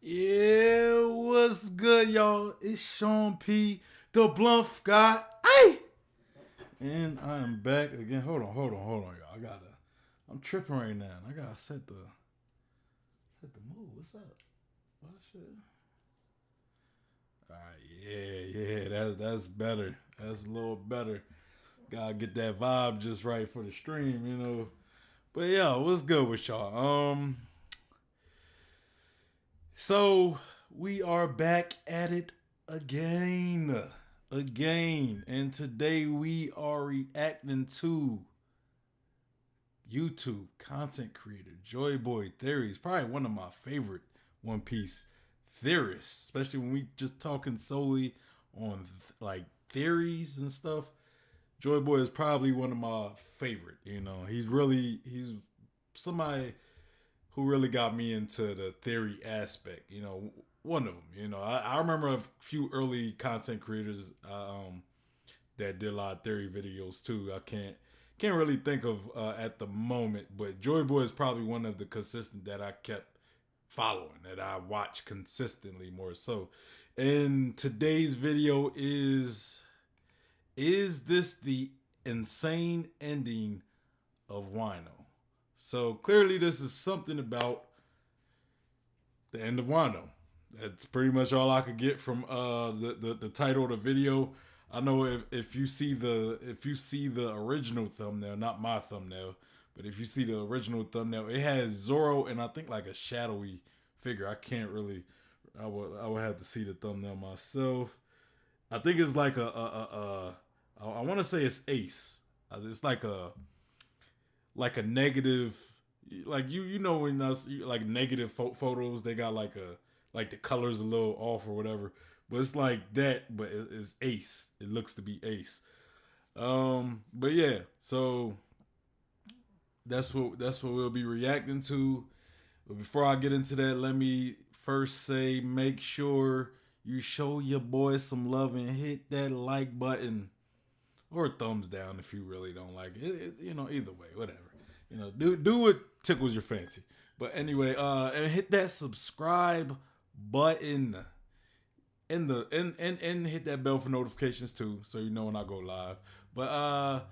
Yeah, what's good, y'all? It's Sean P, the Bluff guy. Hey! And I am back again. Hold on, y'all. I'm tripping right now. I gotta set the mood. What's up? What shit? All right, yeah. That's better. That's a little better. Gotta get that vibe just right for the stream. But yeah, what's good with y'all? So we are back at it again, and today we are reacting to YouTube content creator Joy Boy Theories, probably one of my favorite One Piece theorists, especially when we just talking solely on like theories and stuff. Joy Boy is probably one of my favorite. He's somebody who really got me into the theory aspect. One of them. I remember a few early content creators that did a lot of theory videos too. I can't really think of at the moment, but Joy Boy is probably one of the consistent that I kept following, that I watch consistently more so. And today's video is this the insane ending of Wano? So clearly this is something about the end of Wano. That's pretty much all I could get from the title of the video. I know if you see the original thumbnail, not my thumbnail, but if you see the original thumbnail, it has Zoro and I think like a shadowy figure. I can't really. I would have to see the thumbnail myself. I think it's like I want to say it's Ace. It's like a negative, like when us like negative photos, they got like the colors a little off or whatever, but it's like that, but it's Ace. It looks to be Ace. But yeah, so that's what we'll be reacting to. But before I get into that, let me first say, make sure you show your boy some love and hit that like button or thumbs down if you really don't like it. Either way, whatever. Do what tickles your fancy. But anyway, and hit that subscribe button and hit that bell for notifications too, so you know when I go live. But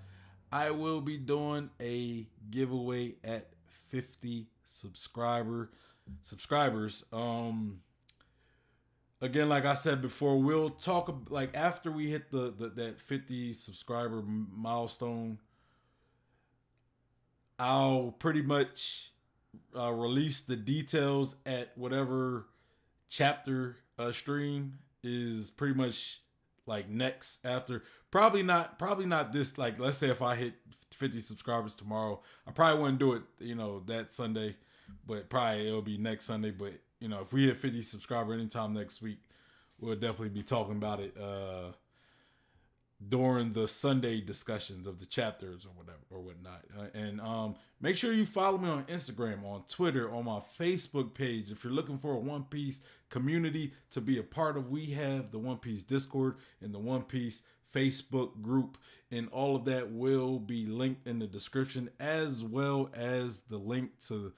I will be doing a giveaway at 50 subscribers. Again, like I said before, we'll talk like after we hit the that 50 subscriber milestone. I'll pretty much release the details at whatever chapter stream is pretty much like next after. Probably not this, like let's say if I hit 50 subscribers tomorrow, I probably wouldn't do it, that Sunday, but probably it'll be next Sunday. But if we hit 50 subscriber anytime next week, we'll definitely be talking about it during the Sunday discussions of the chapters or whatever or whatnot. And make sure you follow me on Instagram, on Twitter, on my Facebook page. If you're looking for a One Piece community to be a part of, we have the One Piece Discord and the One Piece Facebook group, and all of that will be linked in the description, as well as the link to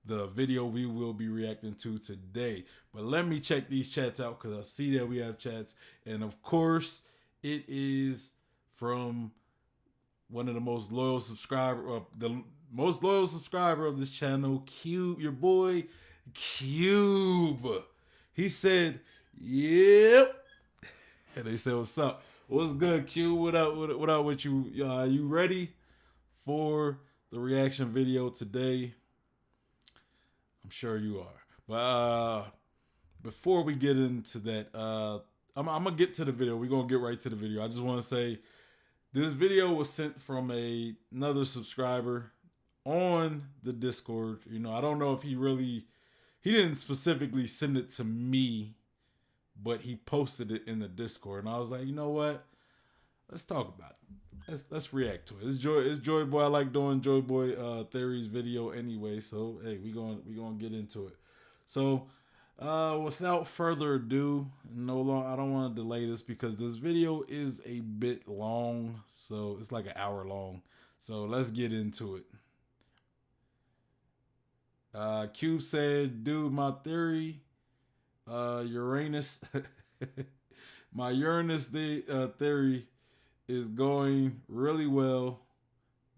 the video we will be reacting to today. But let me check these chats out because I see that we have chats, and of course it is from one of the most loyal subscriber of this channel, Cube, your boy Cube. He said, "Yep," and they said, "What's up? What's good, Cube? What up? What up with you? You ready for the reaction video today?" I'm sure you are. But before we get into that, I'm gonna get to the video. We're gonna get right to the video. I just want to say this video was sent from another subscriber on the Discord. I don't know if he didn't specifically send it to me, but he posted it in the Discord, and I was like, you know what? Let's talk about it. Let's react to it. It's Joy Boy. I like doing Joy Boy theories video anyway. So hey, we gonna get into it. So without further ado, I don't want to delay this because this video is a bit long. So it's like an hour long. So let's get into it. Cube said, "Dude, my theory Uranus. My Uranus theory is going really well.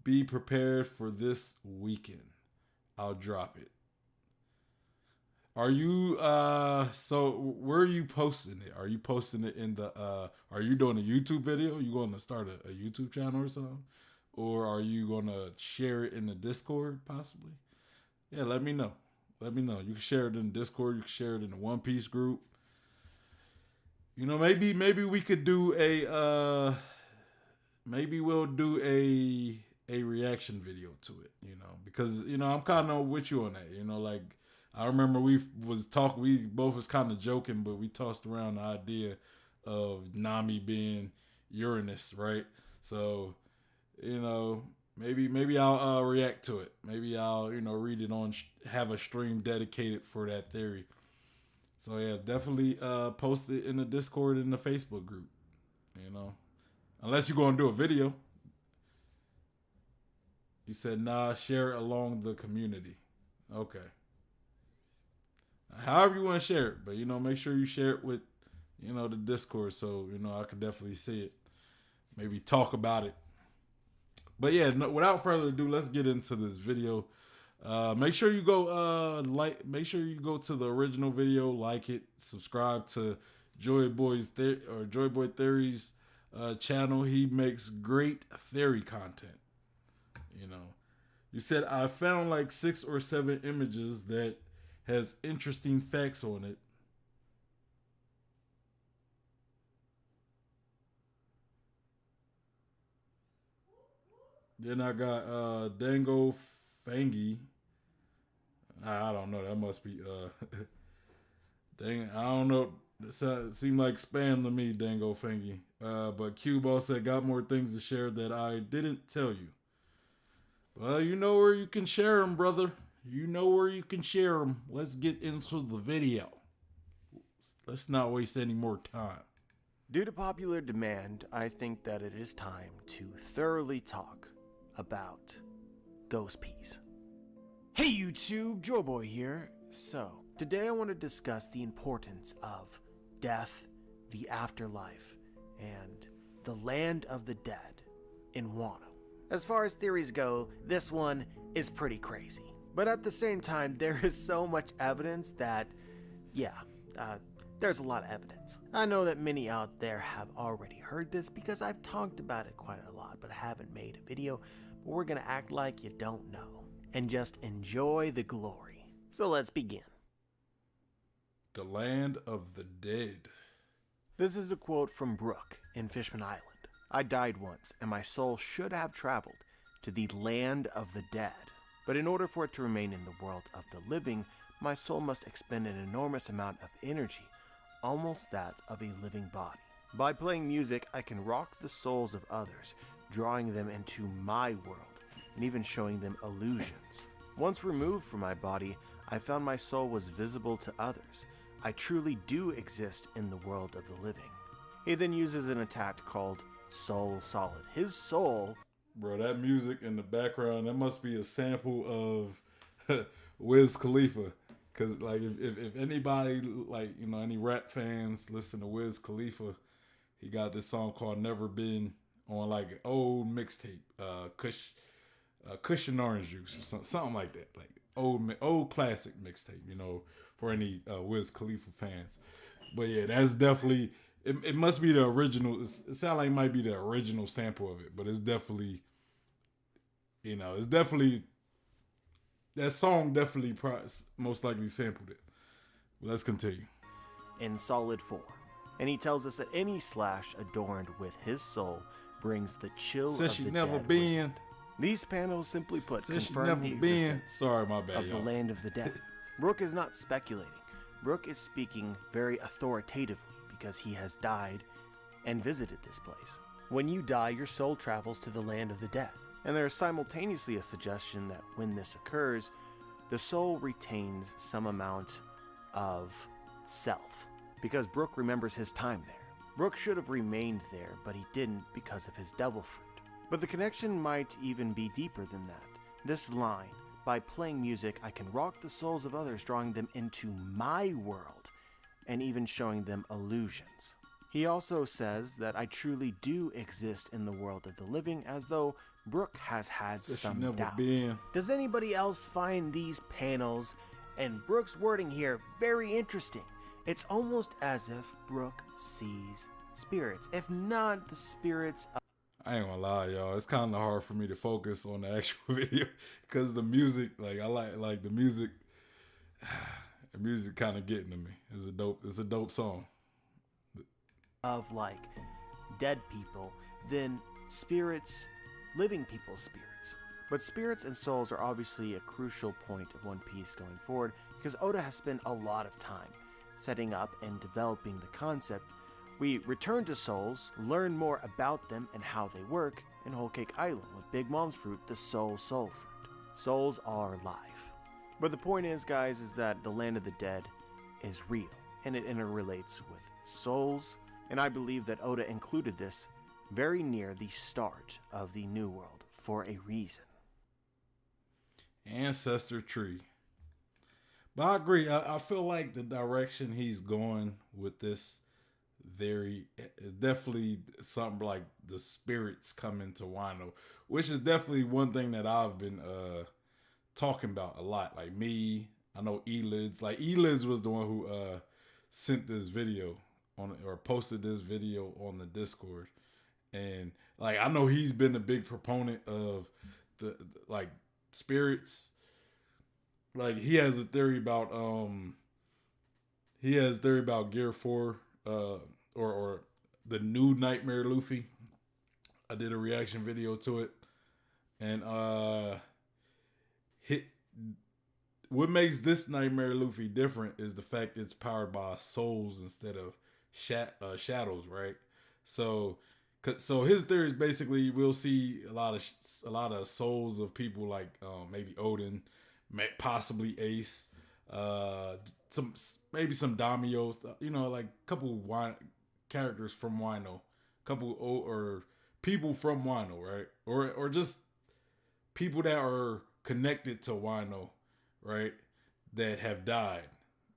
Be prepared for this weekend. I'll drop it. Are you so where are you posting it? Are you posting it in the are you doing a YouTube video? You going to start a YouTube channel or something? Or are you gonna share it in the Discord possibly? Yeah, let me know. Let me know. You can share it in Discord, you can share it in the One Piece group. You know, maybe we could do a maybe we'll do a reaction video to it, you know, because you know I'm kind of with you on that, you know, like I remember we both was kind of joking, but we tossed around the idea of Nami being Uranus, right? So, you know, maybe I'll react to it. Maybe I'll read it on have a stream dedicated for that theory. So yeah, definitely post it in the Discord and the Facebook group. You know, unless you're going to do a video. You said nah, share it along the community. Okay. However you want to share it, but you know, make sure you share it with the Discord so you know I could definitely see it. Maybe talk about it. But yeah, without further ado, let's get into this video. Make sure you go make sure you go to the original video, like it, subscribe to Joy Boy Theory's channel. He makes great theory content. You know, you said I found like 6 or 7 images that has interesting facts on it. Then I got Dango Fangi. I don't know. That must be dang. I don't know. It seemed like spam to me, Dango Fangi. But Q Ball said got more things to share that I didn't tell you. Well, you know where you can share them, brother. You know where you can share them. Let's get into the video. Let's not waste any more time. Due to popular demand, I think that it is time to thoroughly talk about ghost peas. Hey YouTube, Joyboy here. So, today I want to discuss the importance of death, the afterlife, and the land of the dead in Wano. As far as theories go, this one is pretty crazy. But at the same time, there is so much evidence that, there's a lot of evidence. I know that many out there have already heard this because I've talked about it quite a lot, but I haven't made a video. But we're gonna act like you don't know and just enjoy the glory. So let's begin. The land of the dead. This is a quote from Brooke in Fishman Island. I died once, and my soul should have traveled to the land of the dead. But in order for it to remain in the world of the living, my soul must expend an enormous amount of energy, almost that of a living body. By playing music, I can rock the souls of others, drawing them into my world, and even showing them illusions. Once removed from my body, I found my soul was visible to others. I truly do exist in the world of the living. He then uses an attack called Soul Solid. His soul... Bro, that music in the background, that must be a sample of Wiz Khalifa. Because, like, if anybody, like, any rap fans listen to Wiz Khalifa, he got this song called Never Been on, like, an old mixtape. Cushion Orange Juice or something like that. Like, old classic mixtape, for any Wiz Khalifa fans. But, yeah, that's definitely... It must be the original. It sounds like it might be the original sample of it, but it's definitely, that song definitely most likely sampled it. But let's continue. In solid form. And he tells us that any slash adorned with his soul brings the chill Says of she the never dead been. These panels, simply put, Says she confirm the never been. existence Sorry, my bad, of the land of the dead. Brooke is not speculating. Brooke is speaking very authoritatively, because he has died and visited this place. When you die, your soul travels to the land of the dead. And there is simultaneously a suggestion that when this occurs, the soul retains some amount of self, because Brooke remembers his time there. Brooke should have remained there, but he didn't because of his devil fruit. But the connection might even be deeper than that. This line, by playing music, I can rock the souls of others, drawing them into my world, and even showing them illusions. He also says that I truly do exist in the world of the living, as though Brooke has had So she some never doubt. been. Does anybody else find these panels and Brooke's wording here very interesting? It's almost as if Brooke sees spirits, if not the spirits of... I ain't gonna lie, y'all. It's kind of hard for me to focus on the actual video because the music, like I like the music. The music kind of getting to me. It's a dope song. of like dead people than spirits, living people's spirits. But spirits and souls are obviously a crucial point of One Piece going forward, because Oda has spent a lot of time setting up and developing the concept. We return to souls, learn more about them and how they work in Whole Cake Island with Big Mom's fruit, the soul fruit. Souls are life. But the point is, guys, is that the land of the dead is real, and it interrelates with souls, and I believe that Oda included this very near the start of the New World for a reason. Ancestor tree. But I agree. I feel like the direction he's going with this very is definitely something like the spirits coming to Wano, which is definitely one thing that I've been talking about a lot. Like me, I know Elids. Like Elids was the one who sent this video on or posted this video on the Discord, and like I know he's been a big proponent of the like spirits. Like he has a theory about Gear 4 or the new Nightmare Luffy. I did a reaction video to it, and what makes this Nightmare Luffy different is the fact it's powered by souls instead of shadows, right? So his theory is basically we'll see a lot of souls of people like maybe Odin, possibly Ace, some Daimyo, like a couple characters from Wano, or people from Wano, right? Or just people that are connected to Wano, right? That have died,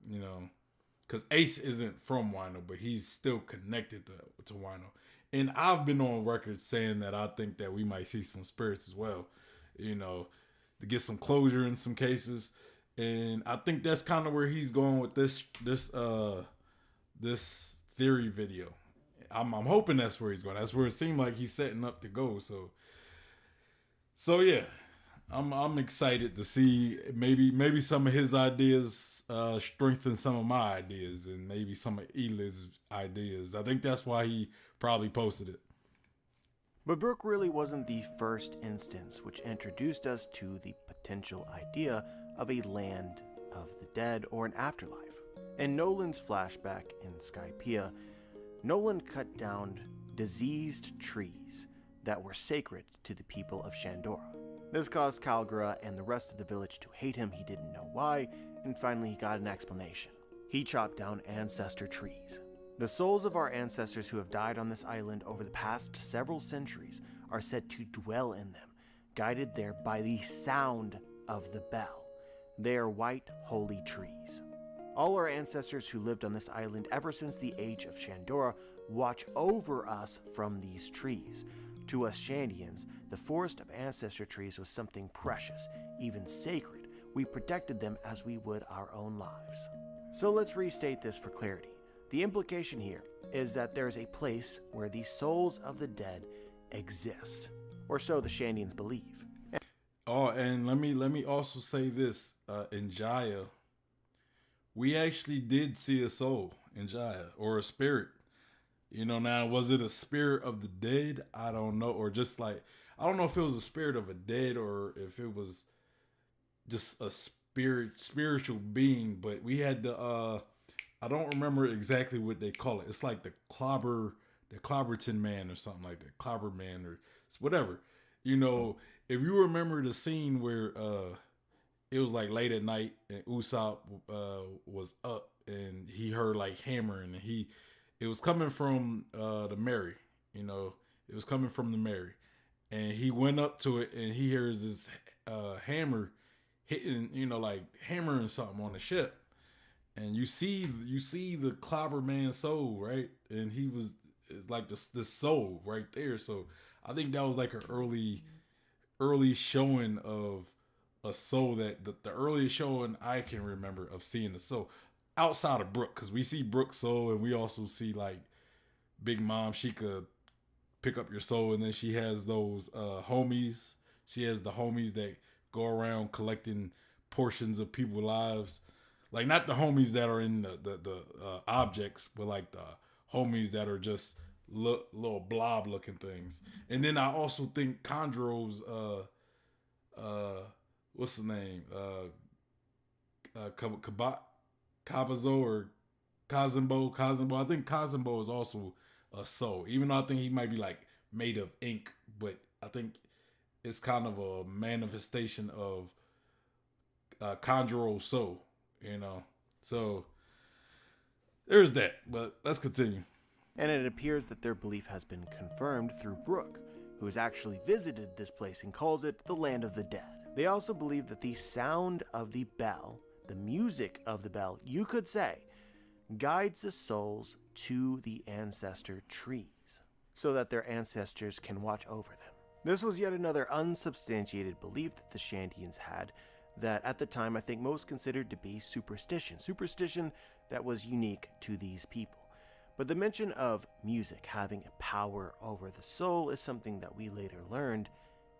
because Ace isn't from Wano, but he's still connected to Wano. And I've been on record saying that I think that we might see some spirits as well, to get some closure in some cases. And I think that's kind of where he's going with this theory video. I'm hoping that's where he's going. That's where it seemed like he's setting up to go. So yeah, I'm excited to see maybe some of his ideas strengthen some of my ideas, and maybe some of Elid's ideas. I think that's why he probably posted it. But Brooke really wasn't the first instance which introduced us to the potential idea of a land of the dead or an afterlife. In Nolan's flashback in Skypiea, Nolan cut down diseased trees that were sacred to the people of Shandora. This caused Kalgura and the rest of the village to hate him. He didn't know why, and finally he got an explanation. He chopped down ancestor trees. The souls of our ancestors who have died on this island over the past several centuries are said to dwell in them, guided there by the sound of the bell. They are white, holy trees. All our ancestors who lived on this island ever since the age of Shandora watch over us from these trees. To us Shandians, the forest of ancestor trees was something precious, even sacred. We protected them as we would our own lives. So let's restate this for clarity. The implication here is that there is a place where the souls of the dead exist, or so the Shandians believe. Oh, and let me also say this: in Jaya, we actually did see a soul in Jaya, or a spirit. Now was it a spirit of the dead? I don't know, or just like I don't know if it was a spirit of a dead or if it was just a spiritual being. But we had the I don't remember exactly what they call it. It's like the Clobberton man or something like that. Clobber man or whatever. If you remember the scene where it was like late at night and Usopp was up and he heard like hammering, and it was coming from the Mary. It was coming from the Mary, and he went up to it and he hears this hammer hitting, like hammering something on the ship. and you see the Clobber Man soul, right? And he was it's like the soul right there. So I think that was like an early showing of a soul that the earliest showing I can remember of seeing the soul outside of Brooke, because we see Brooke's soul and we also see like Big Mom. She could pick up your soul, and then she has those homies. She has the homies that go around collecting portions of people's lives, like not the homies that are in the objects, but like the homies that are just little blob looking things. And then I also think Chondro's what's the name Kabazo or Kazimbo. I think Kazimbo is also a soul, even though I think he might be like made of ink, but I think it's kind of a manifestation of Conjuro's soul, you know. So there's that, but let's continue. And it appears that their belief has been confirmed through Brooke, who has actually visited this place and calls it the Land of the Dead. They also believe that the sound of the bell, the music of the bell, you could say, guides the souls to the ancestor trees, so that their ancestors can watch over them. This was yet another unsubstantiated belief that the Shandians had, that at the time I think most considered to be superstition that was unique to these people. But the mention of music having a power over the soul is something that we later learned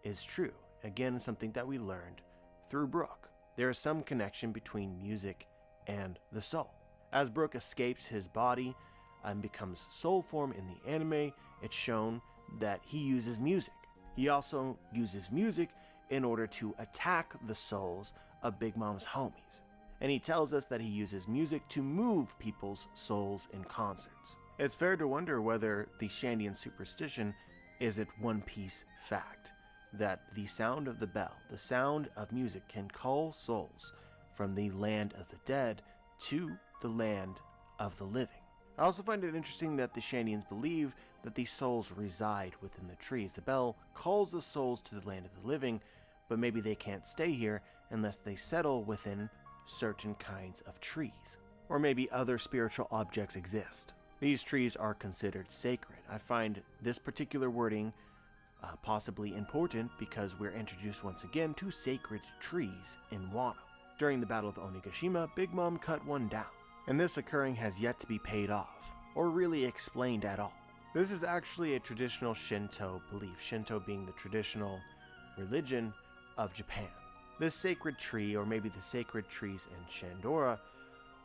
is true. Again, something that we learned through Brooke. There is some connection between music and the soul. As Brooke escapes his body and becomes soul form in the anime, it's shown that he uses music. He also uses music in order to attack the souls of Big Mom's homies. And he tells us that he uses music to move people's souls in concerts. It's fair to wonder whether the Shandian superstition is a one-piece fact, that the sound of the bell, the sound of music, can call souls from the land of the dead to the land of the living. I also find it interesting that the Shandians believe that the souls reside within the trees. The bell calls the souls to the land of the living, but maybe they can't stay here unless they settle within certain kinds of trees. Or maybe other spiritual objects exist. These trees are considered sacred. I find this particular wording possibly important because we're introduced once again to sacred trees in Wano. During the Battle of Onigashima, Big Mom cut one down, and this occurring has yet to be paid off, or really explained at all. This is actually a traditional Shinto belief, Shinto being the traditional religion of Japan. This sacred tree, or maybe the sacred trees in Shandora,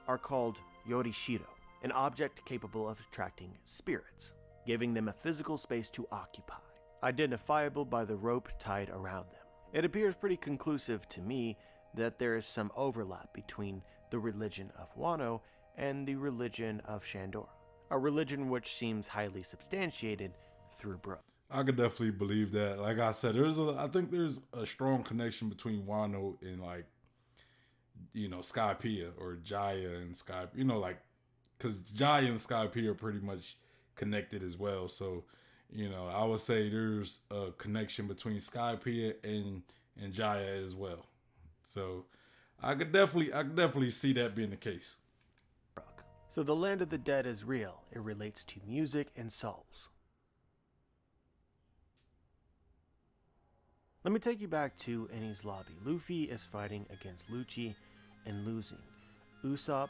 are called Yorishiro, an object capable of attracting spirits, giving them a physical space to occupy, identifiable by the rope tied around them. It appears pretty conclusive to me that there is some overlap between the religion of Wano and the religion of Shandora, a religion which seems highly substantiated through Brooke. I could definitely believe that. Like I said, I think there's a strong connection between Wano and like, you know, Skypiea or Jaya and Sky, you know, like, because Jaya and Skypiea are pretty much connected as well. So, you know, I would say there's a connection between Skypiea and Jaya as well. So I could definitely see that being the case. So the land of the dead is real. It relates to music and souls. Let me take you back to Eni's lobby. Luffy is fighting against Lucci and losing. Usopp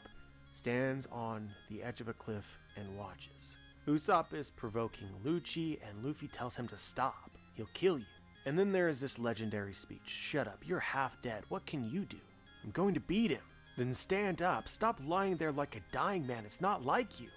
stands on the edge of a cliff and watches. Usopp is provoking Lucci and Luffy tells him to stop. He'll kill you. And then there is this legendary speech. Shut up, you're half dead. What can you do? I'm going to beat him. Then stand up. Stop lying there like a dying man. It's not like you.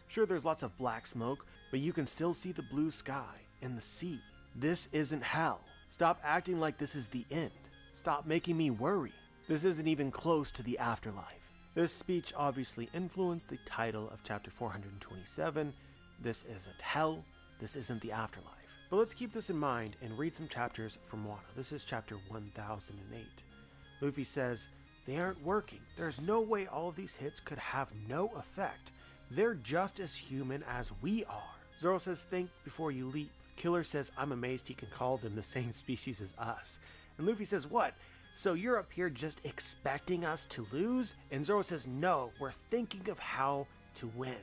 Sure, there's lots of black smoke, but you can still see the blue sky and the sea. This isn't hell. Stop acting like this is the end. Stop making me worry. This isn't even close to the afterlife. This speech obviously influenced the title of chapter 427. This isn't hell. This isn't the afterlife. But let's keep this in mind and read some chapters from Wano. This is chapter 1008. Luffy says, "They aren't working. There's no way all of these hits could have no effect. They're just as human as we are." Zoro says, "Think before you leap." Killer says, "I'm amazed he can call them the same species as us." And Luffy says, "What? So you're up here just expecting us to lose? And Zoro says, no, we're thinking of how to win.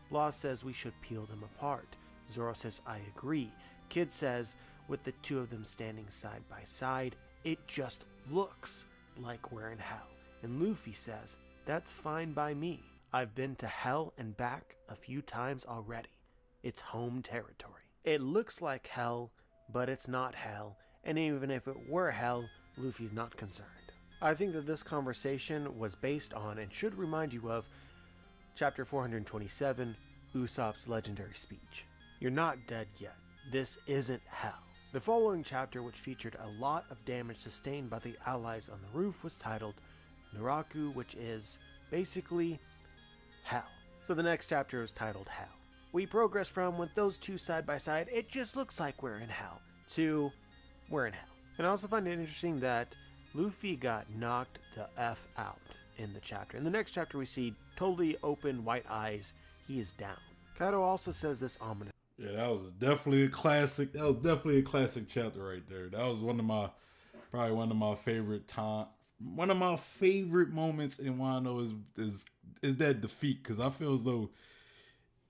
Law says we should peel them apart. Zoro says, I agree. Kid says, with the two of them standing side by side, it just looks like we're in hell. And Luffy says, that's fine by me. I've been to hell and back a few times already. It's home territory. It looks like hell, but it's not hell. And even if it were hell, Luffy's not concerned. I think that this conversation was based on and should remind you of Chapter 427, Usopp's legendary speech. You're not dead yet. This isn't hell. The following chapter, which featured a lot of damage sustained by the allies on the roof, was titled Naraku, which is basically hell. So the next chapter is titled Hell. We progress from, with those two side by side, it just looks like we're in hell, to we're in hell. And I also find it interesting that Luffy got knocked the F out in the chapter. In the next chapter, we see totally open white eyes. He is down. Kaido also says this ominous. Yeah, that was definitely a classic. That was definitely a classic chapter right there. That was probably one of my favorite times. One of my favorite moments in Wano is that defeat, because I feel as though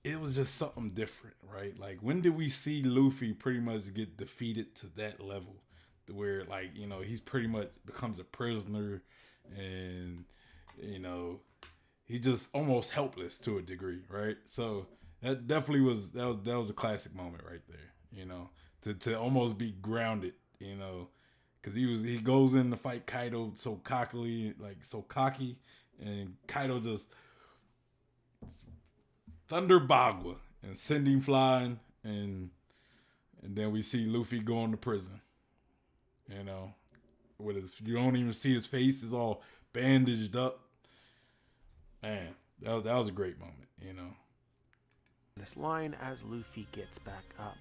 it was just something different, right? Like, when did we see Luffy pretty much get defeated to that level, to where, like, you know, he's pretty much becomes a prisoner, and you know, he just almost helpless to a degree, right? So that definitely was a classic moment right there, you know, to almost be grounded, you know, because he goes in to fight Kaido so cocky, and Kaido just Thunder Bagua and send him flying, and then we see Luffy going to prison, you know, you don't even see his face, is all bandaged up. Man, that was a great moment, you know. This line as Luffy gets back up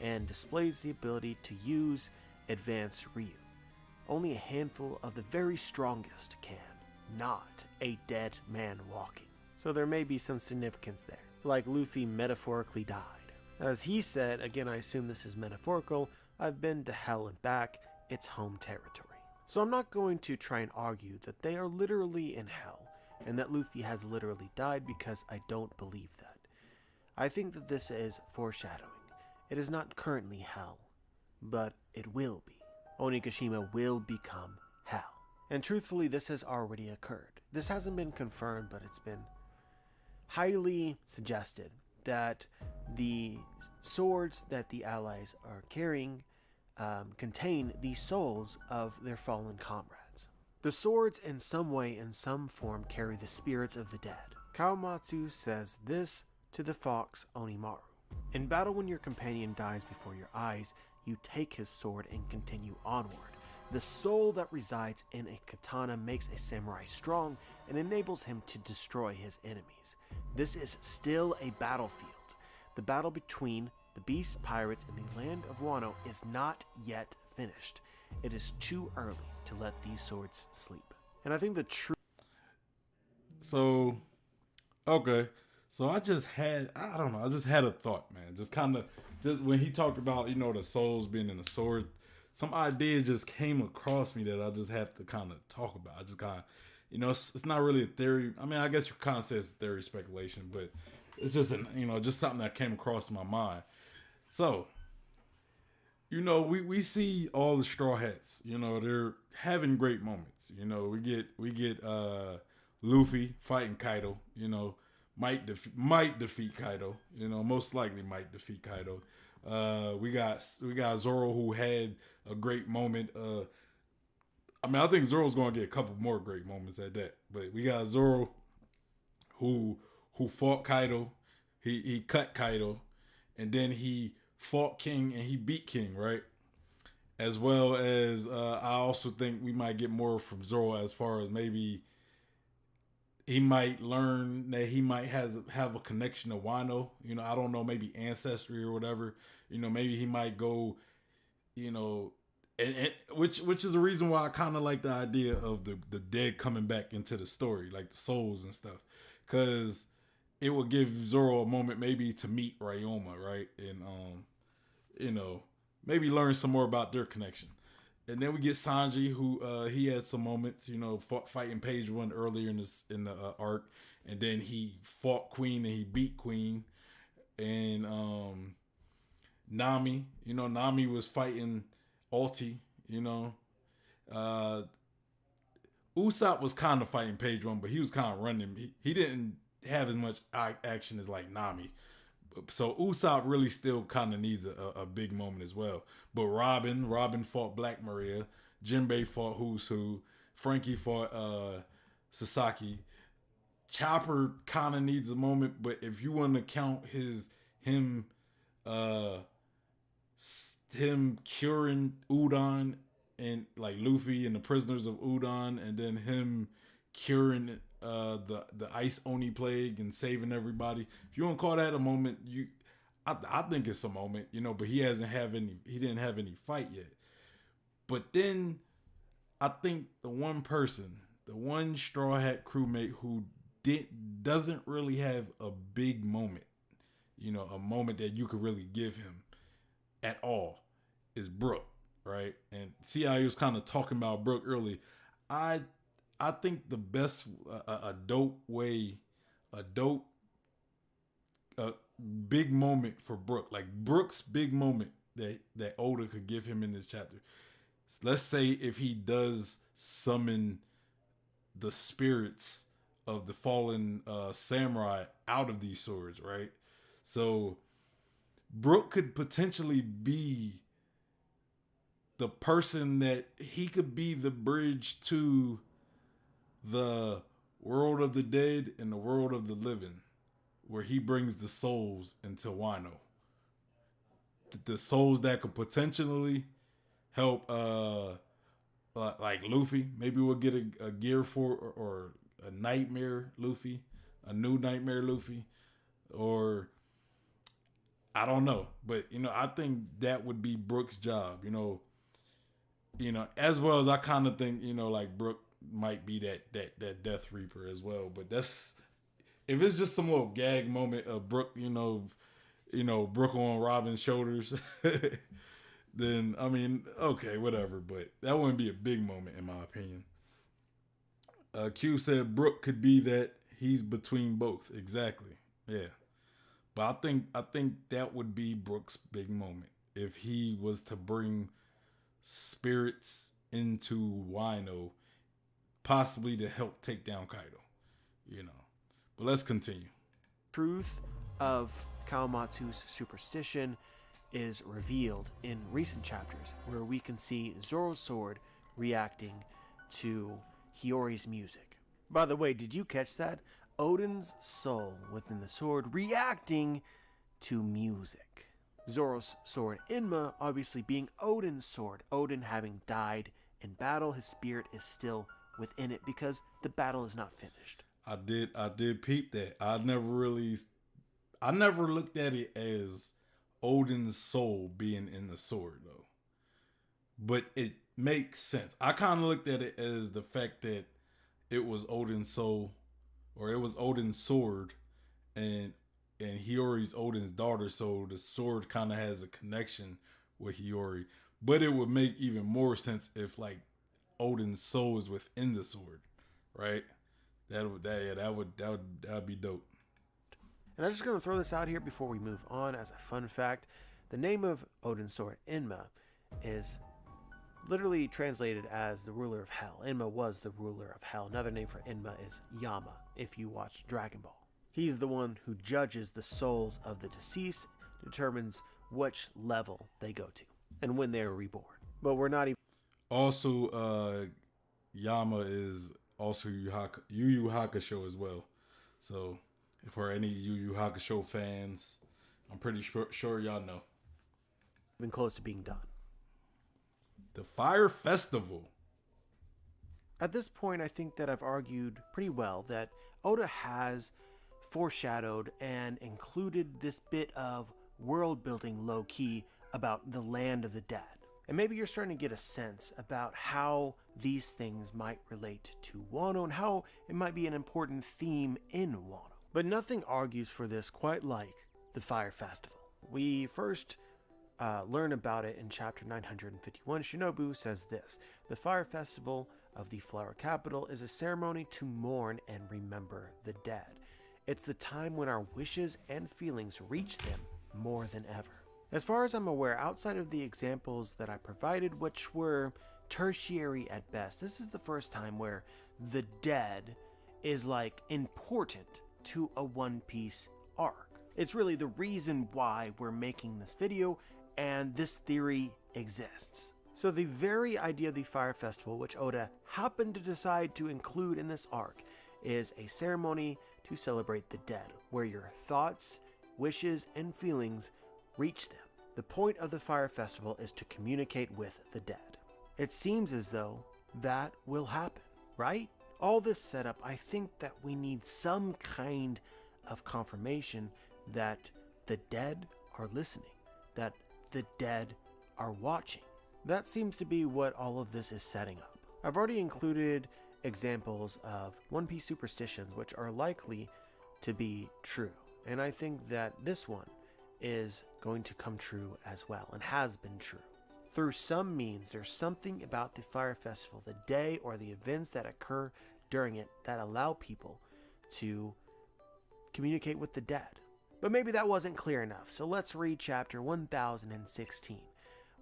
and displays the ability to use Advanced Ryu. Only a handful of the very strongest can, not a dead man walking. So there may be some significance there, like Luffy metaphorically died. As he said, again I assume this is metaphorical, I've been to hell and back, it's home territory. So I'm not going to try and argue that they are literally in hell, and that Luffy has literally died, because I don't believe that. I think that this is foreshadowing. It is not currently hell, but it will be. Onigashima will become hell. And truthfully, this has already occurred. This hasn't been confirmed, but it's been highly suggested that the swords that the allies are carrying contain the souls of their fallen comrades. The swords in some way, in some form, carry the spirits of the dead. Kawamatsu says this to the fox Onimaru. In battle, when your companion dies before your eyes, you take his sword and continue onward. The soul that resides in a katana makes a samurai strong and enables him to destroy his enemies. This is still a battlefield. The battle between the beast pirates and the land of Wano is not yet finished. It is too early to let these swords sleep. And I think the true... So, okay. So I just had a thought, man. Just when he talked about, you know, the souls being in the sword, some idea just came across me that I just have to kind of talk about. I just kind of, you know, it's not really a theory. I mean, I guess you kind of say it's theory, speculation, but it's just just something that came across my mind. So, you know, we see all the Straw Hats. You know, they're having great moments. You know, we get Luffy fighting Kaido. You know, might defeat Kaido. You know, most likely might defeat Kaido. We got Zoro, who had a great moment. I mean, I think Zoro's gonna get a couple more great moments at that. But we got Zoro, who fought Kaido. He cut Kaido, and then he fought King and he beat King, right? As well as I also think we might get more from Zoro, as far as maybe he might learn that he might have a connection to Wano. You know, I don't know, maybe ancestry or whatever. You know, maybe he might go, you know, and which is the reason why I kind of like the idea of the dead coming back into the story, like the souls and stuff, because it will give Zoro a moment maybe to meet Ryoma, right? And you know, maybe learn some more about their connection. And then we get Sanji, who he had some moments, fighting Page One earlier in the arc, and then he fought Queen and he beat Queen. And Nami, Nami was fighting Alti, uh, Usopp was kind of fighting Page One, but he was kind of running. He didn't have as much action as like Nami. So Usopp really still kind of needs a big moment as well. But Robin fought Black Maria. Jinbei fought Who's Who. Frankie fought Sasaki. Chopper kind of needs a moment, but if you want to count him curing Udon and like Luffy and the prisoners of Udon, and then him curing the Ice Oni plague and saving everybody. If you want to call that a moment, I think it's a moment, but he didn't have any fight yet. But then I think the one Straw Hat crewmate who doesn't really have a big moment, a moment that you could really give him at all, is Brook, right? And see how he was kind of talking about Brook early. I think the best, big moment for Brook, like Brook's big moment that Oda could give him in this chapter. Let's say if he does summon the spirits of the fallen samurai out of these swords, right? So Brook could potentially be the person that he could be the bridge to the world of the dead and the world of the living, where he brings the souls into Wano. The souls that could potentially help like Luffy. Maybe we'll get a gear for or a nightmare Luffy, a new nightmare Luffy, or I don't know. But I think that would be Brook's job, as well as I kind of think, like Brook might be that Death Reaper as well. But that's, if it's just some little gag moment of Brook, Brook on Robin's shoulders, then I mean, okay, whatever. But that wouldn't be a big moment in my opinion. Q said Brook could be that he's between both. Exactly. Yeah. But I think that would be Brook's big moment if he was to bring spirits into Wano, possibly to help take down Kaido. But let's continue. Truth of Kawamatsu's superstition is revealed in recent chapters, where we can see Zoro's sword reacting to Hiyori's music. By the way, did you catch that? Odin's soul within the sword reacting to music. Zoro's sword Inma obviously being Odin's sword. Odin having died in battle, his spirit is still within it because the battle is not finished. I did peep that. I never looked at it as Odin's soul being in the sword though. But it makes sense. I kind of looked at it as the fact that it was Odin's soul, or it was Odin's sword, and Hiyori's Odin's daughter, so the sword kind of has a connection with Hiyori. But it would make even more sense if like Odin's soul is within the sword, right? That would be dope. And I'm just going to throw this out here before we move on as a fun fact. The name of Odin's sword, Inma, is literally translated as the ruler of hell. Inma was the ruler of hell. Another name for Inma is Yama, if you watch Dragon Ball. He's the one who judges the souls of the deceased, determines which level they go to, and when they're reborn. But we're not even... Also, Yama is also Yu Yu Hakusho as well. So, for any Yu Yu Hakusho fans, I'm pretty sure y'all know. Been close to being done. The Fire Festival. At this point, I think that I've argued pretty well that Oda has foreshadowed and included this bit of world building low-key about the land of the dead. And maybe you're starting to get a sense about how these things might relate to Wano and how it might be an important theme in Wano. But nothing argues for this quite like the Fire Festival. We first learn about it in chapter 951, Shinobu says this: the fire festival of the flower capital is a ceremony to mourn and remember the dead. It's the time when our wishes and feelings reach them more than ever. As far as I'm aware, outside of the examples that I provided, which were tertiary at best, this is the first time where the dead is like important to a One Piece arc. It's really the reason why we're making this video, and this theory exists. So the very idea of the Fire Festival, which Oda happened to decide to include in this arc, is a ceremony to celebrate the dead, where your thoughts, wishes, and feelings reach them. The point of the Fire Festival is to communicate with the dead. It seems as though that will happen, right? All this setup, I think that we need some kind of confirmation that the dead are listening, that the dead are watching. That seems to be what all of this is setting up. I've already included examples of One Piece superstitions which are likely to be true, and I think that this one is going to come true as well, and has been true. Through some means, there's something about the Fire Festival, the day or the events that occur during it, that allow people to communicate with the dead. But maybe that wasn't clear enough, so let's read chapter 1016.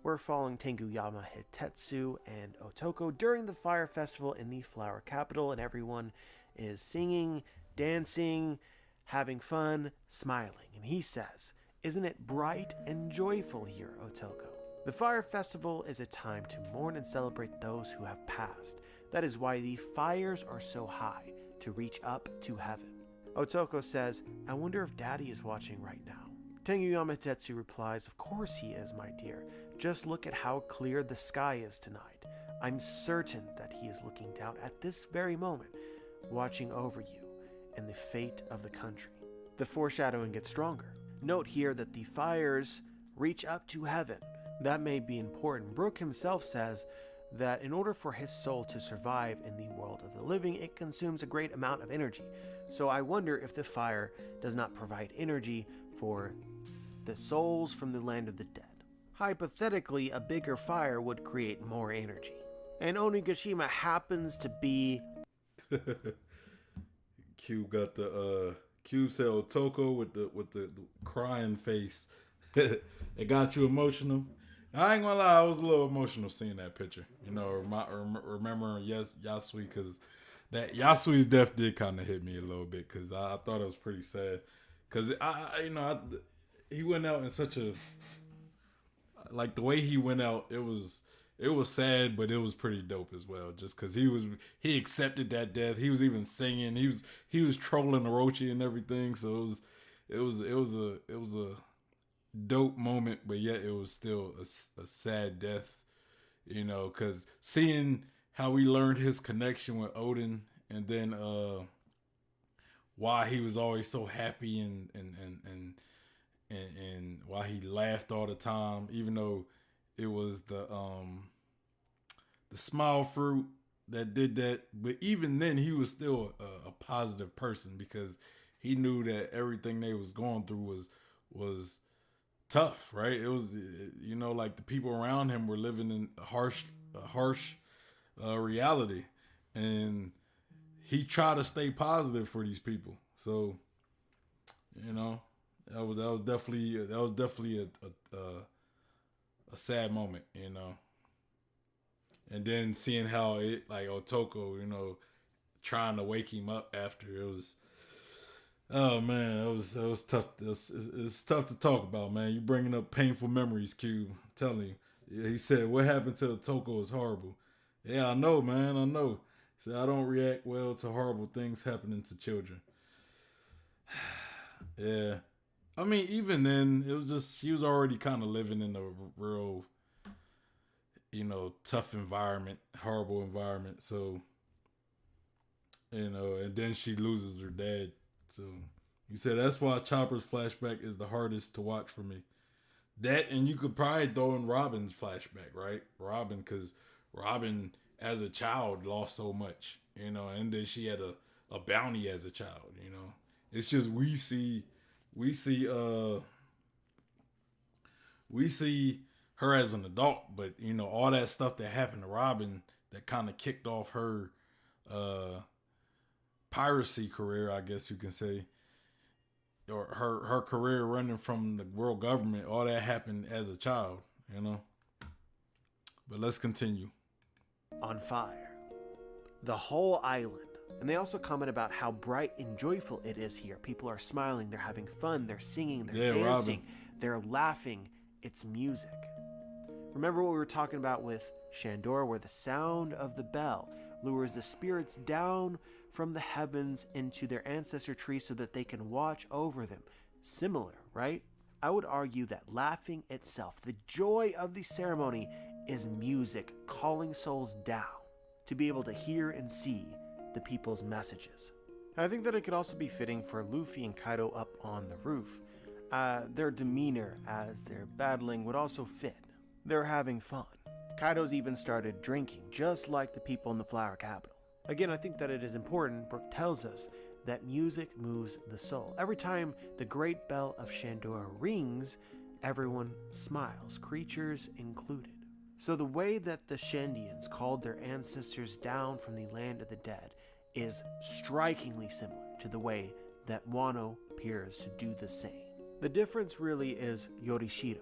We're following Tenguyama Hitetsu and Otoko during the Fire Festival in the Flower Capital, and everyone is singing, dancing, having fun, smiling. And he says, "Isn't it bright and joyful here, Otoko? The Fire Festival is a time to mourn and celebrate those who have passed. That is why the fires are so high, to reach up to heaven." Otoko says, "I wonder if Daddy is watching right now." Tenguyama Hitetsu replies, "Of course he is, my dear. Just look at how clear the sky is tonight. I'm certain that he is looking down at this very moment, watching over you and the fate of the country." The foreshadowing gets stronger. Note here that the fires reach up to heaven. That may be important. Brook himself says that in order for his soul to survive in the world of the living, it consumes a great amount of energy. So I wonder if the fire does not provide energy for the souls from the land of the dead. Hypothetically, a bigger fire would create more energy. And Onigashima happens to be... Cube got the Cube said Otoko with the crying face. It got you emotional. I ain't gonna lie, I was a little emotional seeing that picture. You know, remembering Yasui, because that Yasui's death did kind of hit me a little bit, because I thought it was pretty sad. Because he went out in such a, like, the way he went out, it was sad, but it was pretty dope as well. Just because he accepted that death. He was even singing. He was trolling Orochi and everything. So it was a dope moment, but yet it was still a sad death. You know, because seeing how we learned his connection with Odin, and then why he was always so happy and why he laughed all the time, even though it was the smile fruit that did that. But even then, he was still a positive person, because he knew that everything they was going through was tough, right? It was, you know, like the people around him were living in a harsh reality, and he tried to stay positive for these people. So, you know, that was definitely a sad moment, you know. And then seeing how it, like, Otoko, you know, trying to wake him up after, it was, oh man, it was tough. It's tough to talk about, man. You bringing up painful memories, Cube. I'm telling you. Yeah, he said, "What happened to Otoko is horrible." Yeah, I know, man. I know. He said, "I don't react well to horrible things happening to children." Yeah. I mean, even then, it was just, she was already kind of living in a real, you know, tough environment, horrible environment. So, you know, and then she loses her dad. So, you said that's why Chopper's flashback is the hardest to watch for me. That, and you could probably throw in Robin's flashback, right? Robin, because Robin, as a child, lost so much, you know, and then she had a bounty as a child, you know. It's just we see we see her as an adult, but you know, all that stuff that happened to Robin that kind of kicked off her piracy career, I guess you can say, or her career running from the world government, all that happened as a child, you know. But let's continue. On fire. The whole island. And they also comment about how bright and joyful it is here. People are smiling, they're having fun, they're singing, they're dancing, they're laughing. It's music. Remember what we were talking about with Shandor, where the sound of the bell lures the spirits down from the heavens into their ancestor tree so that they can watch over them. Similar, right? I would argue that laughing itself, the joy of the ceremony, is music calling souls down to be able to hear and see the people's messages. I think that it could also be fitting for Luffy and Kaido up on the roof. Their demeanor as they're battling would also fit. They're having fun. Kaido's even started drinking, just like the people in the Flower Capital. Again, I think that it is important. Brook tells us that music moves the soul. Every time the great bell of Shandor rings, everyone smiles, creatures included. So the way that the Shandians called their ancestors down from the land of the dead is strikingly similar to the way that Wano appears to do the same. The difference really is Yorishiro.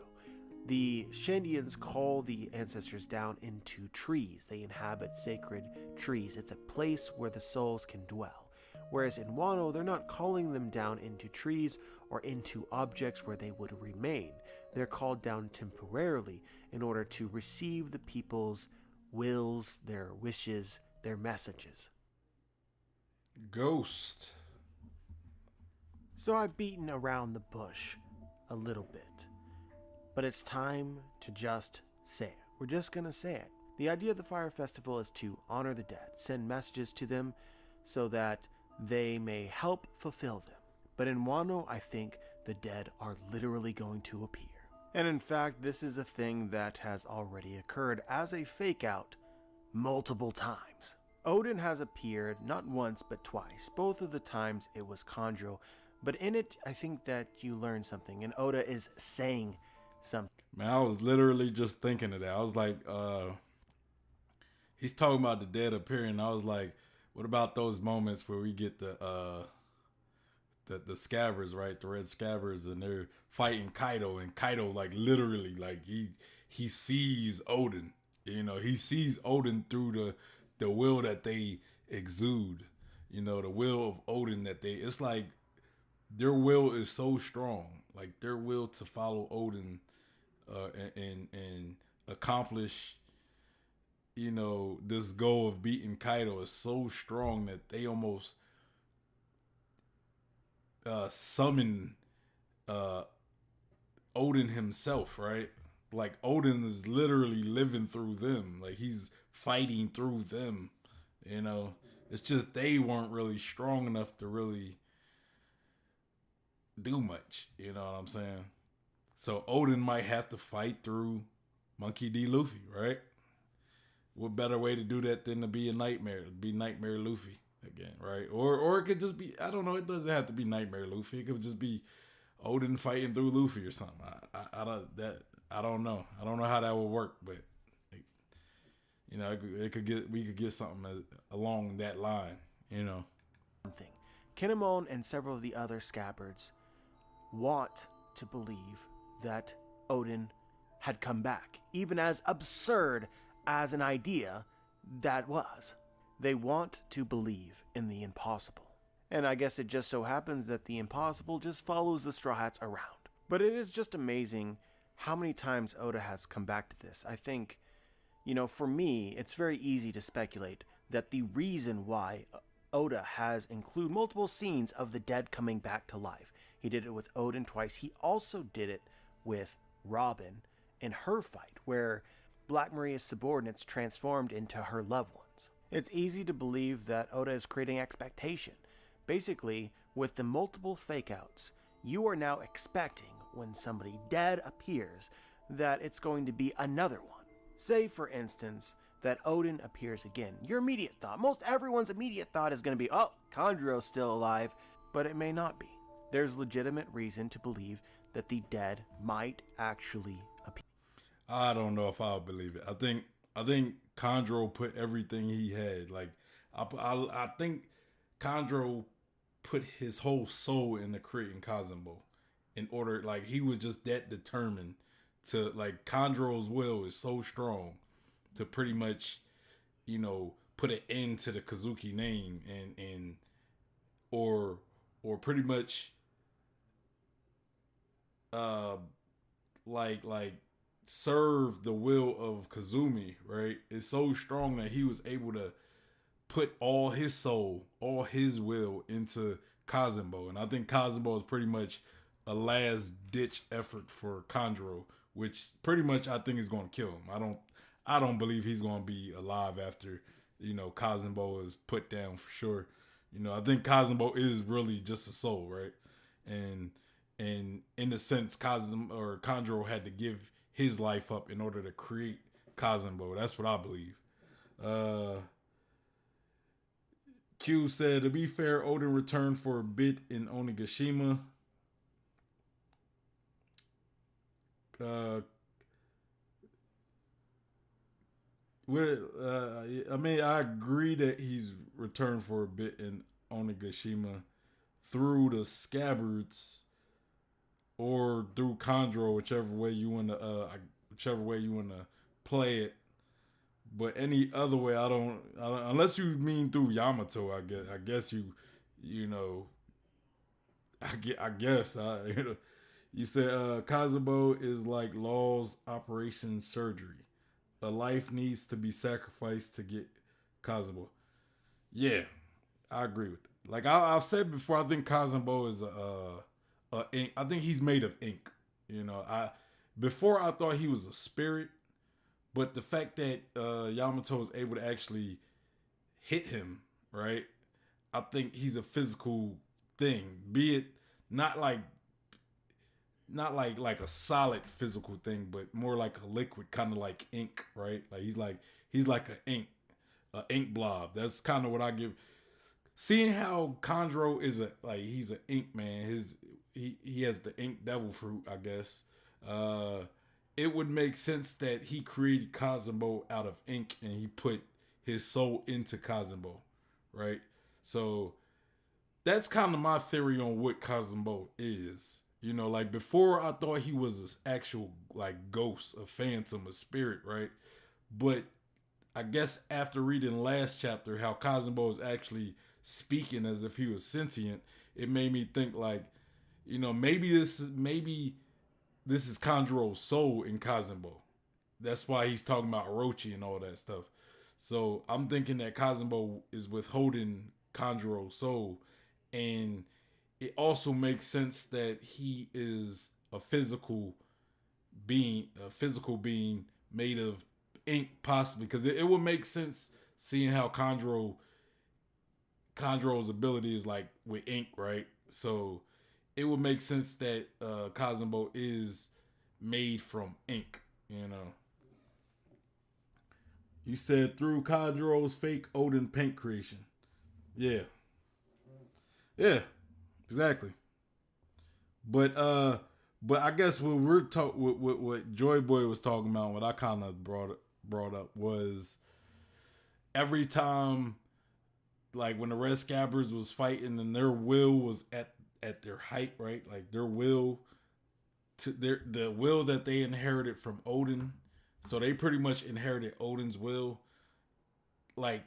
The Shandians call the ancestors down into trees. They inhabit sacred trees. It's a place where the souls can dwell. Whereas in Wano, they're not calling them down into trees or into objects where they would remain. They're called down temporarily in order to receive the people's wills, their wishes, their messages. Ghost. So I've beaten around the bush a little bit. But it's time to just say it. We're just going to say it. The idea of the Fire Festival is to honor the dead, send messages to them so that they may help fulfill them. But in Wano, I think the dead are literally going to appear. And in fact, this is a thing that has already occurred as a fake out multiple times. Odin has appeared not once but twice. Both of the times it was Kandro. But in it, I think that you learn something. And Oda is saying something. Man, I was literally just thinking of that. I was like, he's talking about the dead appearing. I was like, what about those moments where we get the scabbards, right? The red scabbards, and they're fighting Kaido, and Kaido like literally like he sees Odin. You know, he sees Odin through the will that they exude. You know, the will of Odin that they. It's like their will is so strong. Like their will to follow Odin and accomplish, you know, this goal of beating Kaido is so strong that they almost summon Odin himself, right? Like Odin is literally living through them. Like he's fighting through them. You know, it's just they weren't really strong enough to really do much. You know what I'm saying? So Odin might have to fight through Monkey D. Luffy, right? What better way to do that than to be a nightmare? Be Nightmare Luffy again, right? Or it could just be, I don't know, it doesn't have to be Nightmare Luffy. It could just be Odin fighting through Luffy or something. I don't know. I don't know how that would work, but you know, we could get something along that line, you know. Thing. Kinemon and several of the other scabbards want to believe that Odin had come back, even as absurd as an idea that was. They want to believe in the impossible. And I guess it just so happens that the impossible just follows the Straw Hats around. But it is just amazing how many times Oda has come back to this. I think, you know, for me, it's very easy to speculate that the reason why Oda has included multiple scenes of the dead coming back to life. He did it with Odin twice. He also did it with Robin in her fight, where Black Maria's subordinates transformed into her loved ones. It's easy to believe that Oda is creating expectation. Basically, with the multiple fake-outs, you are now expecting when somebody dead appears that it's going to be another one. Say, for instance, that Odin appears again. Your immediate thought, most everyone's immediate thought is going to be, oh, Kandro's still alive, but it may not be. There's legitimate reason to believe that the dead might actually I don't know if I'll believe it. I think Chondro put everything he had. Like I think Chondro put his whole soul into creating Kazumbo. In order, like he was just that determined to like Chondro's will is so strong to pretty much, put an end to the Kazuki name and or pretty much uh like serve the will of Kazumi, right? It's so strong that he was able to put all his soul, all his will into Kazumbo. And I think Kazumbo is pretty much a last ditch effort for Chondro, which pretty much I think is going to kill him. I don't believe he's going to be alive after, Kazumbo is put down for sure. I think Kazumbo is really just a soul, right? And in a sense, Chondro had to give his life up in order to create Kazumbo. That's what I believe. Uh, Q said, to be fair, Odin returned for a bit in Onigashima. Uh, I mean, I agree that he's returned for a bit in Onigashima through the scabbards or through Chondro, whichever way you wanna play it. But any other way, I don't. Unless you mean through Yamato, I guess. I guess you know. I guess. You said Kazubo is like Law's Operation Surgery. A life needs to be sacrificed to get Kazubo. Yeah, I agree with it. Like I've said before, I think Kazubo is a ink. I think he's made of ink. I before I thought he was a spirit, but the fact that Yamato is able to actually hit him, right? I think he's a physical thing. Be it not like not like a solid physical thing, but more like a liquid, kind of like ink, right? Like he's like a ink blob. That's kind of what I give. Seeing how Chondro is he's an ink man. He has the ink devil fruit, I guess. Uh, it would make sense that he created Kazumbo out of ink and he put his soul into Kazumbo, right? So that's kind of my theory on what Kazumbo is. Like before I thought he was this actual like ghost, a phantom, a spirit, right? But I guess after reading last chapter, how Kazumbo is actually speaking as if he was sentient, it made me think like, maybe this is Kanjuro's soul in Kazumbo. That's why he's talking about Orochi and all that stuff. So I'm thinking that Kazumbo is withholding Kanjuro's soul, and it also makes sense that he is a physical being made of ink, possibly because it would make sense seeing how Conjuro's ability is like with ink, right? So it would make sense that Kazumbo is made from ink. You said through Conjuro's fake Odin paint creation. Yeah, yeah, exactly. But I guess what Joy Boy was talking about, what I kind of brought up was every time, like when the Red Scabbards was fighting and their will was at their height, right? Like their will to the will that they inherited from Odin. So they pretty much inherited Odin's will. Like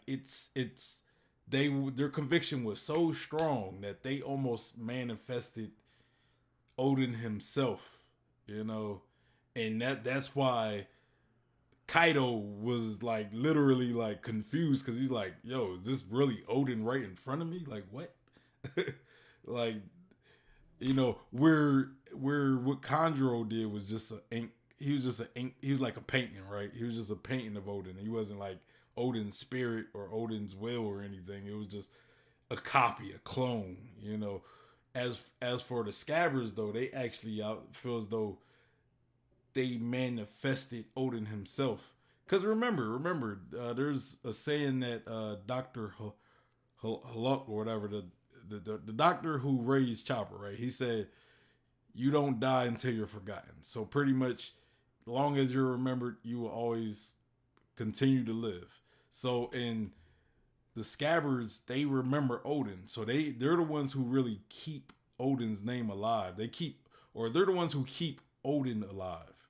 their conviction was so strong that they almost manifested Odin himself, you know, and that's why Kaido was like literally like confused because he's like, "Yo, is this really Odin right in front of me? Like what?" Like, where what Conjuro did was just a ink. He was just a ink. He was like a painting, right? He was just a painting of Odin. He wasn't like Odin's spirit or Odin's will or anything. It was just a copy, a clone. As for the Scabbers, though, they actually feel as though they manifested Odin himself. Because remember, there's a saying that Doctor Haluk or whatever, the doctor who raised Chopper, right? He said, "You don't die until you're forgotten." So pretty much, long as you're remembered, you will always continue to live. So in the Scabbards, they remember Odin. So they're the ones who really keep Odin's name alive. They're the ones who keep Odin alive.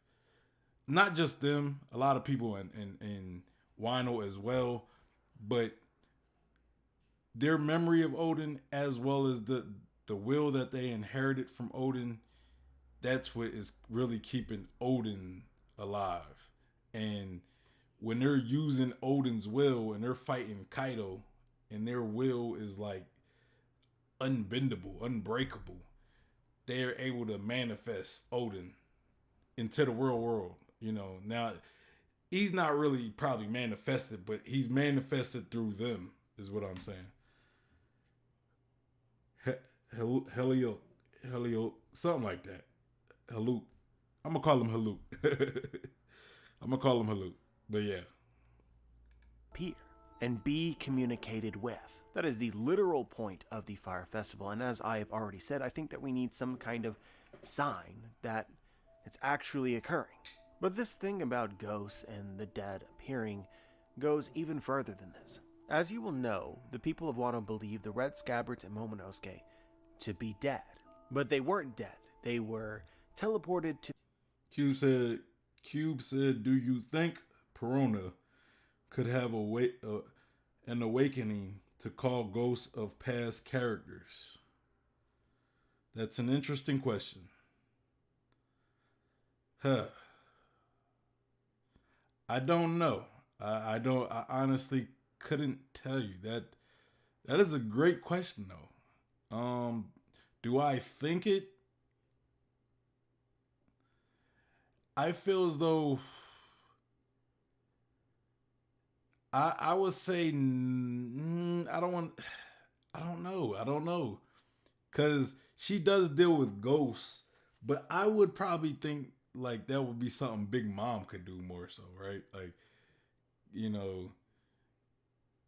Not just them, a lot of people in Wano as well, but their memory of Odin as well as the will that they inherited from Odin, that's what is really keeping Odin alive. And when they're using Odin's will and they're fighting Kaido and their will is like unbendable, unbreakable, they're able to manifest Odin into the real world. Now he's not really probably manifested, but he's manifested through them, is what I'm saying. Helio, something like that. Haluk. I'm gonna call him Haluk. I'm gonna call him Haluk. But yeah. Appear and be communicated with. That is the literal point of the Fire Festival. And as I have already said, I think that we need some kind of sign that it's actually occurring. But this thing about ghosts and the dead appearing goes even further than this. As you will know, the people of Wano believe the Red Scabbards and Momonosuke to be dead. But they weren't dead. They were teleported to... Cube said, do you think Perona could have an awakening to call ghosts of past characters? That's an interesting question. I don't know. I don't. I honestly couldn't tell you that. That is a great question, though. Do I think it? I feel as though I would say I don't know, because she does deal with ghosts, but I would probably think like that would be something Big Mom could do more so, right? Like,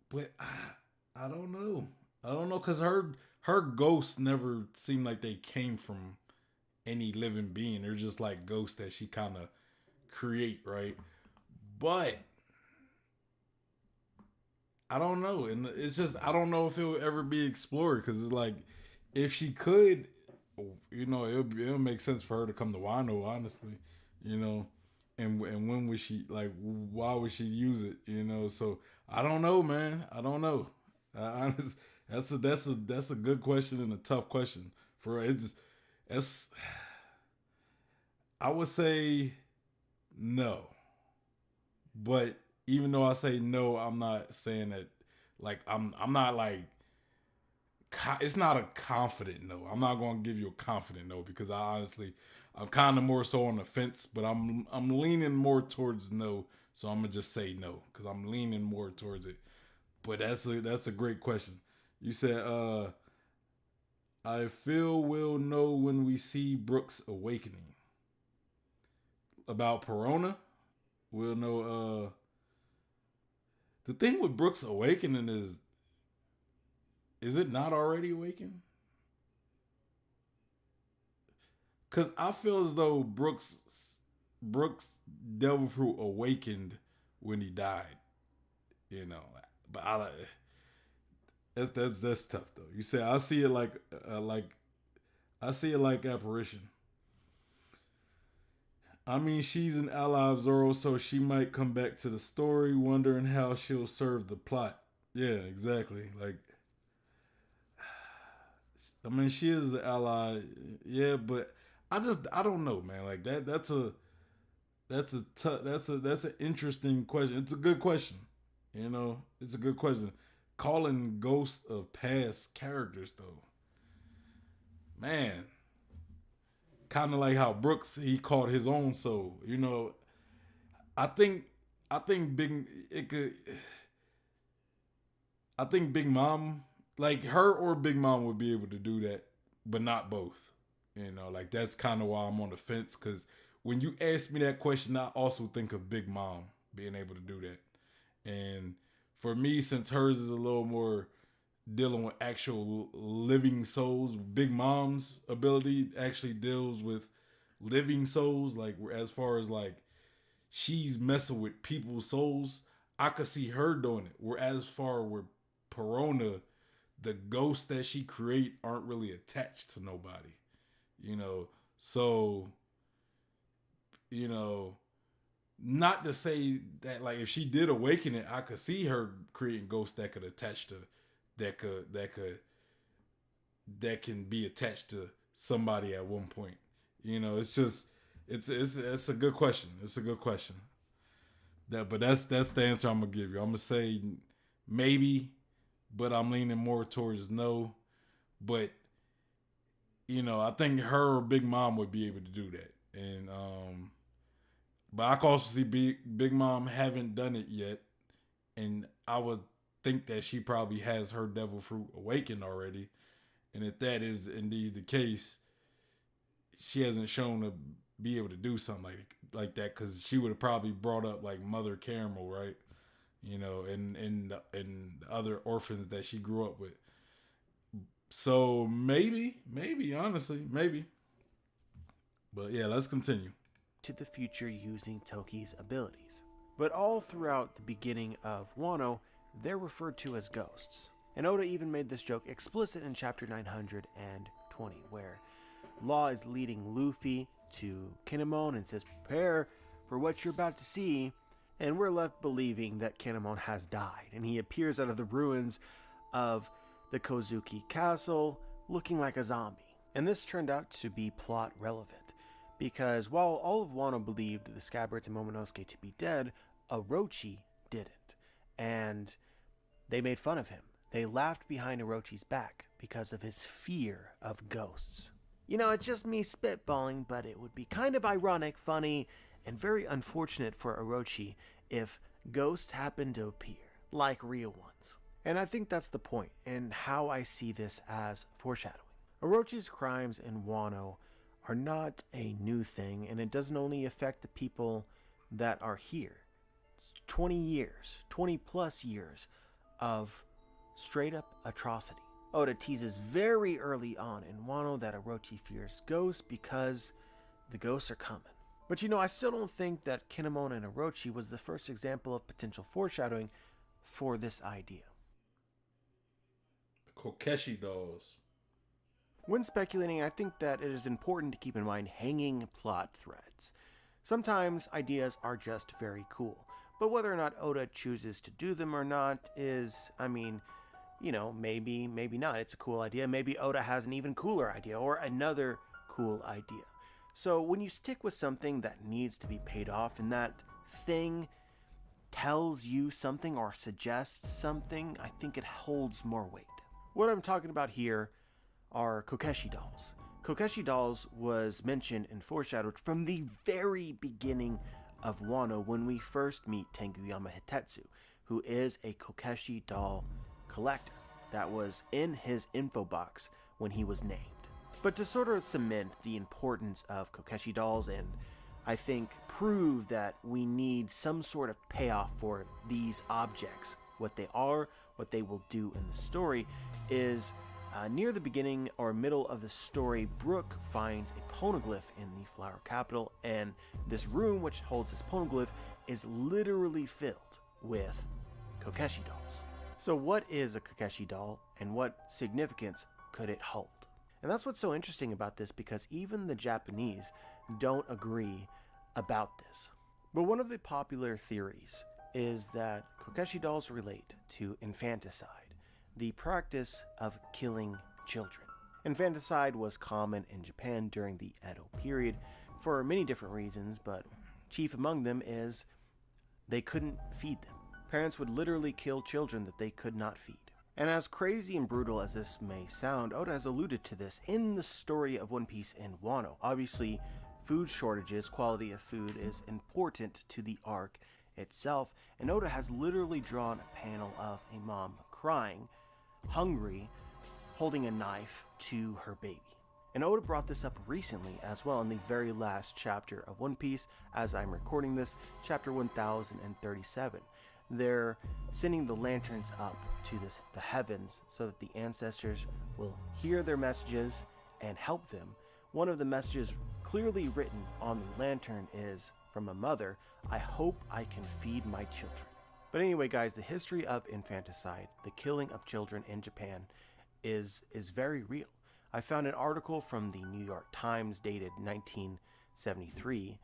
but I don't know. I don't know, because her ghosts never seem like they came from any living being. They're just like ghosts that she kind of create, right? But I don't know, and it's just I don't know if it will ever be explored, because it's like if she could, it'll make sense for her to come to Wano, honestly, and when would she, like, why would she use it, So I don't know, man. I don't know. That's a good question and a tough question for her. It's I would say no, but even though I say no, I'm not saying that like I'm not like it's not a confident no. I'm not going to give you a confident no, because I'm kind of more so on the fence, but I'm leaning more towards no. So I'm gonna just say no, because I'm leaning more towards it. But that's a great question. You said I feel we'll know when we see Brooks awakening. About Perona, we'll know. The thing with Brooks awakening is it not already awakened? Because I feel as though Brooks Devil Fruit awakened when he died, But that's tough though. You say I see it like I see it like apparition. I mean, she's an ally of Zoro, so she might come back to the story, wondering how she'll serve the plot. Yeah, exactly. Like, I mean, she is an ally. Yeah, but I don't know, man. Like that's an interesting question. It's a good question. It's a good question. Calling ghosts of past characters, though, man. Kind of like how Brooks, he caught his own soul. I think I think Big it could. I think Big Mom, like her or Big Mom, would be able to do that, but not both. Like that's kind of why I'm on the fence. Because when you ask me that question, I also think of Big Mom being able to do that. And for me, since hers is a little more dealing with actual living souls, Big Mom's ability actually deals with living souls. Like as far as like she's messing with people's souls, I could see her doing it. Whereas far with Perona, the ghosts that she create aren't really attached to nobody. You know, so you know, not to say that like if she did awaken it, I could see her creating ghosts that could attach to that can be attached to somebody at one point. You know, it's just it's a good question. It's a good question. But that's the answer I'm gonna give you. I'm gonna say maybe, but I'm leaning more towards no. But you know, I think her or Big Mom would be able to do that. And but I can also see Big Mom haven't done it yet, and I would think that she probably has her devil fruit awakened already. And if that is indeed the case, she hasn't shown to be able to do something like that, because she would have probably brought up like Mother Caramel, right? You know, and the other orphans that she grew up with. So maybe, honestly, maybe. But yeah, let's continue. To the future using Toki's abilities. But all throughout the beginning of Wano, they're referred to as ghosts. And Oda even made this joke explicit in chapter 920, where Law is leading Luffy to Kinemon and says, "Prepare for what you're about to see." And we're left believing that Kinemon has died, and he appears out of the ruins of the Kozuki Castle looking like a zombie. And this turned out to be plot relevant, because while all of Wano believed the Scabbards and Momonosuke to be dead, Orochi didn't. And they made fun of him. They laughed behind Orochi's back because of his fear of ghosts. You know, it's just me spitballing, but it would be kind of ironic, funny, and very unfortunate for Orochi if ghosts happened to appear, like real ones. And I think that's the point, and how I see this as foreshadowing. Orochi's crimes in Wano are not a new thing, and it doesn't only affect the people that are here. It's 20 plus years of straight up atrocity. Oda teases very early on in Wano that Orochi fears ghosts because the ghosts are coming. But you know, I still don't think that Kinemon and Orochi was the first example of potential foreshadowing for this idea. The Kokeshi dolls. When speculating, I think that it is important to keep in mind hanging plot threads. Sometimes ideas are just very cool, but whether or not Oda chooses to do them or not is, maybe not. It's a cool idea. Maybe Oda has an even cooler idea or another cool idea. So when you stick with something that needs to be paid off and that thing tells you something or suggests something, I think it holds more weight. What I'm talking about here are Kokeshi dolls. Kokeshi dolls was mentioned and foreshadowed from the very beginning of Wano when we first meet Tenguyama Hitetsu, who is a Kokeshi doll collector. That was in his info box when he was named. But to sort of cement the importance of Kokeshi dolls and I think prove that we need some sort of payoff for these objects, what they are, what they will do in the story, is near the beginning or middle of the story, Brook finds a poneglyph in the Flower Capital, and this room which holds this poneglyph is literally filled with Kokeshi dolls. So what is a Kokeshi doll, and what significance could it hold? And that's what's so interesting about this, because even the Japanese don't agree about this. But one of the popular theories is that Kokeshi dolls relate to infanticide, the practice of killing children. Infanticide was common in Japan during the Edo period for many different reasons, but chief among them is they couldn't feed them. Parents would literally kill children that they could not feed. And as crazy and brutal as this may sound, Oda has alluded to this in the story of One Piece in Wano. Obviously, food shortages, quality of food is important to the arc itself, and Oda has literally drawn a panel of a mom crying, hungry, holding a knife to her baby. And Oda brought this up recently as well in the very last chapter of One Piece, as I'm recording this, chapter 1037. They're sending the lanterns up to the heavens so that the ancestors will hear their messages and help them. One of the messages clearly written on the lantern is, from a mother, I hope I can feed my children. But anyway, guys, the history of infanticide, the killing of children in Japan, is very real. I found an article from the New York Times dated 1973,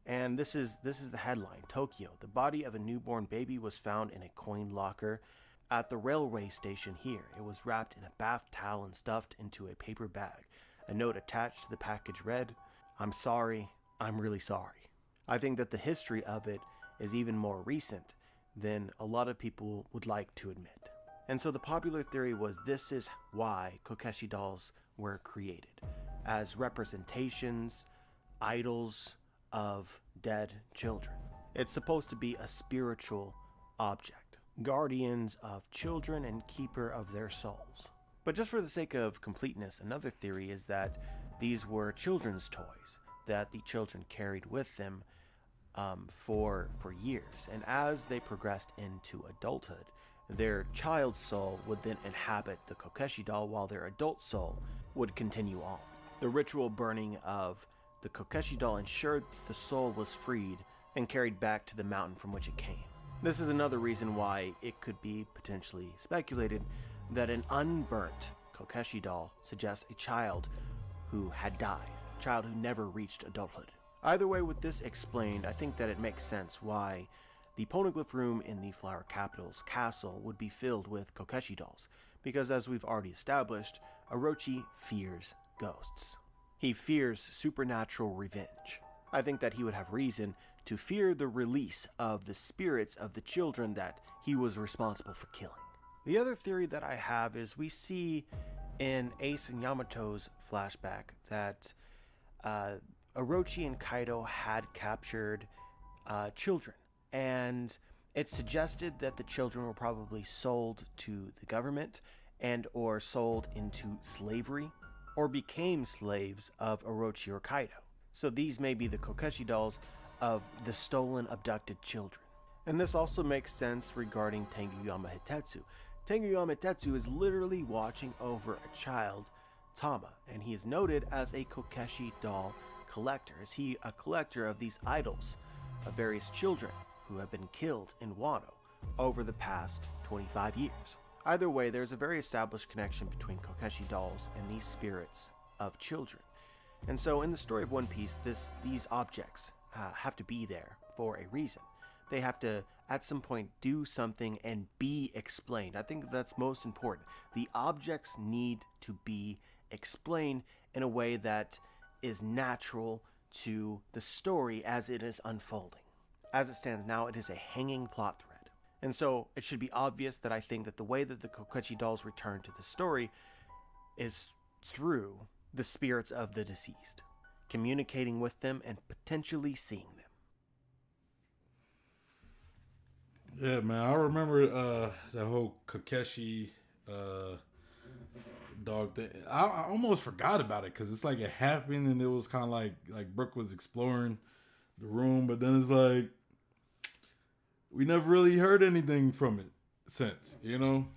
and this is the headline. Tokyo, the body of a newborn baby was found in a coin locker at the railway station here. It was wrapped in a bath towel and stuffed into a paper bag. A note attached to the package read, "I'm sorry, I'm really sorry." I think that the history of it is even more recent than a lot of people would like to admit. And so the popular theory was this is why Kokeshi dolls were created, as representations, idols of dead children. It's supposed to be a spiritual object, guardians of children and keeper of their souls. But just for the sake of completeness, another theory is that these were children's toys that the children carried with them for years. And as they progressed into adulthood, their child soul would then inhabit the Kokeshi doll while their adult soul would continue on. The ritual burning of the Kokeshi doll ensured the soul was freed and carried back to the mountain from which it came. This is another reason why it could be potentially speculated that an unburnt Kokeshi doll suggests a child who had died, a child who never reached adulthood. Either way, with this explained, I think that it makes sense why the poneglyph room in the Flower Capital's castle would be filled with Kokeshi dolls, because as we've already established, Orochi fears ghosts. He fears supernatural revenge. I think that he would have reason to fear the release of the spirits of the children that he was responsible for killing. The other theory that I have is we see in Ace and Yamato's flashback that Orochi and Kaido had captured children, and it's suggested that the children were probably sold to the government and or sold into slavery or became slaves of Orochi or Kaido. So these may be the Kokeshi dolls of the stolen, abducted children. And this also makes sense regarding Tenguyama Hitetsu. Tenguyama Hitetsu is literally watching over a child, Tama, and he is noted as a Kokeshi doll collector. Is he a collector of these idols of various children who have been killed in Wano over the past 25 years? Either way, there's a very established connection between Kokeshi dolls and these spirits of children. And so in the story of One Piece, these objects have to be there for a reason. They have to, at some point, do something and be explained. I think that's most important. The objects need to be explained in a way that is natural to the story as it is unfolding. As it stands now, it is a hanging plot thread. And so it should be obvious that I think that the way that the Kokeshi dolls return to the story is through the spirits of the deceased, communicating with them and potentially seeing them. Yeah, man, I remember the whole Kokeshi dog thing. I almost forgot about it because it's like it happened and it was kind of like Brooke was exploring the room, but then it's like we never really heard anything from it since, you know.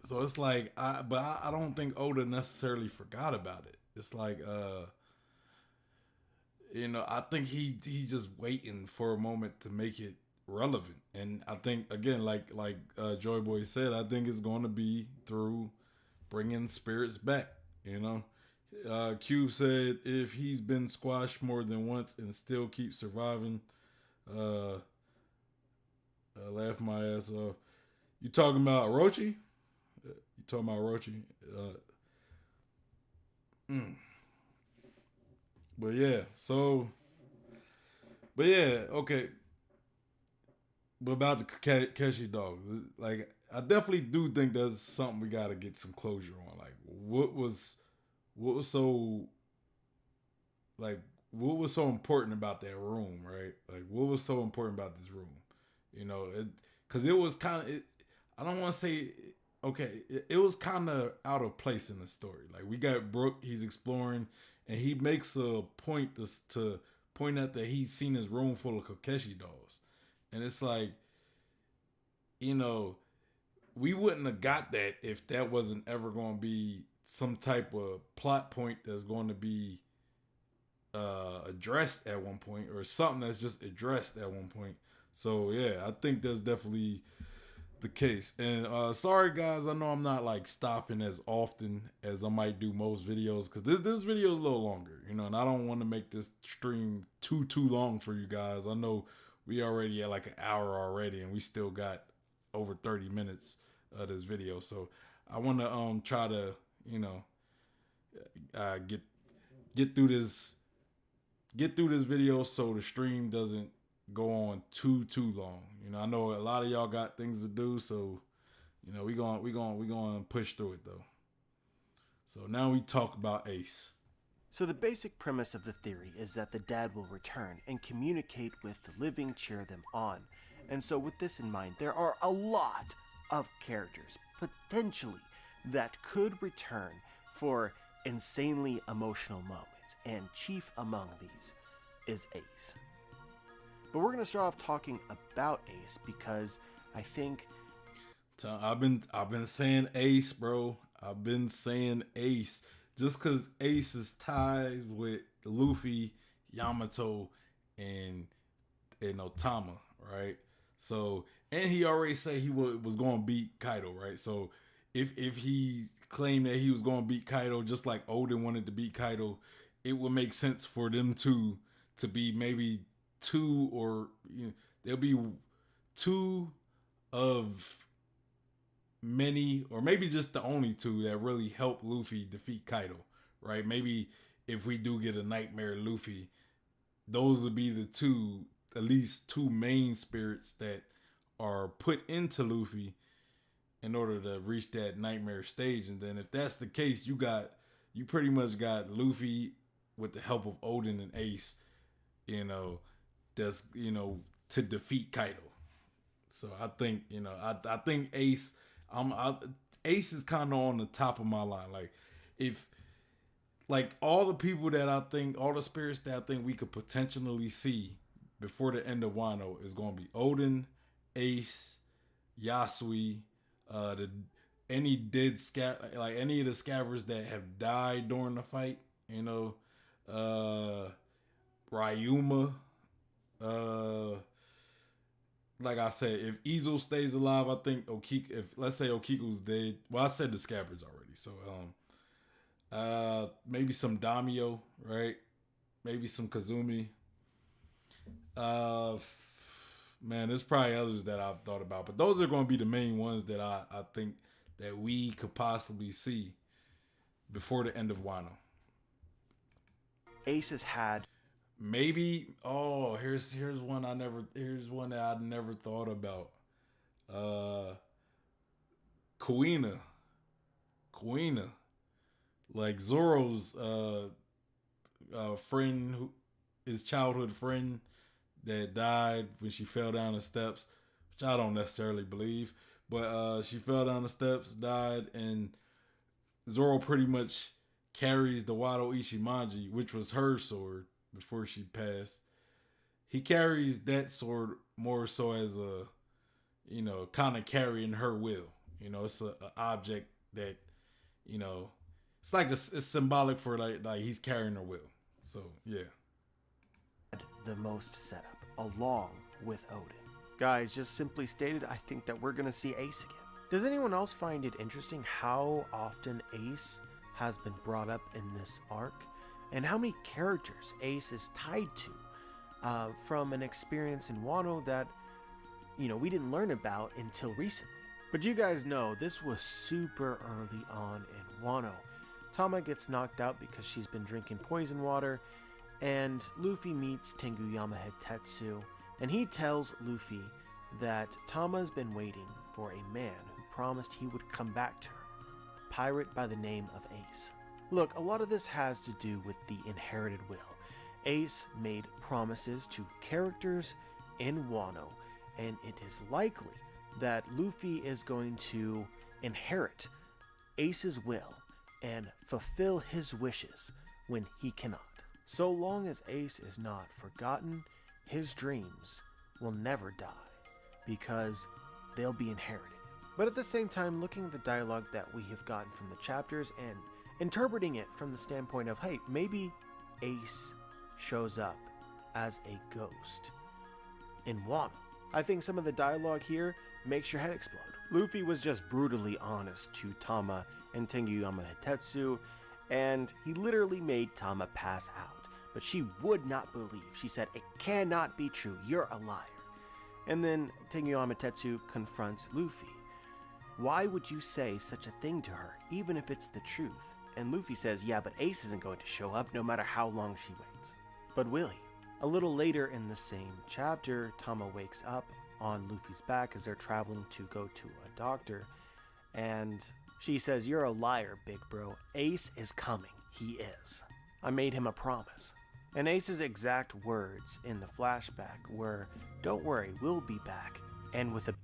So it's like, I don't think Oda necessarily forgot about it. It's like, you know, I think he's just waiting for a moment to make it relevant. And I think, again, like Joy Boy said, I think it's going to be through bringing spirits back, you know. Cube said if he's been squashed more than once and still keeps surviving, laugh my ass off. You talking about Orochi? You talking about Orochi? But yeah, okay. But about the Keshi dogs, like I definitely do think there's something we got to get some closure on. Like what was so important about that room, right? Like what was so important about this room? You know, because it was kind of, I don't want to say, okay, it was kind of out of place in the story. Like we got Brooke, he's exploring, and he makes a point to point out that he's seen his room full of Kokeshi dolls. And it's like, you know, we wouldn't have got that if that wasn't ever going to be some type of plot point that's going to be addressed at one point, or something that's just addressed at one point. So yeah, I think that's definitely the case. And sorry guys, I know I'm not like stopping as often as I might do most videos, because this video is a little longer, you know, and I don't want to make this stream too long for you guys. I know we already at like an hour already, and we still got over 30 minutes of this video, so I want to try to, you know, get through this video so the stream doesn't go on too long. You know, I know a lot of y'all got things to do, so you know, we going to push through it though. So now we talk about Ace. So the basic premise of the theory is that the dead will return and communicate with the living, cheer them on. And so with this in mind, there are a lot of characters potentially that could return for insanely emotional moments, and chief among these is Ace. But we're going to start off talking about Ace because I think I've been saying Ace, bro. I've been saying Ace just because Ace is tied with Luffy, Yamato, and Otama, right? So, and he already said he was going to beat Kaido, right? So if he claimed that he was going to beat Kaido just like Odin wanted to beat Kaido, it would make sense for them two to be maybe two, or you know, there'll be two of many, or maybe just the only two that really help Luffy defeat Kaido, right? Maybe if we do get a Nightmare Luffy, those would be the two, at least two main spirits that are put into Luffy in order to reach that nightmare stage. And then if that's the case, you pretty much got Luffy with the help of Odin and Ace, you know, that's, you know, to defeat Kaido. So I think, you know, I think Ace, Ace is kind of on the top of my line. Like, if, like, all the people that I think, all the spirits that I think we could potentially see before the end of Wano is going to be Odin, Ace, Yasui, any dead like any of the scabbers that have died during the fight, you know, Ryuma, like I said, if Izo stays alive, I think if let's say Okiku's dead, well, I said the scabbards already, so maybe some Damio, right? Maybe some Kazumi. Man, there's probably others that I've thought about, but those are going to be the main ones that I think that we could possibly see before the end of Wano. Ace has had maybe, oh, here's one that I never thought about. Kuina, like Zoro's friend, his childhood friend that died when she fell down the steps, which I don't necessarily believe, but she fell down the steps, died, and Zoro pretty much carries the Wado Ichimonji, which was her sword before she passed. He carries that sword more so as a, you know, kind of carrying her will. You know, it's an object that, you know, it's like it's symbolic for like he's carrying her will. So yeah, the most setup along with Odin. Guys, just simply stated, I think that we're gonna see Ace again. Does anyone else find it interesting how often Ace has been brought up in this arc, and how many characters Ace is tied to from an experience in Wano that, you know, we didn't learn about until recently? But you guys know this was super early on in Wano. Tama gets knocked out because she's been drinking poison water, and Luffy meets Tengu Yamahead Tetsu, and he tells Luffy that Tama's been waiting for a man who promised he would come back to her, a pirate by the name of Ace. Look, a lot of this has to do with the inherited will. Ace made promises to characters in Wano, and it is likely that Luffy is going to inherit Ace's will and fulfill his wishes when he cannot. So long as Ace is not forgotten, his dreams will never die because they'll be inherited. But at the same time, looking at the dialogue that we have gotten from the chapters and interpreting it from the standpoint of, hey, maybe Ace shows up as a ghost in Wano. I think some of the dialogue here makes your head explode. Luffy was just brutally honest to Tama and Tenguyama Hitetsu, and he literally made Tama pass out. But she would not believe. She said, "It cannot be true. You're a liar." And then Tenguyama Hitetsu confronts Luffy. "Why would you say such a thing to her, even if it's the truth?" And Luffy says, "Yeah, but Ace isn't going to show up no matter how long she waits." But will he? A little later in the same chapter, Tama wakes up on Luffy's back as they're traveling to go to a doctor, and she says, "You're a liar, big bro. Ace is coming. He is. I made him a promise." And Ace's exact words in the flashback were, "Don't worry, we'll be back." And with a...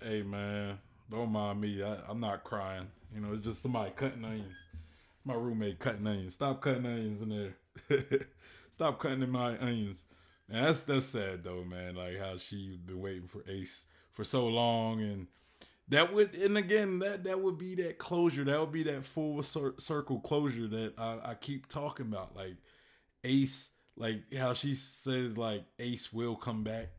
Hey man, don't mind me. I'm not crying. You know, it's just somebody cutting onions. My roommate cutting onions. Stop cutting onions in there. Stop cutting in my onions. Man, that's sad though, man. Like how she's been waiting for Ace for so long, and that would be that closure. That would be that full circle closure that I keep talking about. Like Ace, like how she says like Ace will come back,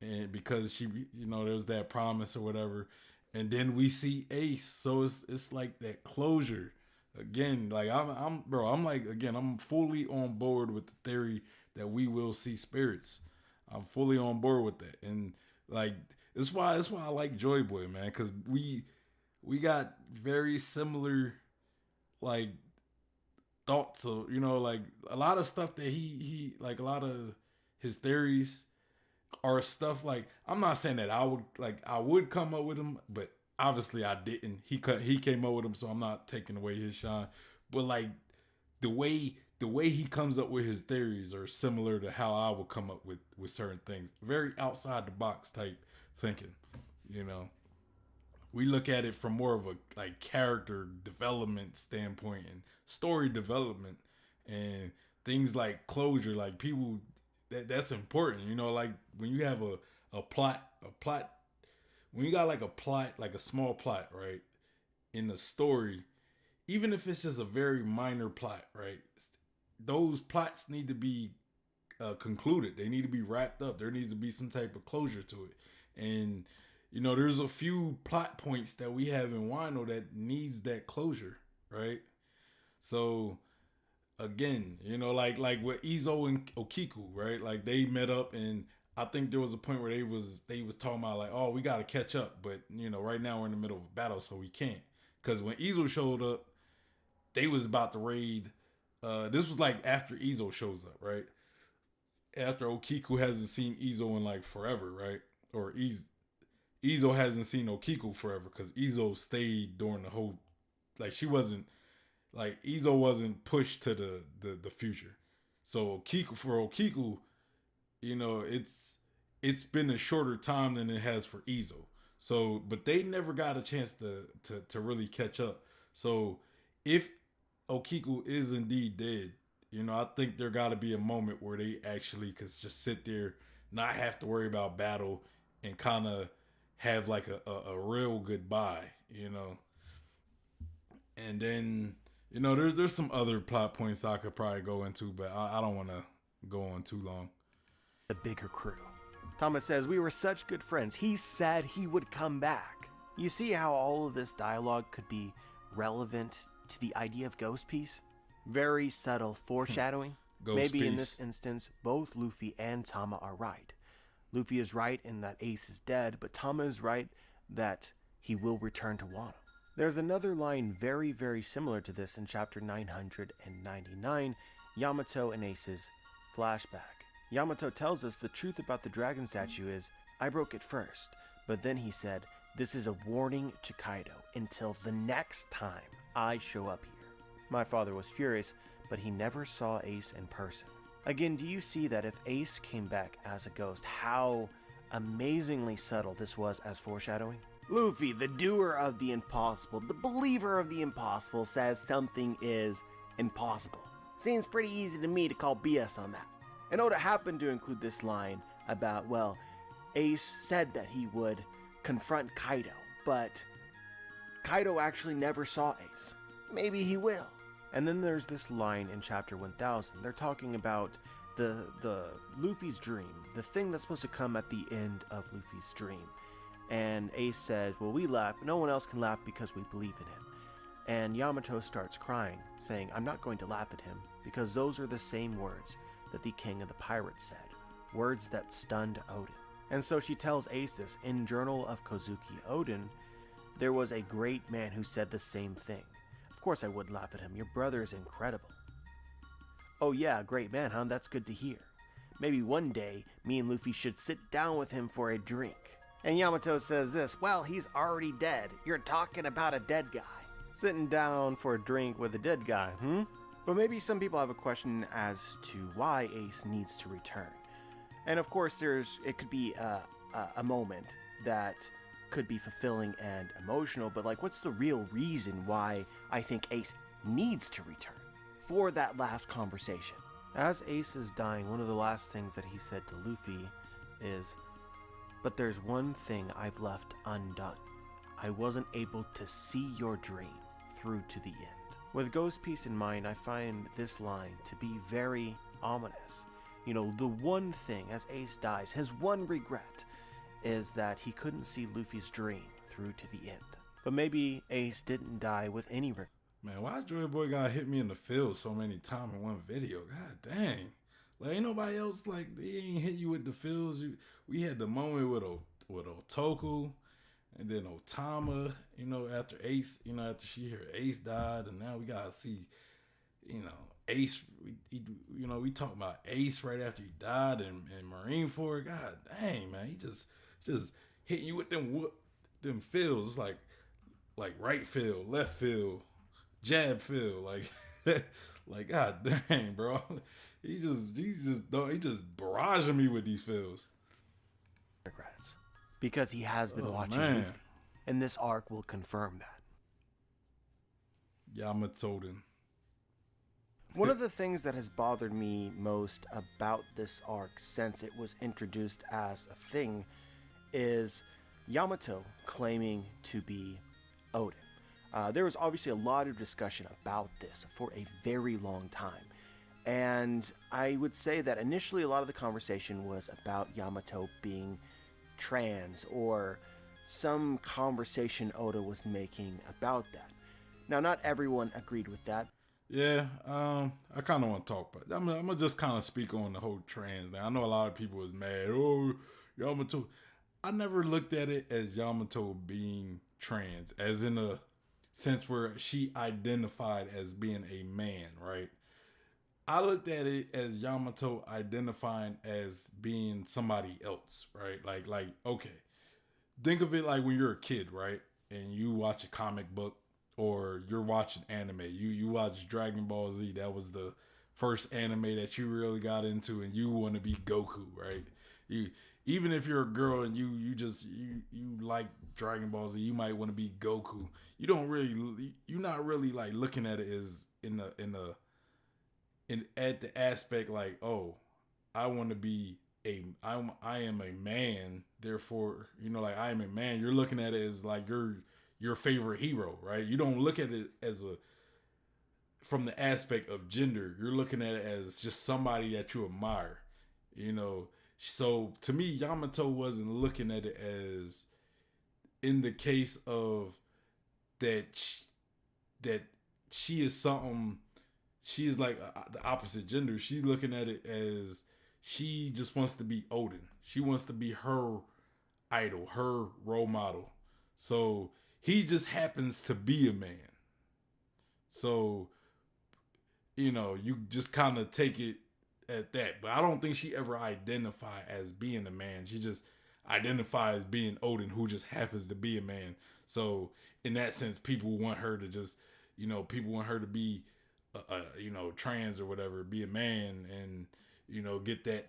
and because she, you know, there's that promise or whatever, and then we see Ace, so it's like that closure again. Like I'm fully on board with the theory that we will see spirits. I'm fully on board with that, and like that's why I like Joy Boy, man, because we got very similar like thoughts of, you know, like a lot of stuff that he like, a lot of his theories are stuff like, I'm not saying that I would come up with them, but obviously I didn't. He came up with them, so I'm not taking away his shine. But like the way he comes up with his theories are similar to how I would come up with certain things. Very outside the box type thinking, you know. We look at it from more of a like character development standpoint and story development and things like closure. Like people, that's important, you know. Like when you have a plot, when you got like a plot, like a small plot, right, in the story, even if it's just a very minor plot, right, those plots need to be concluded. They need to be wrapped up. There needs to be some type of closure to it. And you know, there's a few plot points that we have in Wano that needs that closure, right? So again, you know, like with Izo and Okiku, right? Like they met up, and I think there was a point where they was talking about like, oh, we got to catch up, but you know, right now we're in the middle of a battle, so we can't. Because when Izo showed up, they was about to raid. This was like after Izo shows up, right? After Okiku hasn't seen Izo in like forever, right? Or Izo hasn't seen Okiku forever, because Izo stayed during the whole, like she wasn't, like Izo wasn't pushed to the future. So Okiku, you know, it's been a shorter time than it has for Izo. So, but they never got a chance to really catch up. So if Okiku is indeed dead, you know, I think there got to be a moment where they actually could just sit there, not have to worry about battle, and kind of have like a real goodbye, you know. And then, you know, there's some other plot points I could probably go into, but I don't want to go on too long. The bigger crew. Thomas says, "We were such good friends. He said he would come back." You see how all of this dialogue could be relevant to the idea of Ghost Piece? Very subtle foreshadowing. Maybe Piece. In this instance, both Luffy and Tama are right. Luffy is right in that Ace is dead, but Tama is right that he will return to Wano. There's another line very, very similar to this in chapter 999, Yamato and Ace's flashback. Yamato tells us the truth about the dragon statue is, "I broke it first, but then he said, this is a warning to Kaido until the next time I show up here." My father was furious, but he never saw Ace in person. Again, do you see that if Ace came back as a ghost, how amazingly subtle this was as foreshadowing? Luffy, the doer of the impossible, the believer of the impossible, says something is impossible. Seems pretty easy to me to call BS on that. And Oda happened to include this line about, well, Ace said that he would confront Kaido, but Kaido actually never saw Ace. Maybe he will. And then there's this line in chapter 1000. They're talking about the Luffy's dream, the thing that's supposed to come at the end of Luffy's dream. And Ace said, well, we laugh, but no one else can laugh because we believe in him. And Yamato starts crying, saying, I'm not going to laugh at him, because those are the same words that the king of the pirates said, words that stunned Odin. And so she tells Ace this, in Journal of Kozuki Odin, there was a great man who said the same thing. Of course I would laugh at him, your brother is incredible. Oh yeah, great man, huh? That's good to hear. Maybe one day, me and Luffy should sit down with him for a drink. And Yamato says this, well, he's already dead. You're talking about a dead guy. Sitting down for a drink with a dead guy, But maybe some people have a question as to why Ace needs to return. And of course, it could be a moment that could be fulfilling and emotional, but like, what's the real reason why I think Ace needs to return for that last conversation? As Ace is dying, one of the last things that he said to Luffy is, but there's one thing I've left undone. I wasn't able to see your dream through to the end. With Ghost Piece in mind, I find this line to be very ominous. You know, the one thing, as Ace dies, his one regret is that he couldn't see Luffy's dream through to the end. But maybe Ace didn't die with any regret. Man, why Joy Boy gotta hit me in the field so many times in one video? God dang. Like, ain't nobody else, like, they ain't hit you with the feels. We had the moment with Otoku and then Otama, you know, after Ace, you know, after she heard Ace died, and now we gotta see, you know, Ace, we talking about Ace right after he died and Marineford. God dang, man, he just hitting you with them feels. It's like right field, left field, jab field, like God dang, bro. He just barraging me with these feels. Regrets. Because he has been watching Luffy. And this arc will confirm that. Yamatoden. One of the things that has bothered me most about this arc since it was introduced as a thing is Yamato claiming to be Odin. There was obviously a lot of discussion about this for a very long time. And I would say that initially a lot of the conversation was about Yamato being trans, or some conversation Oda was making about that. Now, not everyone agreed with that. Yeah, I kind of want to talk about it. I'm going to just kind of speak on the whole trans thing. I know a lot of people was mad. Oh, Yamato. I never looked at it as Yamato being trans, as in a sense where she identified as being a man, right? I looked at it as Yamato identifying as being somebody else, right? Like, okay. Think of it like when you're a kid, right? And you watch a comic book, or you're watching anime. You watch Dragon Ball Z. That was the first anime that you really got into, and you want to be Goku, right? Even if you're a girl and you like Dragon Ball Z, you might want to be Goku. You're not really like looking at it as at the aspect like, oh, I want to be I am a man, therefore, you know, like I am a man. You're looking at it as like your favorite hero, right? You don't look at it as from the aspect of gender. You're looking at it as just somebody that you admire, you know. So to me, Yamato wasn't looking at it as, in the case of that she is something, she is like the opposite gender. She's looking at it as she just wants to be Odin. She wants to be her idol, her role model. So he just happens to be a man. So, you know, you just kind of take it at that. But I don't think she ever identified as being a man. She just identifies as being Odin, who just happens to be a man. So in that sense, people want her to just, you know, people want her to be, you know, trans or whatever, be a man, and, you know, get that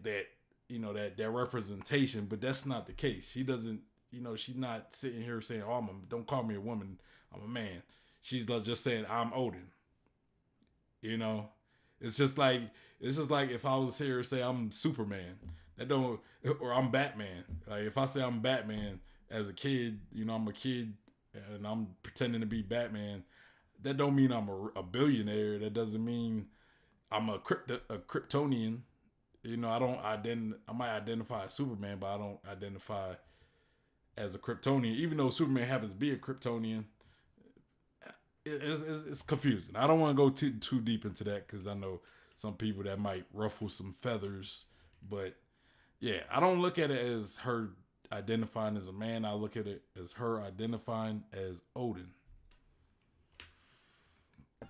you know, that representation. But that's not the case. She doesn't, you know, she's not sitting here saying, oh, don't call me a woman, I'm a man. She's just saying, I'm Odin. You know, it's just like if I was here to say I'm Superman, or I'm Batman. Like if I say I'm Batman as a kid, you know, I'm a kid and I'm pretending to be Batman, that don't mean I'm a billionaire. That doesn't mean I'm a Kryptonian. You know, I might identify as Superman, but I don't identify as a Kryptonian. Even though Superman happens to be a Kryptonian, it's confusing. I don't want to go too deep into that because I know some people that might ruffle some feathers. But yeah, I don't look at it as her identifying as a man. I look at it as her identifying as Odin.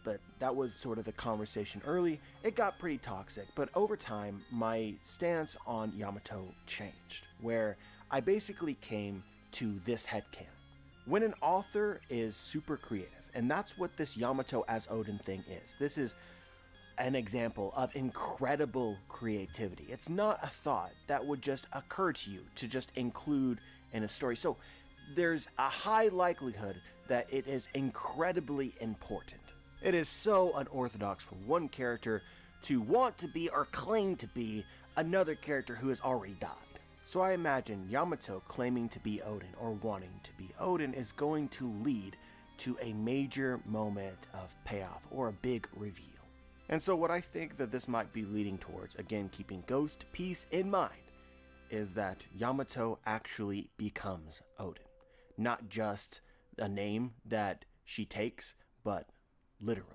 But that was sort of the conversation early. It got pretty toxic, but over time, my stance on Yamato changed, where I basically came to this headcanon. When an author is super creative, and that's what this Yamato as Odin thing is. This is an example of incredible creativity. It's not a thought that would just occur to you to just include in a story. So there's a high likelihood that it is incredibly important. It is so unorthodox for one character to want to be or claim to be another character who has already died. So I imagine Yamato claiming to be Odin or wanting to be Odin is going to lead to a major moment of payoff or a big reveal. And so what I think that this might be leading towards, again keeping Ghost Peace in mind, is that Yamato actually becomes Odin. Not just a name that she takes, but literally.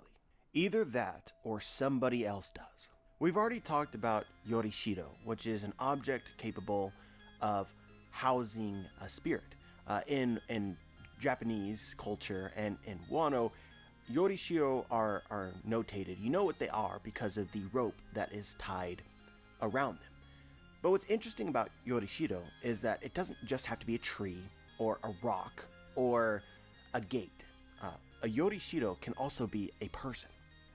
Either that or somebody else does. We've already talked about Yorishido, which is an object capable of housing a spirit. In Japanese culture and in Wano, Yorishido are notated. You know what they are because of the rope that is tied around them. But what's interesting about Yorishido is that it doesn't just have to be a tree or a rock or a gate. A Yorishido can also be a person.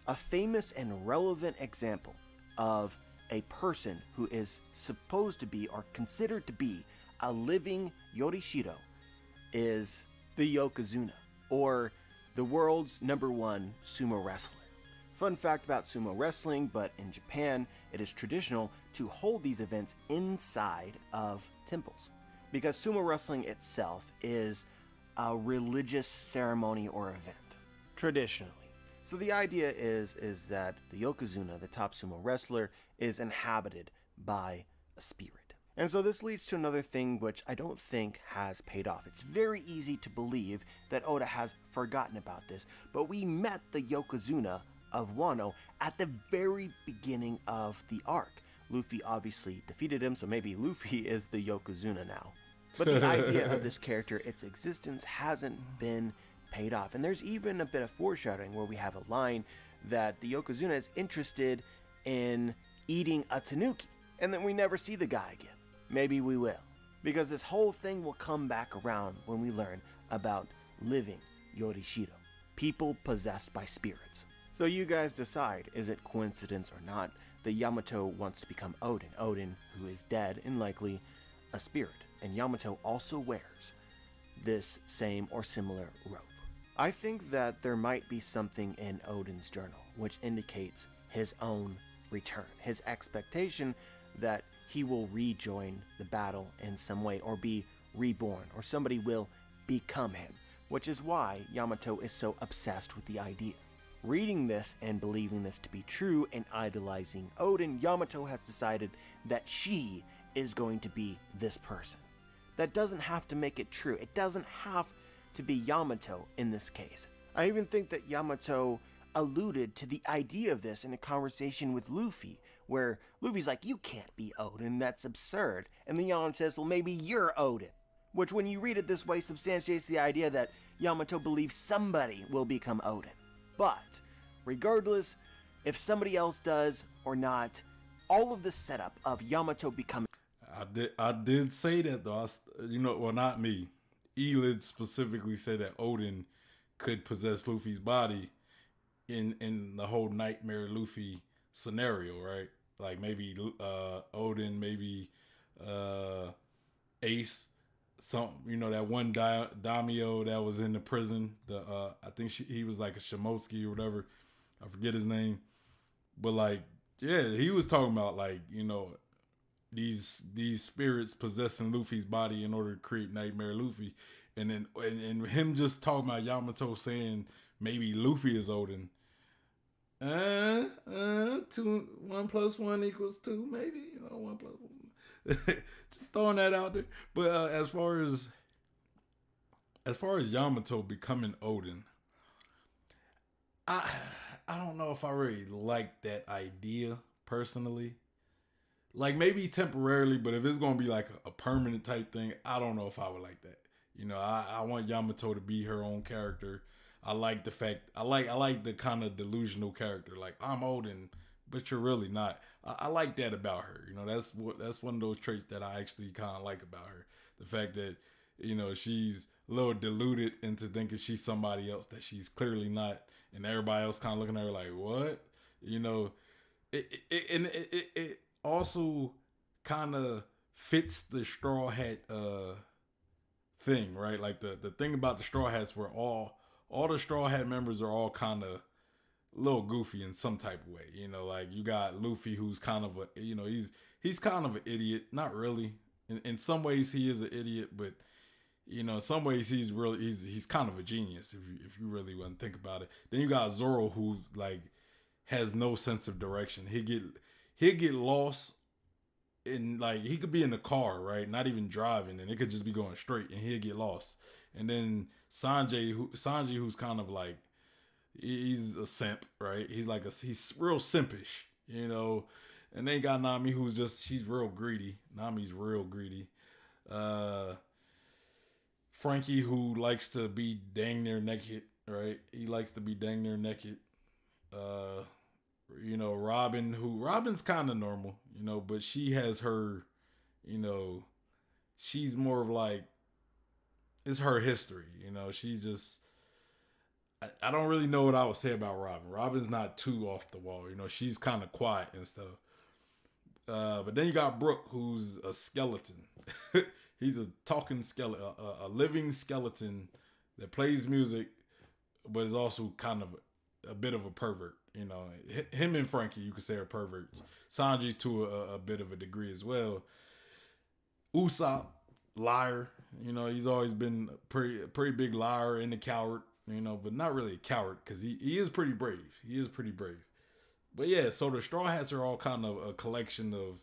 A famous and relevant example of a person who is supposed to be or considered to be a living Yorishido is the Yokozuna, or the world's #1 sumo wrestler. Fun fact about sumo wrestling, but in Japan, it is traditional to hold these events inside of temples, because sumo wrestling itself is a religious ceremony or event, traditionally. So the idea is that the Yokozuna, the top sumo wrestler, is inhabited by a spirit. And so this leads to another thing which I don't think has paid off. It's very easy to believe that Oda has forgotten about this, but we met the Yokozuna of Wano at the very beginning of the arc. Luffy obviously defeated him, so maybe Luffy is the Yokozuna now. But the idea of this character, its existence, hasn't been paid off. And there's even a bit of foreshadowing where we have a line that the Yokozuna is interested in eating a tanuki, and then we never see the guy again. Maybe we will, because this whole thing will come back around when we learn about living Yorishido, people possessed by spirits. So you guys decide, is it coincidence or not that Yamato wants to become Odin, who is dead and likely a spirit, and Yamato also wears this same or similar rope. I think that there might be something in Odin's journal which indicates his own return, his expectation that he will rejoin the battle in some way or be reborn, or somebody will become him, which is why Yamato is so obsessed with the idea. Reading this and believing this to be true and idolizing Odin, Yamato has decided that she is going to be this person. That doesn't have to make it true. It doesn't have to be Yamato in this case. I even think that Yamato alluded to the idea of this in a conversation with Luffy, where Luffy's like, you can't be Odin, that's absurd. And then Yamato says, well, maybe you're Odin. Which, when you read it this way, substantiates the idea that Yamato believes somebody will become Odin. But, regardless, if somebody else does or not, all of the setup of Yamato becoming... I did say that, though. Well, not me. Elid specifically said that Odin could possess Luffy's body in the whole Nightmare Luffy scenario, right? Like maybe Odin, maybe Ace, that one daimyo that was in the prison. I think he was like a Shimotsuki or whatever. I forget his name, but like, yeah, he was talking about like these spirits possessing Luffy's body in order to create Nightmare Luffy, and then and him just talking about Yamato saying maybe Luffy is Odin. 1 + 1 = 2, maybe. 1 + 1. Just throwing that out there. But as far as Yamato becoming Odin, I don't know if I really like that idea personally. Like maybe temporarily, but if it's gonna be like a permanent type thing, I don't know if I would like that. I want Yamato to be her own character. I like the fact I like the kind of delusional character. Like I'm Odin, but you're really not. I like that about her. That's one of those traits that I actually kind of like about her. The fact that she's a little deluded into thinking she's somebody else that she's clearly not, and everybody else kind of looking at her like, what? It also kind of fits the Straw Hat thing, right? Like the thing about the Straw Hats were all the Straw Hat members are all kind of a little goofy in some type of way. Like you got Luffy, who's kind of he's kind of an idiot. Not really. In some ways he is an idiot, but in some ways he's kind of a genius if you really want to think about it. Then you got Zoro, who like has no sense of direction. He'll get lost. And like he could be in the car, right? Not even driving, and it could just be going straight, and he'll get lost. And then Sanjay, who's kind of like he's a simp, right? He's real simpish, And they got Nami, she's real greedy. Nami's real greedy. Frankie, who likes to be dang near naked, right? He likes to be dang near naked. Robin's kind of normal, but she has her, she's more of like, it's her history, she just, I don't really know what I would say about Robin. Robin's not too off the wall, she's kind of quiet and stuff. But then you got Brooke, who's a skeleton. He's a talking skeleton, a living skeleton that plays music, but is also kind of a bit of a pervert. Him and Frankie, you could say, are perverts. Sanji to a bit of a degree as well. Usopp, liar. He's always been a pretty big liar and a coward. But not really a coward because he is pretty brave. He is pretty brave. But yeah, so the Straw Hats are all kind of a collection of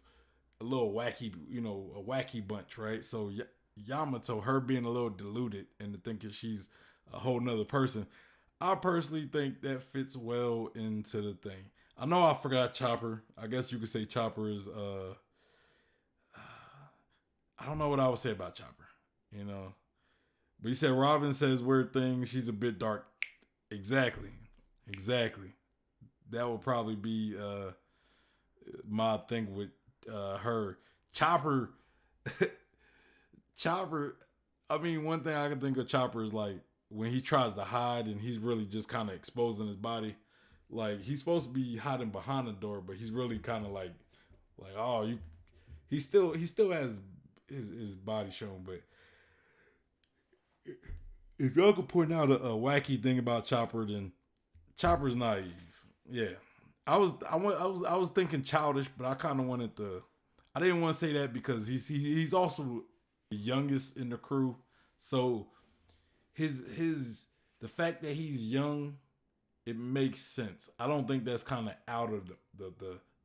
a little wacky, a wacky bunch, right? So Yamato, her being a little deluded and thinking she's a whole nother person, I personally think that fits well into the thing. I know I forgot Chopper. I guess you could say Chopper is, I don't know what I would say about Chopper, But you said Robin says weird things. She's a bit dark. Exactly. That would probably be my thing with her. Chopper, I mean, one thing I can think of Chopper is like, when he tries to hide and he's really just kind of exposing his body, like he's supposed to be hiding behind the door, but he's really kind of like, he still has his body shown. But if y'all could point out a wacky thing about Chopper, then Chopper's naive. Yeah, I was thinking childish, but I kind of wanted to. I didn't want to say that because he's also the youngest in the crew, so. The fact that he's young, it makes sense. I don't think that's kind of out of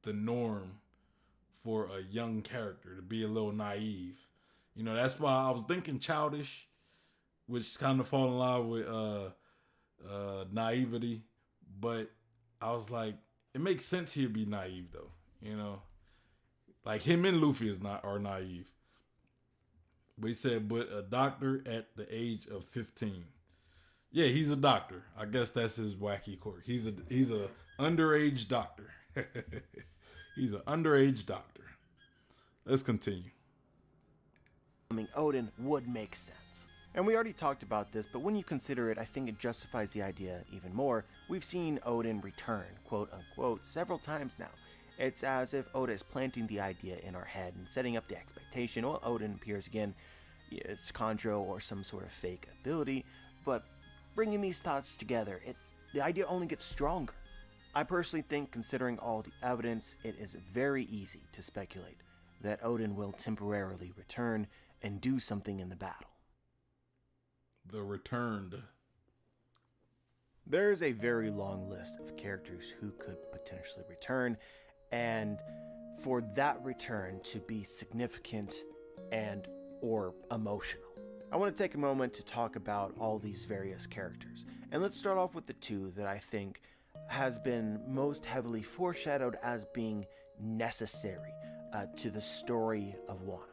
the norm for a young character to be a little naive. That's why I was thinking childish, which kind of fall in line with naivety. But I was like, it makes sense he'd be naive though. Like him and Luffy are naive. But he said, but a doctor at the age of 15. Yeah, he's a doctor. I guess that's his wacky quirk. He's a underage doctor. He's an underage doctor. Let's continue. Odin would make sense. And we already talked about this, but when you consider it, I think it justifies the idea even more. We've seen Odin return, quote unquote, several times now. It's as if Oda is planting the idea in our head and setting up the expectation. Well, Odin appears again. It's Chondro or some sort of fake ability, but bringing these thoughts together, the idea only gets stronger. I personally think, considering all the evidence, it is very easy to speculate that Odin will temporarily return and do something in the battle. The returned. There's a very long list of characters who could potentially return, and for that return to be significant and or emotional. I want to take a moment to talk about all these various characters. And let's start off with the two that I think has been most heavily foreshadowed as being necessary to the story of Wano.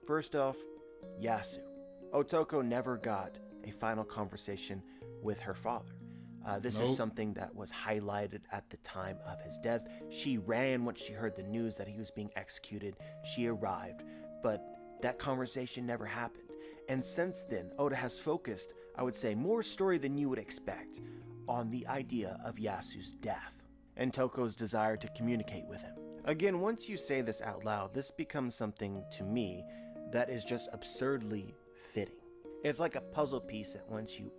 First off, Yasu. Otoko never got a final conversation with her father. This is something that was highlighted at the time of his death. She ran once she heard the news that he was being executed. She arrived, but that conversation never happened. And since then, Oda has focused, I would say, more story than you would expect on the idea of Yasu's death and Toko's desire to communicate with him. Again, once you say this out loud, this becomes something to me that is just absurdly fitting. It's like a puzzle piece that once you...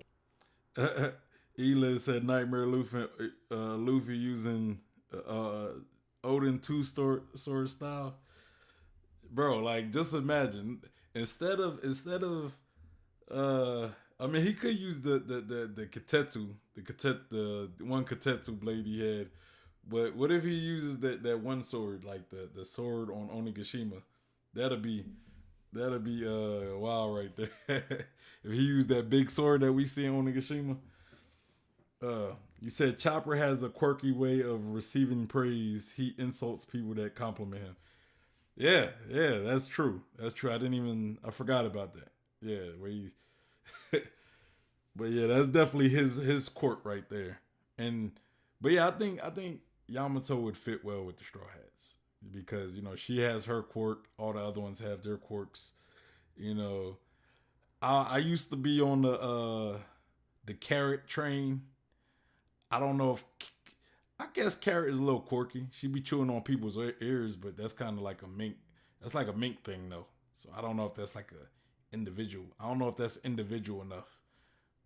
Ela said Nightmare Luffy using Odin sword style. Bro, like, just imagine, instead of I mean, he could use the katetsu, the one katetsu blade he had, but what if he uses that one sword, like the sword on Onigashima? That'll be wild right there. If he used that big sword that we see on Onigashima. You said Chopper has a quirky way of receiving praise. He insults people that compliment him. Yeah, that's true. That's true. I forgot about that. Yeah, where he, but yeah, that's definitely his quirk right there. But yeah, I think Yamato would fit well with the Straw Hats because she has her quirk. All the other ones have their quirks. I used to be on the Carrot train. I don't know if I guess Carrot is a little quirky. She be chewing on people's ears, but that's kind of like a mink. That's like a mink thing, though. So I don't know if that's like a individual. I don't know if that's individual enough.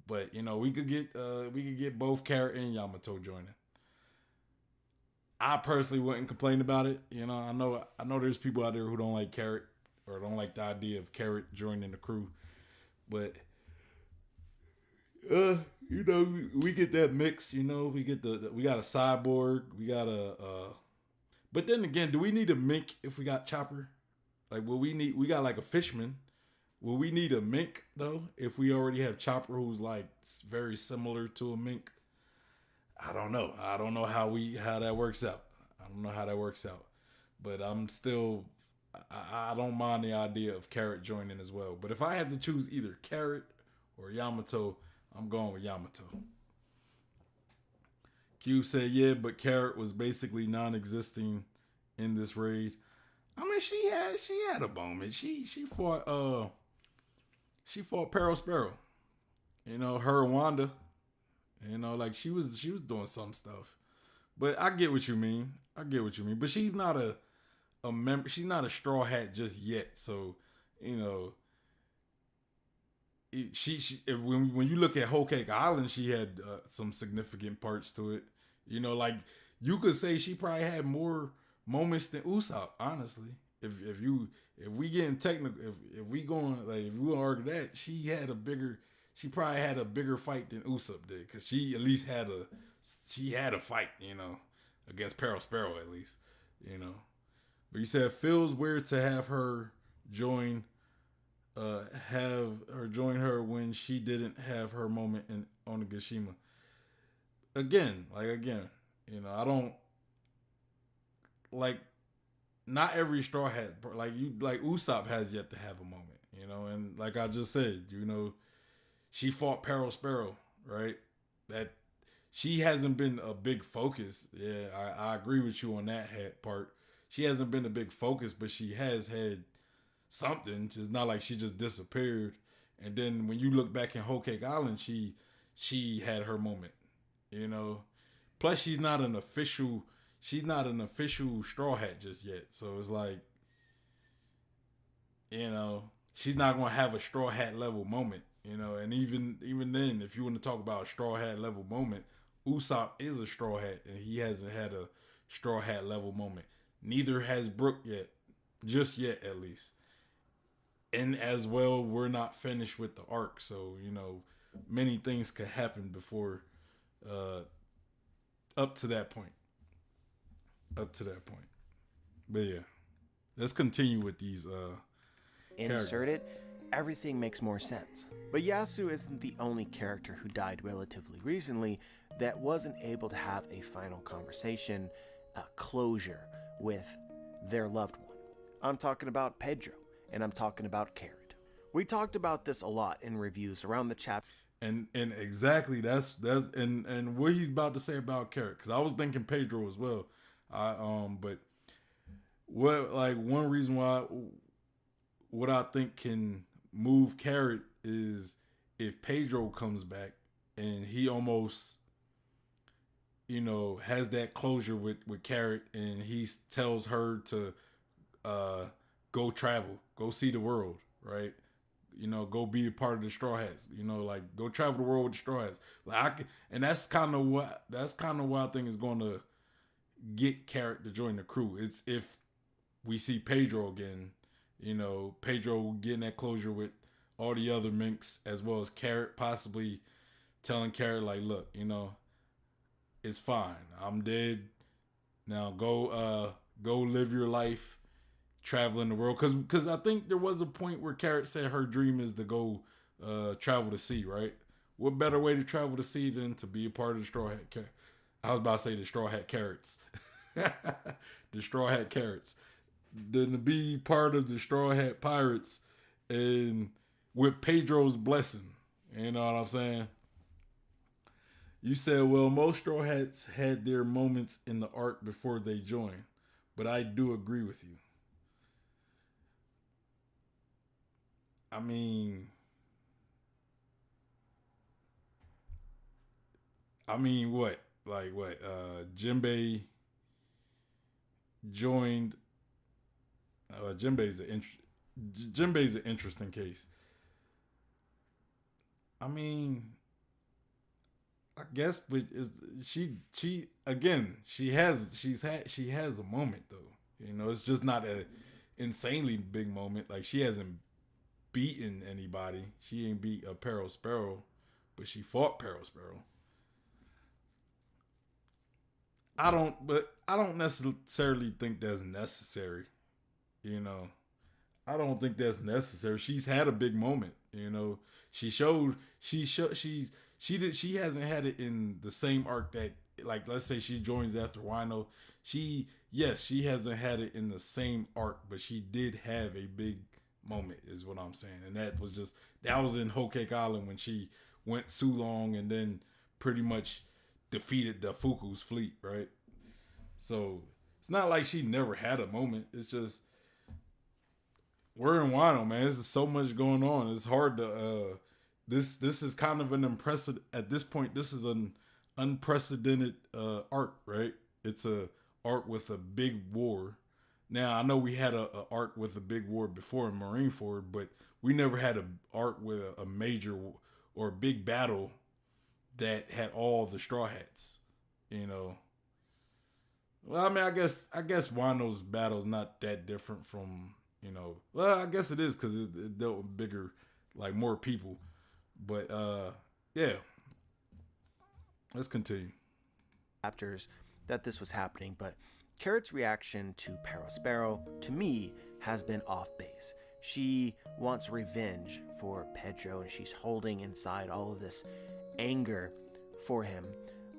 But we could get both Carrot and Yamato joining. I personally wouldn't complain about it. I know there's people out there who don't like Carrot or don't like the idea of Carrot joining the crew, but we get that mix. We get we got a cyborg, we got but then again, do we need a mink if we got Chopper? Like, we got like a fishman. Will we need a mink though if we already have Chopper, who's like very similar to a mink? I don't know. I don't know how that works out. I don't know how that works out. But I'm still, I don't mind the idea of Carrot joining as well. But if I had to choose either Carrot or Yamato, I'm going with Yamato. Cube said, yeah, but Carrot was basically non-existing in this raid. I mean, she had a moment. She fought Pearl Sparrow. Her and Wanda. Like she was doing some stuff. But I get what you mean. But she's not a member. She's not a Straw Hat just yet. So, when you look at Whole Cake Island, she had some significant parts to it. Like you could say she probably had more moments than Usopp. Honestly, if we getting technical, if we argue that she probably had a bigger fight than Usopp did, because she at least had a fight, against Pearl Sparrow at least, But you said it feels weird to have her join her when she didn't have her moment in Onigashima. Again, I don't like, not every Straw Hat, like Usopp has yet to have a moment, and like I just said, she fought Pearl Sparrow, right? That she hasn't been a big focus. Yeah, I agree with you on that part. She hasn't been a big focus, but she has had something. It's not like she just disappeared. And then when you look back in Whole Cake Island, she had her moment. Plus she's not an official Straw Hat just yet. So it's like, she's not gonna have a Straw Hat level moment. And even then, if you want to talk about a Straw Hat level moment, Usopp is a Straw Hat, and he hasn't had a Straw Hat level moment. Neither has Brook yet, just yet at least. And as well, we're not finished with the arc, so many things could happen before uh, up to that point. Up to that point. But yeah, let's continue with these Insert it, everything makes more sense. But Yasu isn't the only character who died relatively recently that wasn't able to have a final conversation, closure with their loved one. I'm talking about Pedro, and I'm talking about Carrot. We talked about this a lot in reviews around the chapter. And exactly that's and what he's about to say about Carrot, because I was thinking Pedro as well. But what, like, one reason why what I think can move Carrot is if Pedro comes back and he almost, has that closure with Carrot, and he tells her to go travel, go see the world, right? Go be a part of the Straw Hats. Like, go travel the world with the Straw Hats. And that's kind of what I think is going to get Carrot to join the crew. It's if we see Pedro again, Pedro getting that closure with all the other minks, as well as Carrot possibly telling Carrot, like, look, it's fine. I'm dead. Now go live your life, traveling the world. Because I think there was a point where Carrot said her dream is to go travel the sea, right? What better way to travel the sea than to be a part of the Straw Hat? I was about to say the Straw Hat Carrots. The Straw Hat Carrots. Than to be part of the Straw Hat Pirates, and with Pedro's blessing. You know what I'm saying? You said, well, most Straw Hats had their moments in the arc before they joined, but I do agree with you. I mean, what? Like what? Jinbei joined. Jinbei's an interesting case. I mean, I guess, but she again? She has a moment though. It's just not a insanely big moment. Like, she hasn't beaten anybody. She ain't beat a Peril Sparrow, but she fought Peril Sparrow. I don't necessarily think that's necessary. I don't think that's necessary. She's had a big moment. She hasn't had it in the same arc that, like, let's say she joins after Wano. She hasn't had it in the same arc, but she did have a big moment, is what I'm saying. And that was in Whole Cake Island, when she went Sulong and then pretty much defeated the Fuku's fleet, right? So it's not like she never had a moment. It's just, we're in Wano, man. There's so much going on. It's hard to this is kind of an unprecedented, at this point, this is an unprecedented arc, right? It's a arc with a big war. Now, I know we had a arc with a big war before in Marineford, but we never had a arc with a major or a big battle that had all the Straw Hats. Well, I mean, I guess Wano's battle's not that different from, well, I guess it is, because it dealt with bigger, like, more people. But yeah, let's continue. Chapters that this was happening, but Carrot's reaction to Sparrow, to me, has been off base. She wants revenge for Pedro, and she's holding inside all of this anger for him,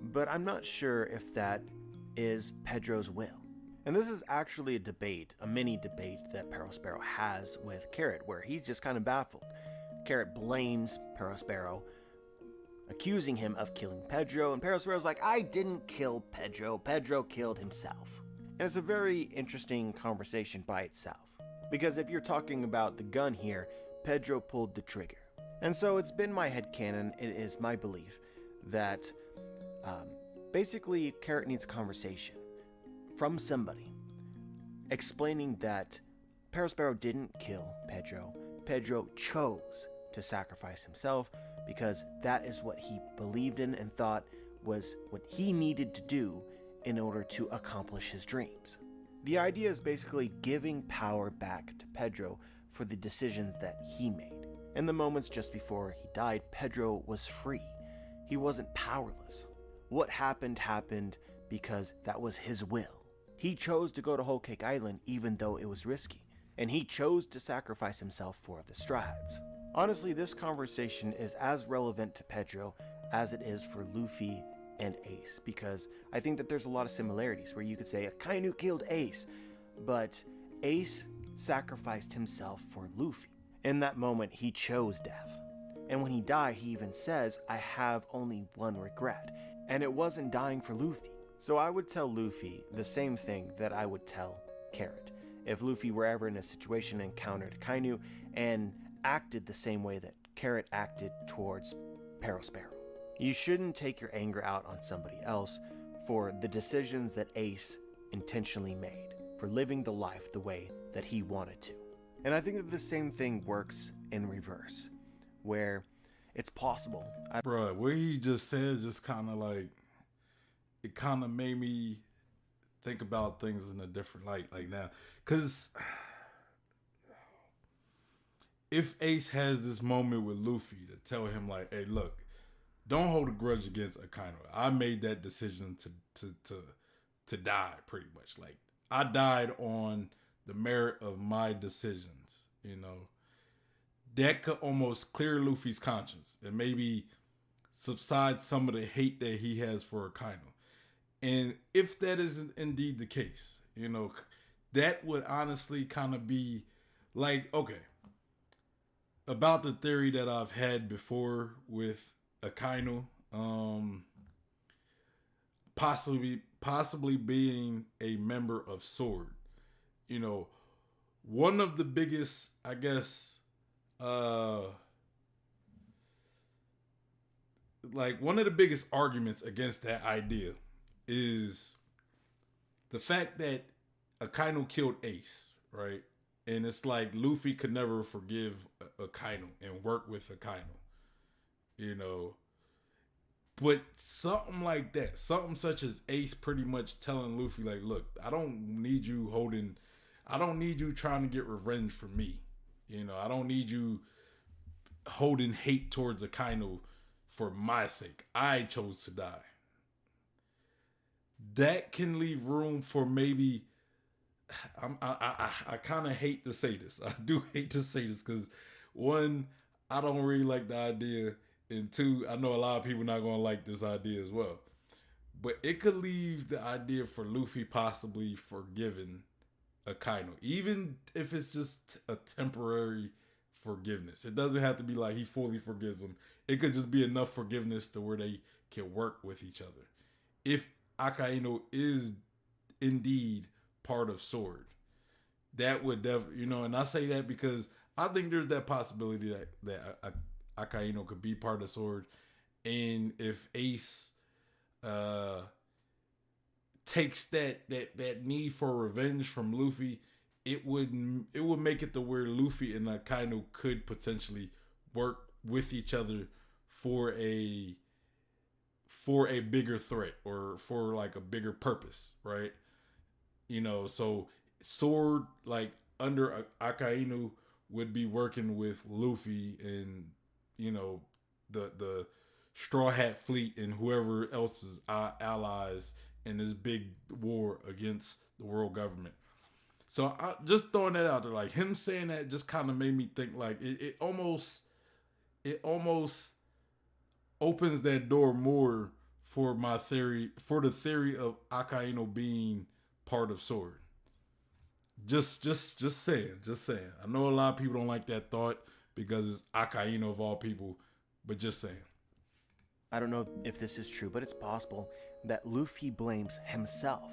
but I'm not sure if that is Pedro's will. And this is actually a mini debate that Sparrow has with Carrot, where he's just kind of baffled. Carrot blames Sparrow, accusing him of killing Pedro, and Sparrow's like, I didn't kill Pedro. Pedro killed himself. And it's a very interesting conversation by itself, because if you're talking about the gun here, Pedro pulled the trigger. And so it's been my headcanon, it is my belief, that basically Carrot needs a conversation from somebody explaining that Sparrow didn't kill Pedro. Pedro chose to sacrifice himself because that is what he believed in and thought was what he needed to do in order to accomplish his dreams. The idea is basically giving power back to Pedro for the decisions that he made. In the moments just before he died, Pedro was free. He wasn't powerless. What happened happened because that was his will. He chose to go to Whole Cake Island even though it was risky, and he chose to sacrifice himself for the Strads. Honestly, this conversation is as relevant to Pedro as it is for Luffy and Ace, because I think that there's a lot of similarities where you could say Akainu killed Ace, but Ace sacrificed himself for Luffy. In that moment, he chose death. And when he died, he even says, I have only one regret, and it wasn't dying for Luffy. So I would tell Luffy the same thing that I would tell Carrot. If Luffy were ever in a situation and encountered Akainu and acted the same way that Carrot acted towards Peril Sparrow. You shouldn't take your anger out on somebody else for the decisions that Ace intentionally made, for living the life the way that he wanted to. And I think that the same thing works in reverse, where it's possible. Bruh, what he just said just kind of like, it kind of made me think about things in a different light like now. Because if Ace has this moment with Luffy to tell him like, hey, look, don't hold a grudge against Akainu. I made that decision to die, pretty much. Like, I died on the merit of my decisions, you know. That could almost clear Luffy's conscience and maybe subside some of the hate that he has for Akainu. And if that isn't indeed the case, you know, that would honestly kind of be like, okay, about the theory that I've had before with Akainu, possibly being a member of Sword. You know, one of the biggest, I guess, like one of the biggest arguments against that idea is the fact that Akainu killed Ace, right? And it's like Luffy could never forgive Akainu and work with Akainu, you know. But something like that, something such as Ace pretty much telling Luffy, like, look, I don't need you trying to get revenge for me. You know, I don't need you holding hate towards Akainu for my sake. I chose to die. That can leave room for maybe, I kind of hate to say this. I do hate to say this because, one, I don't really like the idea. And two, I know a lot of people not going to like this idea as well. But it could leave the idea for Luffy possibly forgiving Akainu, even if it's just a temporary forgiveness. It doesn't have to be like he fully forgives him. It could just be enough forgiveness to where they can work with each other. If Akainu is indeed part of Sword, that would definitely, you know, and I say that because I think there's that possibility that Akainu could be part of Sword, and if Ace takes that need for revenge from Luffy, it would make it to where Luffy and Akainu could potentially work with each other for a bigger threat or for like a bigger purpose, right? You know, so Sword, like under Akainu, would be working with Luffy and, you know, the Straw Hat Fleet and whoever else's allies in this big war against the world government. So I just throwing that out there, like him saying that just kind of made me think like it almost opens that door more for my theory, for the theory of Akainu being part of Sword. Just saying. I know a lot of people don't like that thought because it's Akainu of all people, but just saying. I don't know if this is true, but it's possible that Luffy blames himself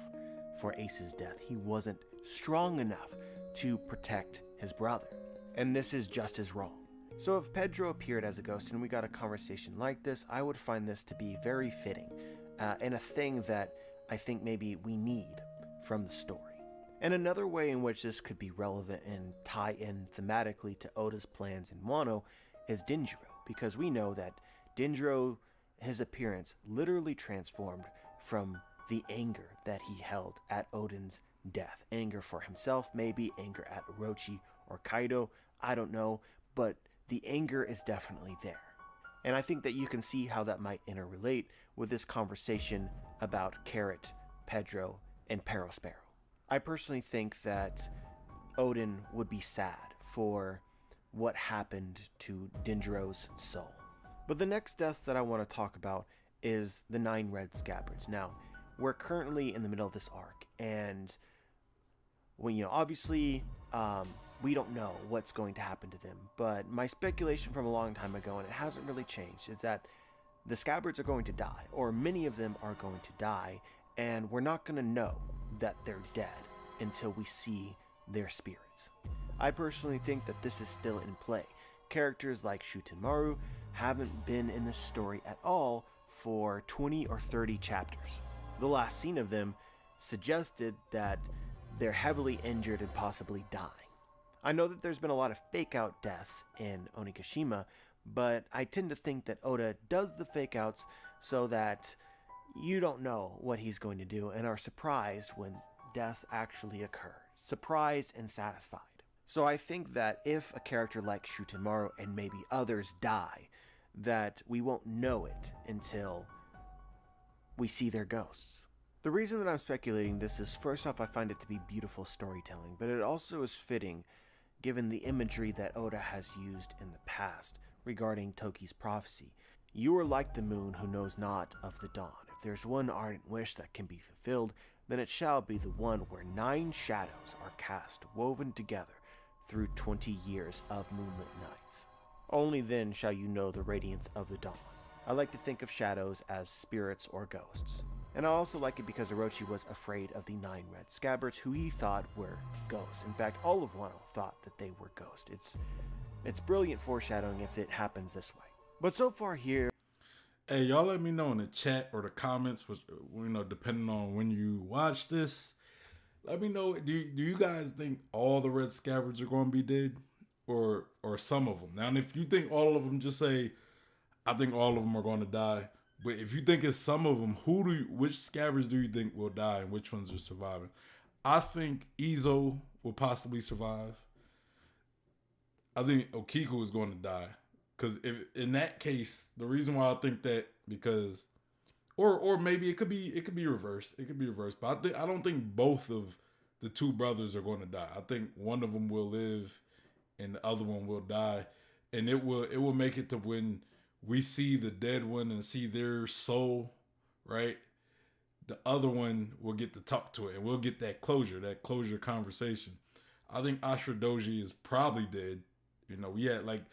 for Ace's death. He wasn't strong enough to protect his brother, and this is just as wrong. So if Pedro appeared as a ghost and we got a conversation like this, I would find this to be very fitting, and a thing that I think maybe we need from the story. And another way in which this could be relevant and tie in thematically to Oda's plans in Wano is Denjiro, because we know that Denjiro, his appearance literally transformed from the anger that he held at Odin's death. Anger for himself, maybe anger at Orochi or Kaido, I don't know, but the anger is definitely there. And I think that you can see how that might interrelate with this conversation about Carrot, Pedro, and Perospero. I personally think that Odin would be sad for what happened to Dingero's soul. But the next death that I want to talk about is the 9 red scabbards. Now, we're currently in the middle of this arc, and obviously, we don't know what's going to happen to them. But my speculation from a long time ago, and it hasn't really changed, is that the scabbards are going to die, or many of them are going to die, and we're not going to know that they're dead until we see their spirits. I personally think that this is still in play. Characters like Shutenmaru haven't been in the story at all for 20 or 30 chapters. The last scene of them suggested that they're heavily injured and possibly dying. I know that there's been a lot of fake out deaths in Onigashima, but I tend to think that Oda does the fake outs so that you don't know what he's going to do and are surprised when deaths actually occur. Surprised and satisfied. So I think that if a character like Shutenmaru and maybe others die, that we won't know it until we see their ghosts. The reason that I'm speculating this is, first off, I find it to be beautiful storytelling, but it also is fitting given the imagery that Oda has used in the past regarding Toki's prophecy. You are like the moon who knows not of the dawn. If there's one ardent wish that can be fulfilled, then it shall be the one where 9 shadows are cast, woven together through 20 years of moonlit nights. Only then shall you know the radiance of the dawn. I like to think of shadows as spirits or ghosts. And I also like it because Orochi was afraid of the 9 red scabbards, who he thought were ghosts. In fact, all of Wano thought that they were ghosts. It's brilliant foreshadowing if it happens this way. But so far here... Hey, y'all let me know in the chat or the comments, which, depending on when you watch this. Let me know, do you guys think all the red scabbards are going to be dead? Or some of them? Now, and if you think all of them, just say, I think all of them are going to die. But if you think it's some of them, which scabbards do you think will die and which ones are surviving? I think Izo will possibly survive. I think Okiku is going to die. Because if in that case, the reason why I think that, because, or maybe it could be reversed. It could be reversed. But I don't think both of the 2 brothers are going to die. I think one of them will live and the other one will die. And it will make it to when we see the dead one and see their soul, right? The other one will get to talk to it and we'll get that closure conversation. I think Ashura Doji is probably dead. We had like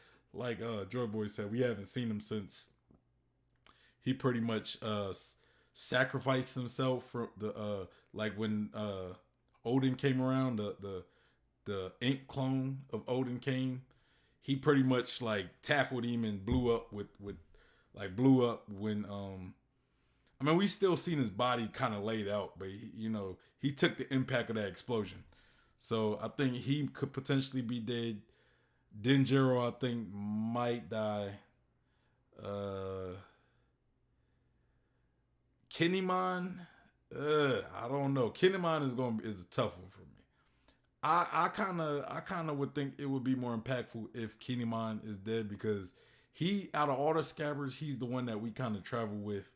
Joy Boy said, we haven't seen him since he pretty much sacrificed himself for the like when Odin came around, the ink clone of Odin came. He pretty much like tackled him and blew up when we still seen his body kind of laid out, but he took the impact of that explosion. So I think he could potentially be dead. Denjiro, I think, might die. Kinemon, I don't know. Kinemon is a tough one for me. I kind of would think it would be more impactful if Kinemon is dead, because he, out of all the scabbards, he's the one that we kind of travel with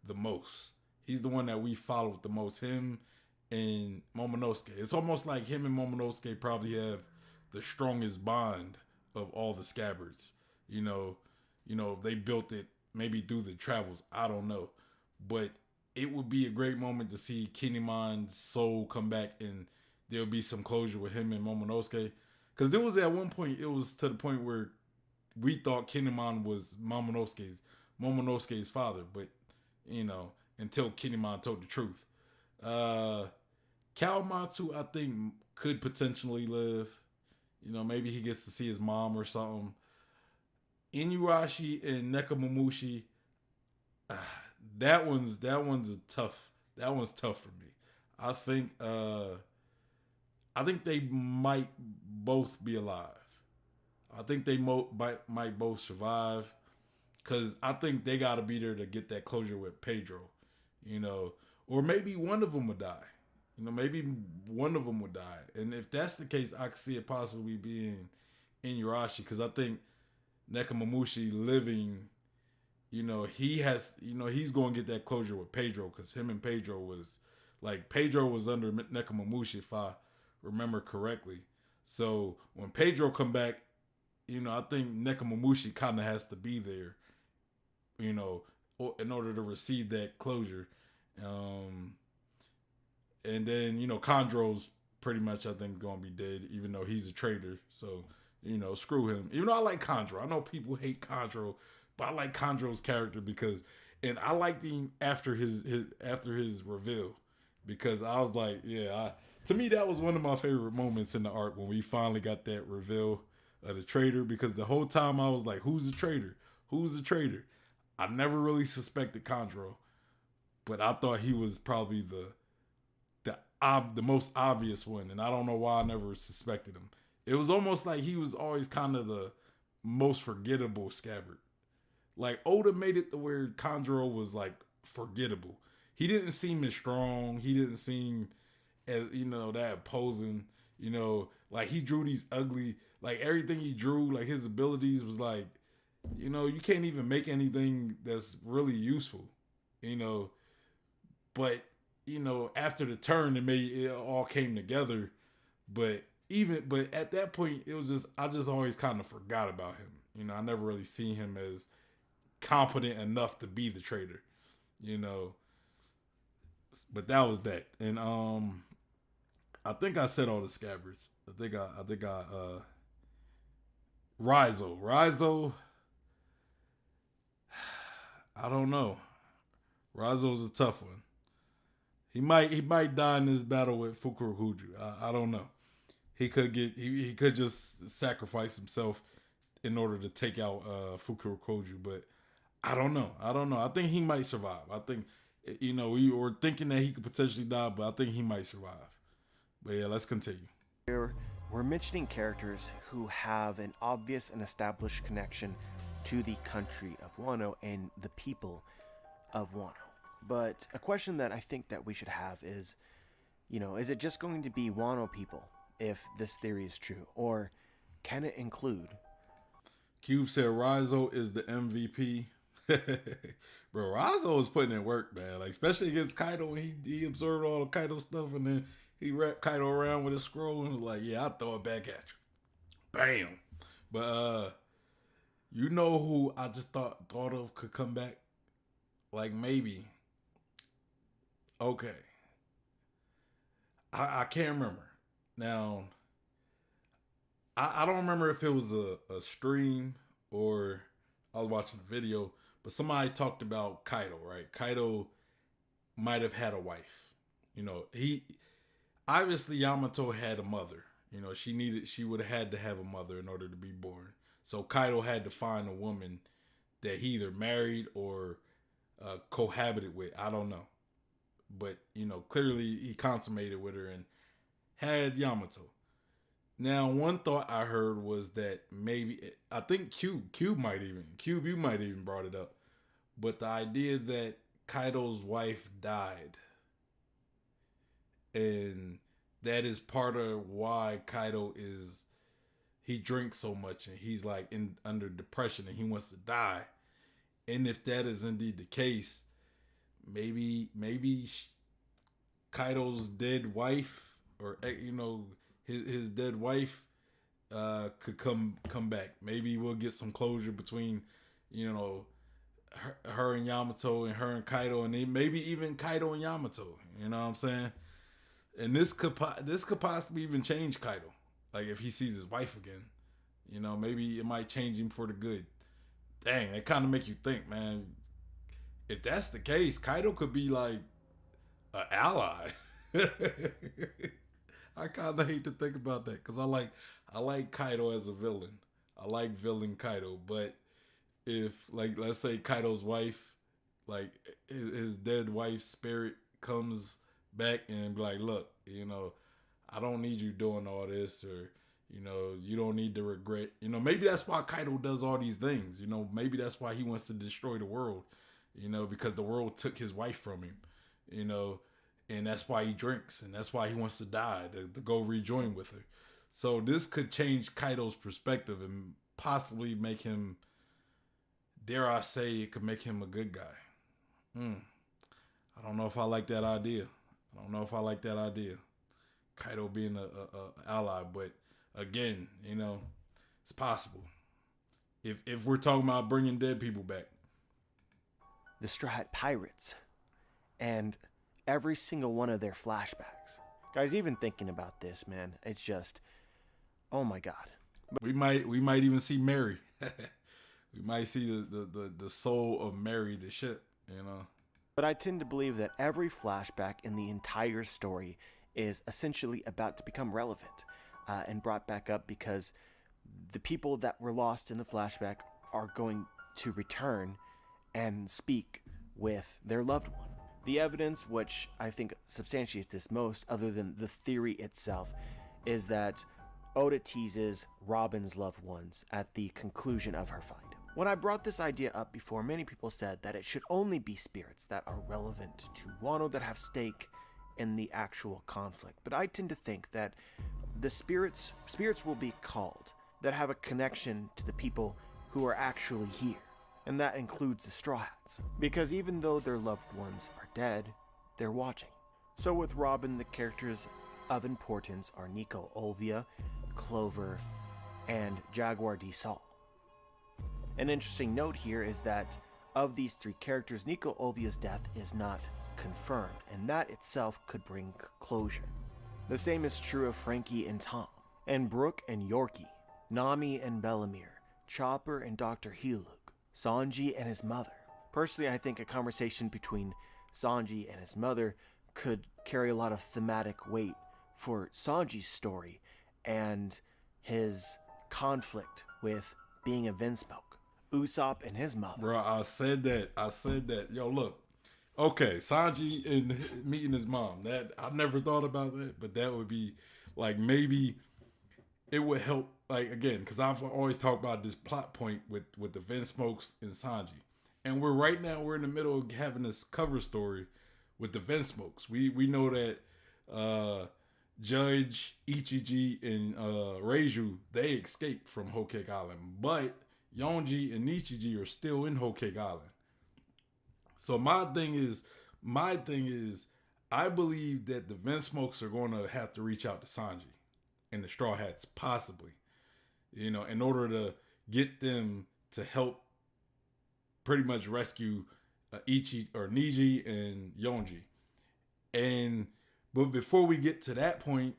the most. He's the one that we follow with the most. Him and Momonosuke. It's almost like him and Momonosuke probably have the strongest bond of all the scabbards. They built it maybe through the travels. I don't know. But it would be a great moment to see Kinemon's soul come back and there'll be some closure with him and Momonosuke. Because there was at one point, it was to the point where we thought Kinemon was Momonosuke's father. But, until Kinemon told the truth. Kawamatsu, I think, could potentially live. Maybe he gets to see his mom or something. Inuyasha and Nekomamushi, that one's tough for me. I think they might both be alive. I think they might both survive, because I think they got to be there to get that closure with Pedro, or maybe one of them would die. Maybe one of them would die. And if that's the case, I could see it possibly being Inuyasha, because I think Nekomamushi living he has, he's going to get that closure with Pedro, because him and Pedro was like, Pedro was under Nekomamushi, if I remember correctly. So when Pedro come back, I think Nekomamushi kind of has to be there, in order to receive that closure. And then, Chondro's pretty much, I think, going to be dead, even though he's a traitor. So, screw him. Even though I like Chondro. I know people hate Chondro, but I like Chondro's character because, and I liked him after his reveal, because I was like, yeah, to me, that was one of my favorite moments in the arc when we finally got that reveal of the traitor, because the whole time I was like, who's the traitor? Who's the traitor? I never really suspected Chondro, but I thought he was probably the most obvious one, and I don't know why I never suspected him. It was almost like he was always kind of the most forgettable scabbard. Like, Oda made it to where Chondro was like forgettable. He didn't seem as strong. He didn't seem as, that imposing. Like, he drew these ugly, like, everything he drew, like, his abilities was like, you can't even make anything that's really useful, but after the turn, it all came together. But at that point, it was just, I just always kind of forgot about him. I never really seen him as competent enough to be the traitor. But that was that. And I think I said all the scabbards. I think Rizzo. I don't know. Rizzo's a tough one. He might die in this battle with Fukurokuju. I don't know. He could just sacrifice himself in order to take out Fukurokuju, but I don't know. I think he might survive. I think, we were thinking that he could potentially die, but I think he might survive. But yeah, let's continue. Here, we're mentioning characters who have an obvious and established connection to the country of Wano and the people of Wano. But a question that I think that we should have is, is it just going to be Wano people if this theory is true? Or can it include? Cube said Rizzo is the MVP. Bro, Rizzo was putting in work, man. Like, especially against Kaido when he absorbed all the Kaido stuff, and then he wrapped Kaido around with a scroll and was like, yeah, I'll throw it back at you. Bam. But who I just thought of could come back? Like, maybe. Okay. I can't remember. Now, I don't remember if it was a stream or I was watching a video, but somebody talked about Kaido, right? Kaido might have had a wife. He obviously, Yamato had a mother. She would have had to have a mother in order to be born. So Kaido had to find a woman that he either married or cohabited with. I don't know. But, clearly he consummated with her and had Yamato. Now, one thought I heard was that maybe, I think you might even brought it up. But the idea that Kaido's wife died. And that is part of why Kaido he drinks so much and he's like under depression and he wants to die. And if that is indeed the case, maybe Kaido's dead wife, or his dead wife could come back. Maybe we'll get some closure between her and Yamato, and her and Kaido, and maybe even Kaido and Yamato. You know what I'm saying? And this could possibly even change Kaido. Like, if he sees his wife again, maybe it might change him for the good. Dang, it kind of make you think, man. If that's the case, Kaido could be like an ally. I kind of hate to think about that because I like Kaido as a villain. I like villain Kaido, but if, like, let's say Kaido's wife, like his dead wife's spirit comes back and be like, look, I don't need you doing all this, or you don't need to regret. Maybe that's why Kaido does all these things. Maybe that's why he wants to destroy the world. Because the world took his wife from him. And that's why he drinks, and that's why he wants to die, to go rejoin with her. So this could change Kaido's perspective and possibly make him dare I say, it could make him a good guy. I don't know if I like that idea. Kaido being a ally, but again, it's possible. If we're talking about bringing dead people back. The Straw Hat Pirates and every single one of their flashbacks. Guys, even thinking about this, man, it's just, oh my God. We might even see Mary. We might see the soul of Mary the ship, But I tend to believe that every flashback in the entire story is essentially about to become relevant and brought back up because the people that were lost in the flashback are going to return and speak with their loved one. The evidence, which I think substantiates this most, other than the theory itself, is that Oda teases Robin's loved ones at the conclusion of her fight. When I brought this idea up before, many people said that it should only be spirits that are relevant to Wano, that have stake in the actual conflict. But I tend to think that the spirits will be called that have a connection to the people who are actually here. And that includes the Straw Hats. Because even though their loved ones are dead, they're watching. So with Robin, the characters of importance are Nico Olvia, Clover, and Jaguar D. Sol. An interesting note here is that of these three characters, Nico Olvia's death is not confirmed, and that itself could bring closure. The same is true of Frankie and Tom, and Brooke and Yorkie, Nami and Bellamere, Chopper and Dr. Helug, Sanji and his mother. Personally, I think a conversation between Sanji and his mother could carry a lot of thematic weight for Sanji's story and his conflict with being a Vinsmoke. Usopp and his mother. Bro, I said that. Yo, look. Okay, Sanji and meeting his mom. That I never thought about that, but that would be like, maybe it would help. Like, again, because I've always talked about this plot point with the Vinsmokes and Sanji, and we're in the middle of having this cover story with the Vinsmokes. We know that Judge Ichiji and Reiju, they escaped from Whole Cake Island, but Yonji and Nichiji are still in Whole Cake Island. So my thing is, I believe that the Vinsmokes are going to have to reach out to Sanji and the Straw Hats, possibly, in order to get them to help pretty much rescue Ichi or Niji and Yonji. But before we get to that point,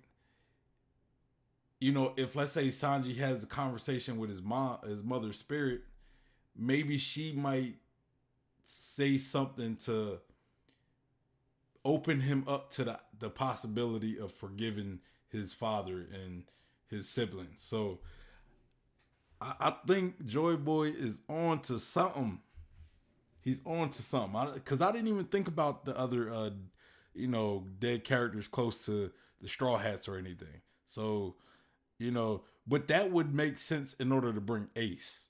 if let's say Sanji has a conversation with his mother's spirit, maybe she might say something to open him up to the possibility of forgiving his father and his siblings. So I think Joy Boy is on to something. He's on to something. Because I didn't even think about the other, dead characters close to the Straw Hats or anything. So, but that would make sense in order to bring Ace,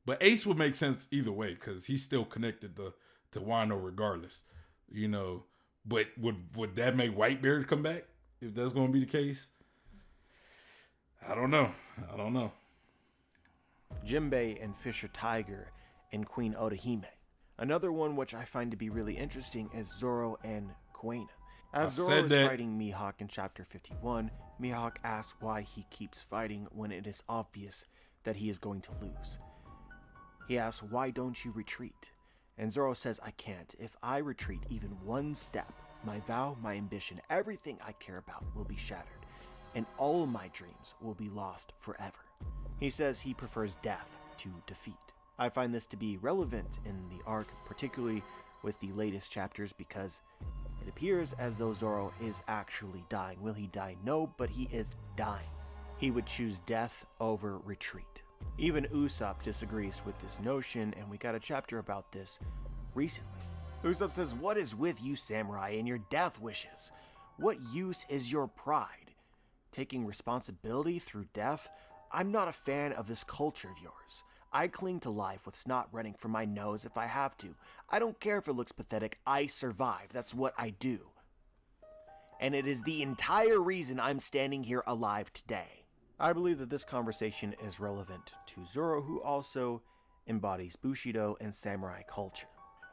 But Ace would make sense either way because he's still connected to Wano regardless, But would that make Whitebeard come back if that's going to be the case? I don't know. Jinbei and Fisher Tiger and Queen Odahime. Another one which I find to be really interesting is Zoro and Kuena. As Zoro is fighting Mihawk in chapter 51, Mihawk asks why he keeps fighting when it is obvious that he is going to lose. He asks, "Why don't you retreat?" And Zoro says, "I can't. If I retreat even one step, my vow, my ambition, everything I care about will be shattered, and all my dreams will be lost forever." He says he prefers death to defeat. I find this to be relevant in the arc, particularly with the latest chapters, because it appears as though Zoro is actually dying. Will he die? No, but he is dying. He would choose death over retreat. Even Usopp disagrees with this notion, and we got a chapter about this recently. Usopp says, "What is with you, samurai, and your death wishes? What use is your pride? Taking responsibility through death? I'm not a fan of this culture of yours. I cling to life with snot running from my nose if I have to. I don't care if it looks pathetic. I survive. That's what I do. And it is the entire reason I'm standing here alive today." I believe that this conversation is relevant to Zoro, who also embodies Bushido and samurai culture.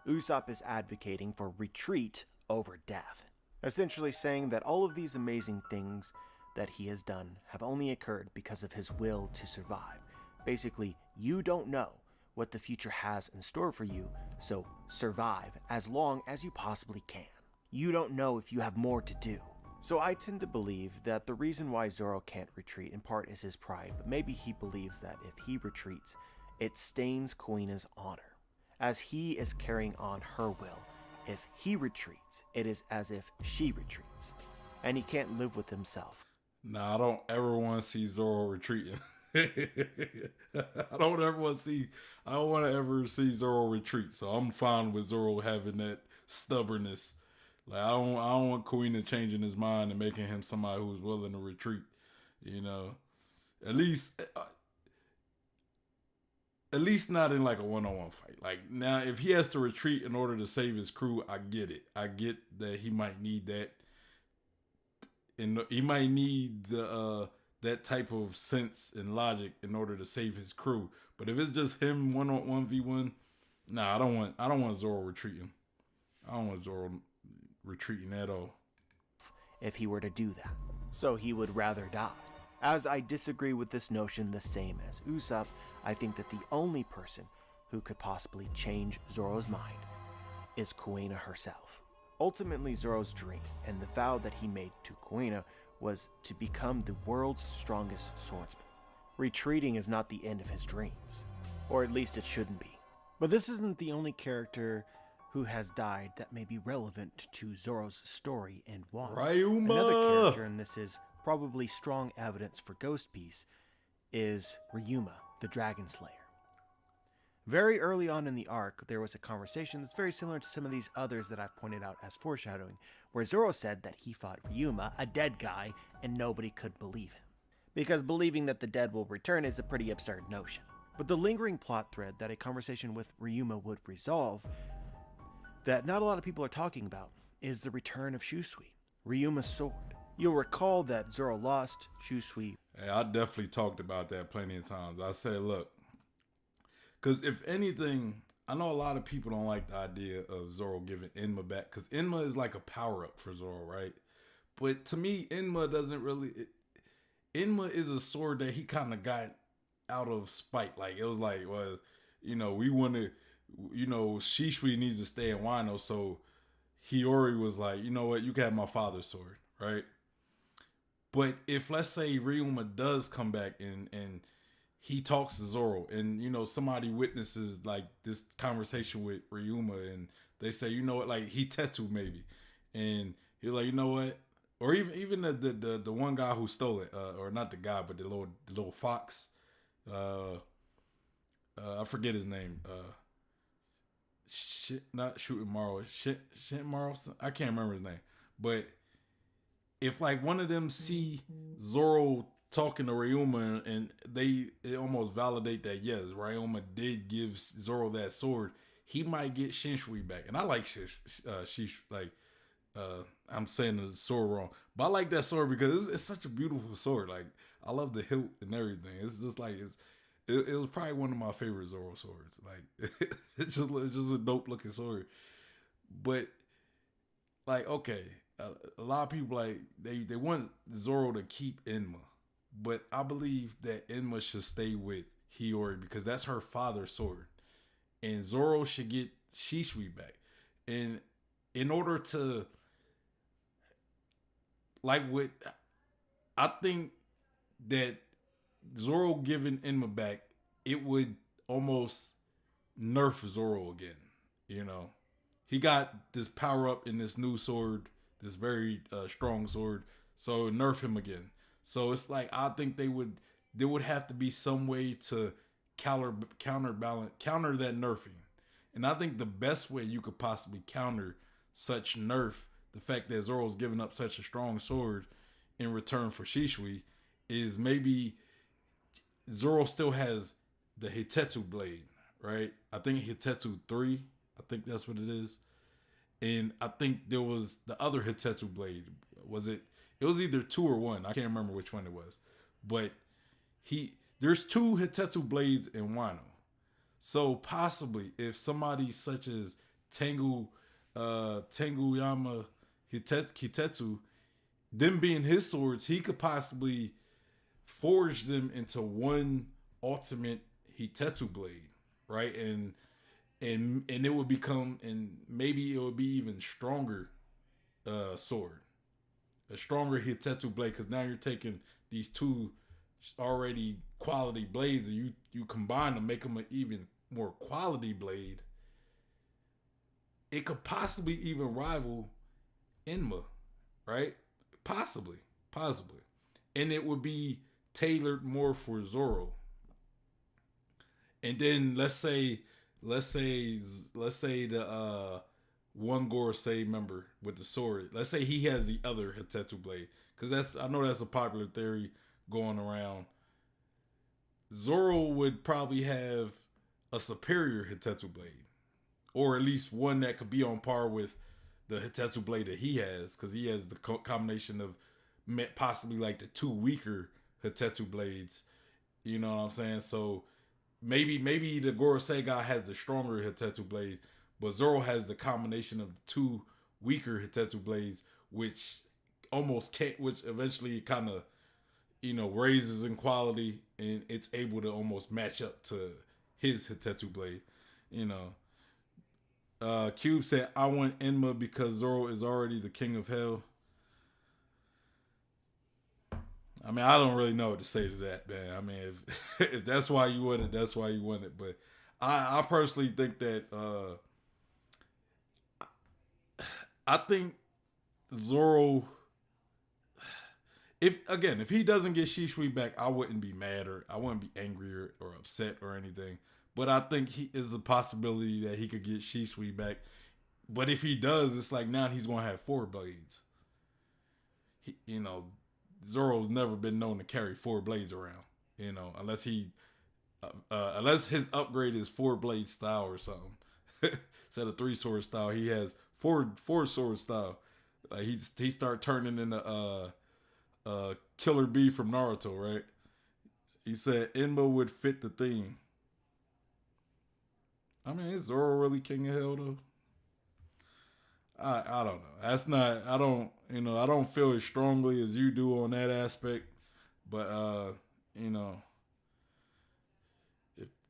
Usopp is advocating for retreat over death, essentially saying that all of these amazing things that he has done have only occurred because of his will to survive. Basically, you don't know what the future has in store for you, so survive as long as you possibly can. You don't know if you have more to do. So I tend to believe that the reason why Zoro can't retreat in part is his pride, but maybe he believes that if he retreats, it stains Kuina's honor, as he is carrying on her will. If he retreats, it is as if she retreats, and he can't live with himself. Nah, I don't ever want to see Zoro retreating. I don't want to ever see Zoro retreat. So I'm fine with Zoro having that stubbornness. Like I don't want Kuina changing his mind and making him somebody who's willing to retreat. You know, at least not in like a one-on-one fight. Like now, if he has to retreat in order to save his crew, I get it. I get that he might need that, and he might need the that type of sense and logic in order to save his crew. But if it's just him 1v1, nah, I don't want Zoro retreating. I don't want Zoro retreating at all. If he were to do that, so he would rather die. As I disagree with this notion the same as Usopp, I think that the only person who could possibly change Zoro's mind is Kuina herself. Ultimately, Zoro's dream and the vow that he made to Kuina was to become the world's strongest swordsman. Retreating is not the end of his dreams, or at least it shouldn't be. But this isn't the only character who has died that may be relevant to Zoro's story in Wano. Ryuma! Another character, and this is probably strong evidence for Ghost Piece, is Ryuma, the Dragon Slayer. Very early on in the arc, there was a conversation that's very similar to some of these others that I've pointed out as foreshadowing, where Zoro said that he fought Ryuma, a dead guy, and nobody could believe him. Because believing that the dead will return is a pretty absurd notion. But the lingering plot thread that a conversation with Ryuma would resolve, that not a lot of people are talking about, is the return of Shusui, Ryuma's sword. You'll recall that Zoro lost Shusui. Hey, I definitely talked about that plenty of times. I said, look, because if anything, I know a lot of people don't like the idea of Zoro giving Enma back, because Enma is like a power-up for Zoro, right? But to me, Enma doesn't really... Enma is a sword that he kind of got out of spite. Like, it was like, well, you know, we want to... You know, Shishui needs to stay in Wano, so Hiyori was like, you know what, you can have my father's sword, right? But if, let's say, Ryuma does come back and he talks to Zoro, and, you know, somebody witnesses, like, this conversation with Ryuma, and they say, you know what, like, Hitetsu maybe, and he's like, you know what, or even the one guy who stole it, or not the guy, but the little fox, I forget his name, not Shooting Maro, Shit Maro, I can't remember his name, but if like one of them see Zoro talking to Ryuma and it almost validate that yes, Ryuma did give Zoro that sword, he might get Shinshui back. And I like I'm saying the sword wrong, but I like that sword because it's such a beautiful sword. Like I love the hilt and everything. It's just like it was probably one of my favorite Zoro swords. Like it's just a dope looking sword. But like okay, a lot of people like they want Zoro to keep Enma, but I believe that Enma should stay with Hiyori because that's her father's sword, and Zoro should get Shisui back. And in order to I think that Zoro giving Enma back, it would almost nerf Zoro again. You know, he got this power up in this new sword, this very strong sword, so nerf him again. So it's like I think there would have to be some way to counter that nerfing, and I think the best way you could possibly counter such nerf, the fact that Zoro's giving up such a strong sword in return for Shisui, is maybe Zoro still has the Hitetsu blade, right? I think Hitetsu 3, I think that's what it is. And I think there was the other Hitetsu blade. It was either 2 or 1. I can't remember which one it was. But there's 2 Hitetsu blades in Wano. So possibly, if somebody such as Tenguyama Hitetsu, them being his swords, he could possibly forge them into one ultimate Hitetsu blade, right? And it would become, and maybe it would be even stronger sword, a stronger Hitetsu blade, because now you're taking these two already quality blades and you combine them, make them an even more quality blade. It could possibly even rival Enma, right? Possibly, and it would be tailored more for Zoro. And then let's say the one Gorosei member with the sword. Let's say he has the other Hitetsu blade, because I know that's a popular theory going around. Zoro would probably have a superior Hitetsu blade, or at least one that could be on par with the Hitetsu blade that he has, because he has the combination of possibly like the two weaker Hitetsu blades. You know what I'm saying? So maybe the Gorosei guy has the stronger Hitetsu blade, but Zoro has the combination of the two weaker Hitetsu blades, which almost can't, which eventually kind of raises in quality, and it's able to almost match up to his Hitetsu blade. You know, Cube said, "I want Enma because Zoro is already the king of hell." I mean, I don't really know what to say to that, man. I mean, if that's why you want it, that's why you want it. But I personally think that I think Zoro, if he doesn't get Shishui back, I wouldn't be mad, or I wouldn't be angry or upset or anything. But I think he is a possibility that he could get Shishui back. But if he does, it's like now he's gonna have 4 blades. Zoro's never been known to carry 4 blades around. Unless unless his upgrade is 4 blade style or something. Instead of 3 sword style, he has 4 sword style. He start turning into Killer Bee from Naruto, right? He said Enma would fit the theme. I mean, is Zoro really King of Hell though? I don't know. That's not. I don't feel as strongly as you do on that aspect. But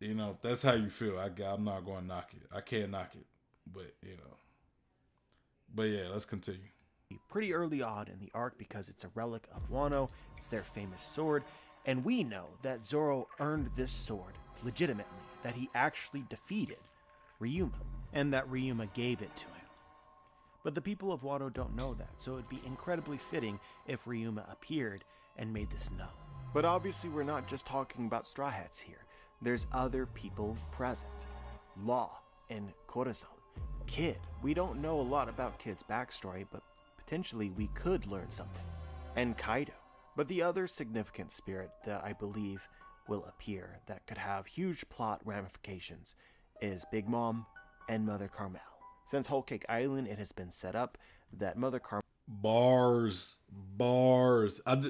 if that's how you feel, I'm not going to knock it. I can't knock it. But But yeah, let's continue. Pretty early on in the arc, because it's a relic of Wano, it's their famous sword, and we know that Zoro earned this sword legitimately, that he actually defeated Ryuma, and that Ryuma gave it to him. But the people of Wano don't know that, so it'd be incredibly fitting if Ryuma appeared and made this known. But obviously we're not just talking about Straw Hats here. There's other people present. Law and Corazon. Kid. We don't know a lot about Kid's backstory, but potentially we could learn something. And Kaido. But the other significant spirit that I believe will appear that could have huge plot ramifications is Big Mom and Mother Carmel. Since Whole Cake Island, it has been set up that Mother Carmel... Bars.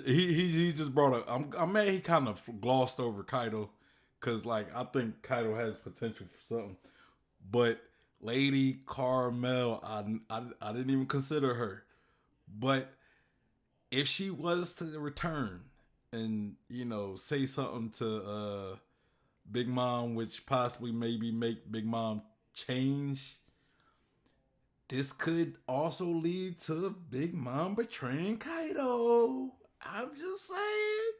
He just brought up... I'm mad he kind of glossed over Kaido, because I think Kaido has potential for something. But Lady Carmel, I didn't even consider her. But if she was to return and, say something to Big Mom, which possibly maybe make Big Mom change, this could also lead to Big Mom betraying Kaido. I'm just saying.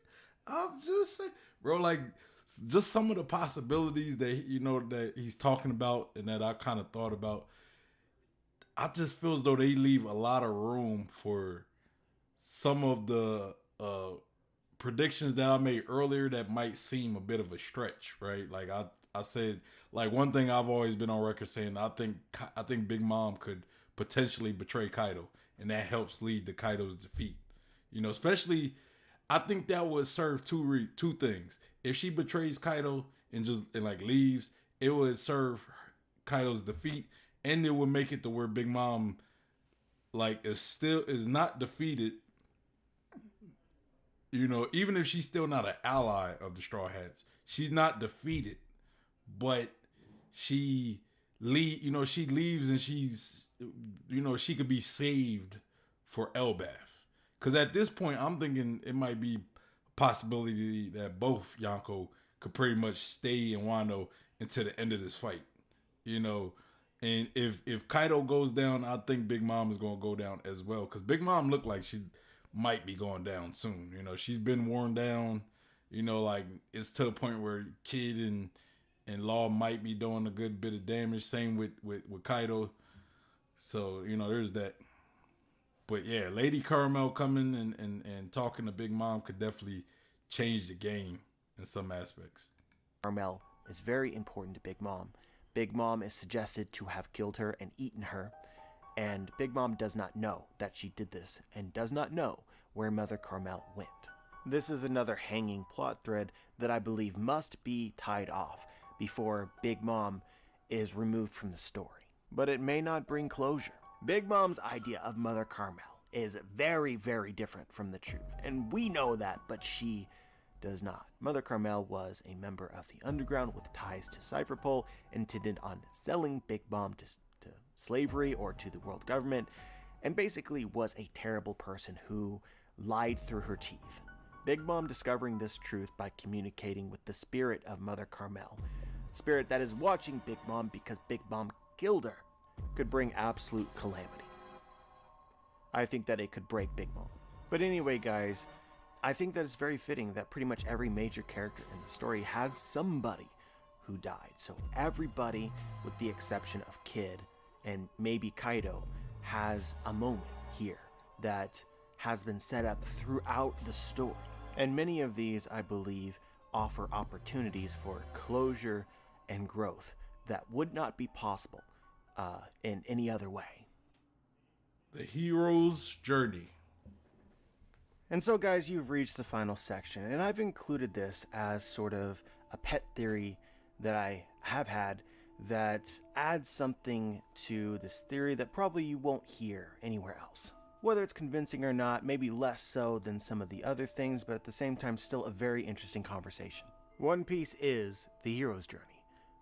Bro, just some of the possibilities that, that he's talking about and that I kind of thought about. I just feel as though they leave a lot of room for some of the predictions that I made earlier that might seem a bit of a stretch, right? Like I said, one thing I've always been on record saying, I think Big Mom could potentially betray Kaido, and that helps lead to Kaido's defeat. Especially, I think that would serve two things. If she betrays Kaido and leaves, it would serve Kaido's defeat, and it would make it to where Big Mom is not defeated. Even if she's still not an ally of the Straw Hats, she's not defeated, but she she leaves and she's, she could be saved for Elbath. Because at this point, I'm thinking it might be a possibility that both Yonko could pretty much stay in Wano until the end of this fight. You know, and if Kaido goes down, I think Big Mom is gonna go down as well. Because Big Mom looked like she might be going down soon. She's been worn down. Like it's to a point where Kid and Law might be doing a good bit of damage. Same with Kaido. So, there's that. But yeah, Lady Caramel coming and talking to Big Mom could definitely change the game in some aspects. Caramel is very important to Big Mom. Big Mom is suggested to have killed her and eaten her, and Big Mom does not know that she did this and does not know where Mother Caramel went. This is another hanging plot thread that I believe must be tied off before Big Mom is removed from the story. But it may not bring closure. Big Mom's idea of Mother Caramel is very, very different from the truth, and we know that, but she does not. Mother Caramel was a member of the underground with ties to Cypherpole, intended on selling Big Mom to slavery or to the world government, and basically was a terrible person who lied through her teeth. Big Mom discovering this truth by communicating with the spirit of Mother Caramel, spirit that is watching Big Mom because Big Mom killed her, could bring absolute calamity. I think that it could break Big Mom. But anyway, guys, I think that it's very fitting that pretty much every major character in the story has somebody who died. So everybody, with the exception of Kid and maybe Kaido, has a moment here that has been set up throughout the story. And many of these, I believe, offer opportunities for closure and growth that would not be possible in any other way. The hero's journey. And so, guys, you've reached the final section, and I've included this as sort of a pet theory that I have had that adds something to this theory that probably you won't hear anywhere else. Whether it's convincing or not, maybe less so than some of the other things, but at the same time still a very interesting conversation. One Piece is the hero's journey.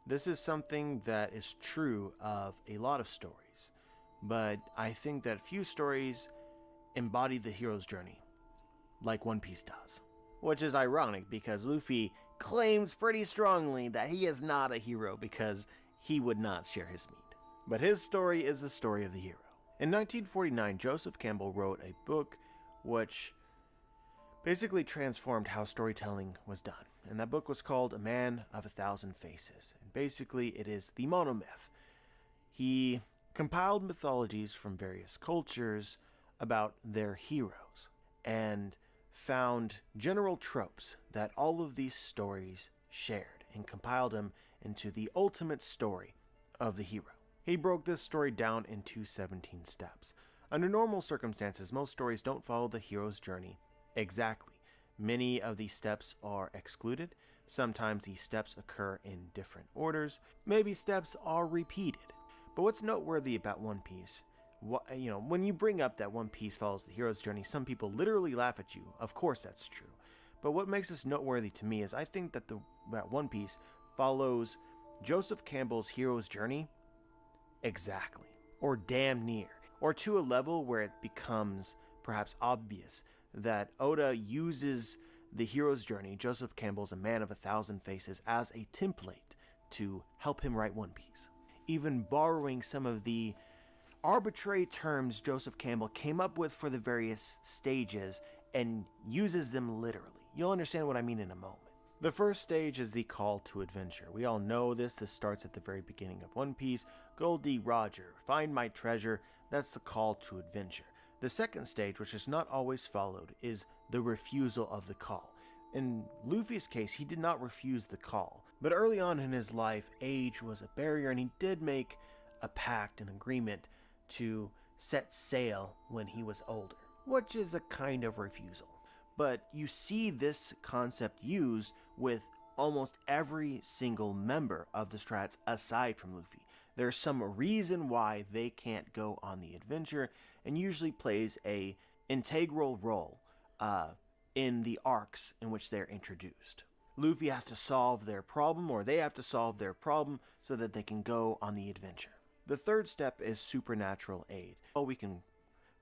This is something that is true of a lot of stories, but I think that few stories embody the hero's journey like One Piece does. Which is ironic because Luffy claims pretty strongly that he is not a hero because he would not share his meat. But his story is the story of the hero. In 1949, Joseph Campbell wrote a book which basically transformed how storytelling was done. And that book was called A Man of a Thousand Faces. And basically it is the monomyth. He compiled mythologies from various cultures about their heroes and found general tropes that all of these stories shared and compiled them into the ultimate story of the hero. He broke this story down into 17 steps. Under normal circumstances, most stories don't follow the hero's journey exactly. Many of these steps are excluded. Sometimes these steps occur in different orders. Maybe steps are repeated. But what's noteworthy about One Piece, when you bring up that One Piece follows the hero's journey, some people literally laugh at you. Of course that's true. But what makes this noteworthy to me is I think that that One Piece follows Joseph Campbell's hero's journey exactly, or damn near, or to a level where it becomes perhaps obvious that Oda uses the hero's journey, Joseph Campbell's A Man of a Thousand Faces, as a template to help him write One Piece. Even borrowing some of the arbitrary terms Joseph Campbell came up with for the various stages and uses them literally. You'll understand what I mean in a moment. The first stage is the call to adventure. We all know this. This starts at the very beginning of One Piece. Goldie Roger, find my treasure. That's the call to adventure. The second stage, which is not always followed, is the refusal of the call. In Luffy's case, he did not refuse the call. But early on in his life, age was a barrier, and he did make a pact, an agreement, to set sail when he was older, which is a kind of refusal. But you see this concept used with almost every single member of the Strats aside from Luffy. There's some reason why they can't go on the adventure, and usually plays a integral role in the arcs in which they're introduced. Luffy has to solve their problem, or they have to solve their problem so that they can go on the adventure. The third step is supernatural aid. Well, we can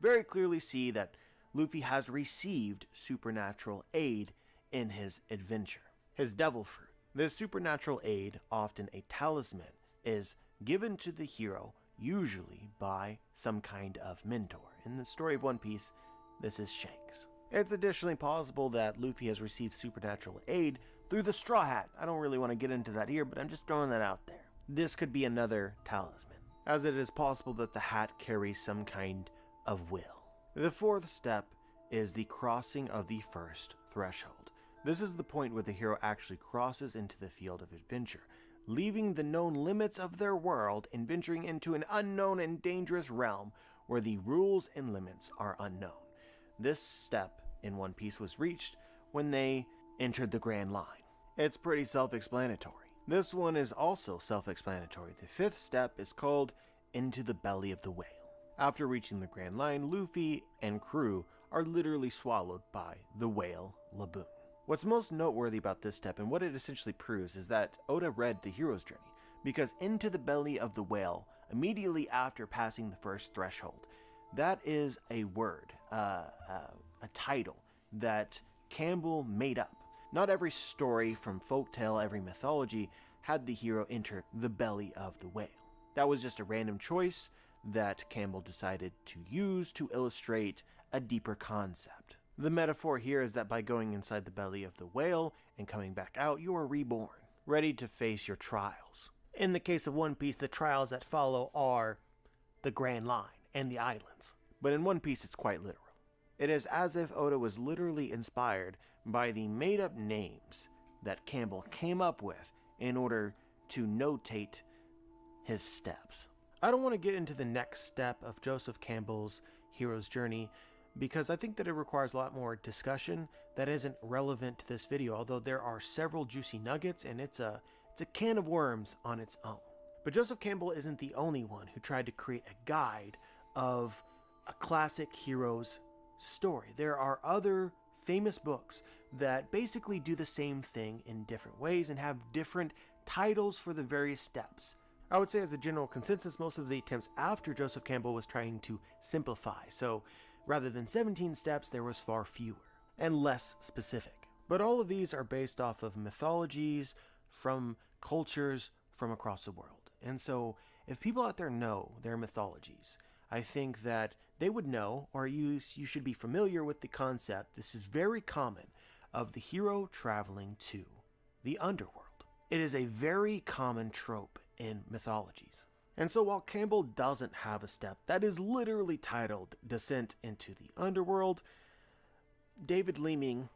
very clearly see that Luffy has received supernatural aid in his adventure. His devil fruit. This supernatural aid, often a talisman, is given to the hero usually by some kind of mentor. In the story of One Piece, this is Shanks. It's additionally possible that Luffy has received supernatural aid through the Straw Hat. I don't really want to get into that here, but I'm just throwing that out there. This could be another talisman, as it is possible that the hat carries some kind of will. The fourth step is the crossing of the first threshold. This is the point where the hero actually crosses into the field of adventure, leaving the known limits of their world and venturing into an unknown and dangerous realm where the rules and limits are unknown. This step in One Piece was reached when they entered the Grand Line. It's pretty self-explanatory. This one is also self-explanatory. The fifth step is called Into the Belly of the Whale. After reaching the Grand Line, Luffy and crew are literally swallowed by the whale Laboon. What's most noteworthy about this step and what it essentially proves is that Oda read the hero's journey, because into the belly of the whale, immediately after passing the first threshold, that is a word, a title that Campbell made up. Not every story from folktale, every mythology had the hero enter the belly of the whale. That was just a random choice that Campbell decided to use to illustrate a deeper concept. The metaphor here is that by going inside the belly of the whale and coming back out, you are reborn, ready to face your trials. In the case of One Piece, the trials that follow are the Grand Line and the islands. But in One Piece, it's quite literal. It is as if Oda was literally inspired by the made-up names that Campbell came up with in order to notate his steps. I don't want to get into the next step of Joseph Campbell's hero's journey because I think that it requires a lot more discussion that isn't relevant to this video, although there are several juicy nuggets and it's a can of worms on its own. But Joseph Campbell isn't the only one who tried to create a guide of a classic hero's story. There are other famous books that basically do the same thing in different ways and have different titles for the various steps. I would say as a general consensus, most of the attempts after Joseph Campbell was trying to simplify. So rather than 17 steps, there was far fewer and less specific. But all of these are based off of mythologies from cultures from across the world. And so if people out there know their mythologies, I think that they would know, or you should be familiar with the concept, this is very common, of the hero traveling to the underworld. It is a very common trope in mythologies. And so while Campbell doesn't have a step that is literally titled Descent into the Underworld, David Leeming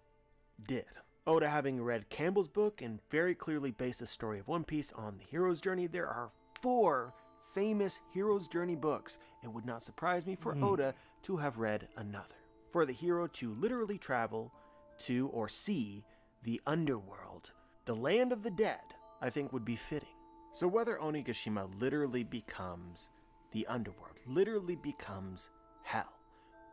did. Oda, having read Campbell's book and very clearly based the story of One Piece on the hero's journey, there are 4 famous hero's journey books. It would not surprise me for Oda to have read another. For the hero to literally travel to or see the underworld, the land of the dead, I think would be fitting. So whether Onigashima literally becomes the underworld, literally becomes hell,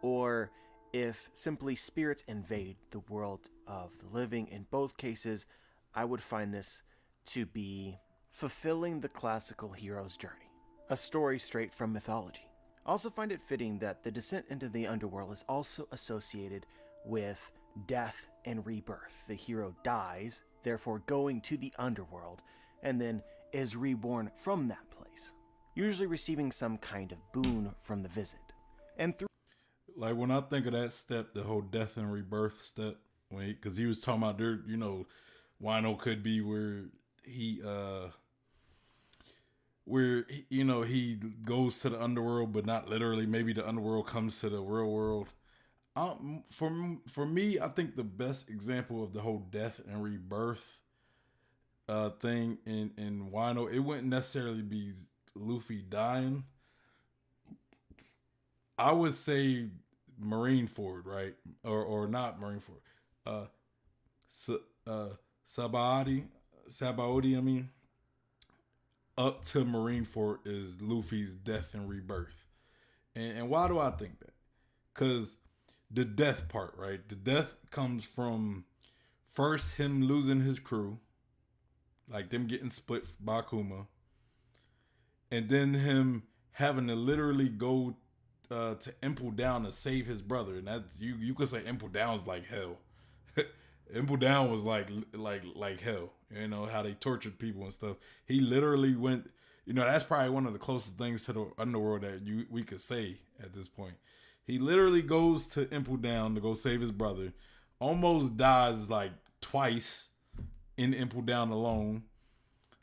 or if simply spirits invade the world of the living, in both cases, I would find this to be fulfilling the classical hero's journey, a story straight from mythology. I also find it fitting that the descent into the underworld is also associated with death and rebirth. The hero dies, therefore going to the underworld, and then is reborn from that place, usually receiving some kind of boon from the visit. And through, like when I think of that step, the whole death and rebirth step, because he was talking about there, Wano could be where he he goes to the underworld, but not literally. Maybe the underworld comes to the real world. For me, I think the best example of the whole death and rebirth thing in Wano, it wouldn't necessarily be Luffy dying. I would say Marineford, right? Or not Marineford. Sabaody, I mean. Up to Marineford is Luffy's death and rebirth. And why do I think that? Because the death part, right? The death comes from First, him losing his crew, like them getting split by Kuma, and then him having to literally go to Impel Down to save his brother, and that you could say Impel Down's like hell. Impel Down was like hell. You know how they tortured people and stuff. He literally went. You know, that's probably one of the closest things to the underworld that we could say at this point. He literally goes to Impel Down to go save his brother. Almost dies like twice in Impel Down alone.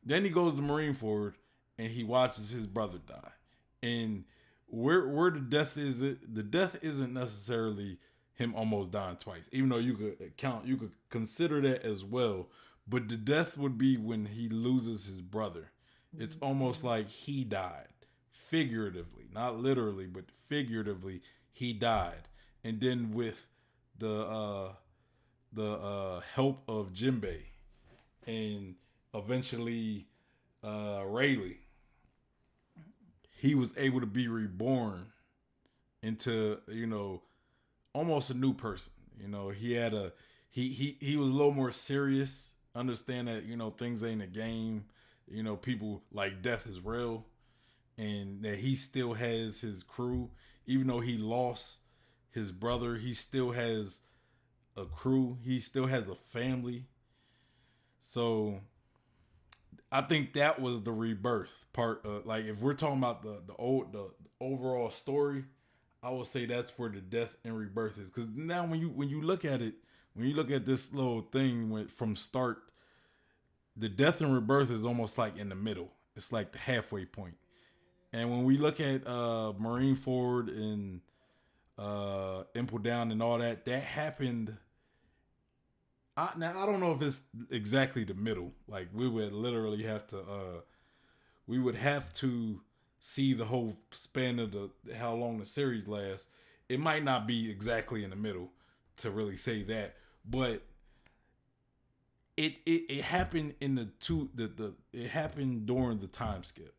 Then he goes to Marineford and he watches his brother die. And where the death is, the death isn't necessarily him almost dying twice, even though you could consider that as well. But the death would be when he loses his brother. It's almost like he died figuratively, not literally, but figuratively he died. And then with the help of Jinbei and eventually Rayleigh, he was able to be reborn into, you know, almost a new person. You know, he had he was a little more serious, understand that, you know, things ain't a game. You know, people like death is real, and that he still has his crew. Even though he lost his brother, he still has a crew. He still has a family. So I think that was the rebirth part. Like if we're talking about the overall story, I would say that's where the death and rebirth is. Because now when you look at it, when you look at this little thing from start, the death and rebirth is almost like in the middle. It's like the halfway point. And when we look at Marineford and Impel Down and all that happened. Now I don't know if it's exactly the middle. Like we would literally have to see the whole span of how long the series lasts. It might not be exactly in the middle to really say that, but it happened in it happened during the time skip.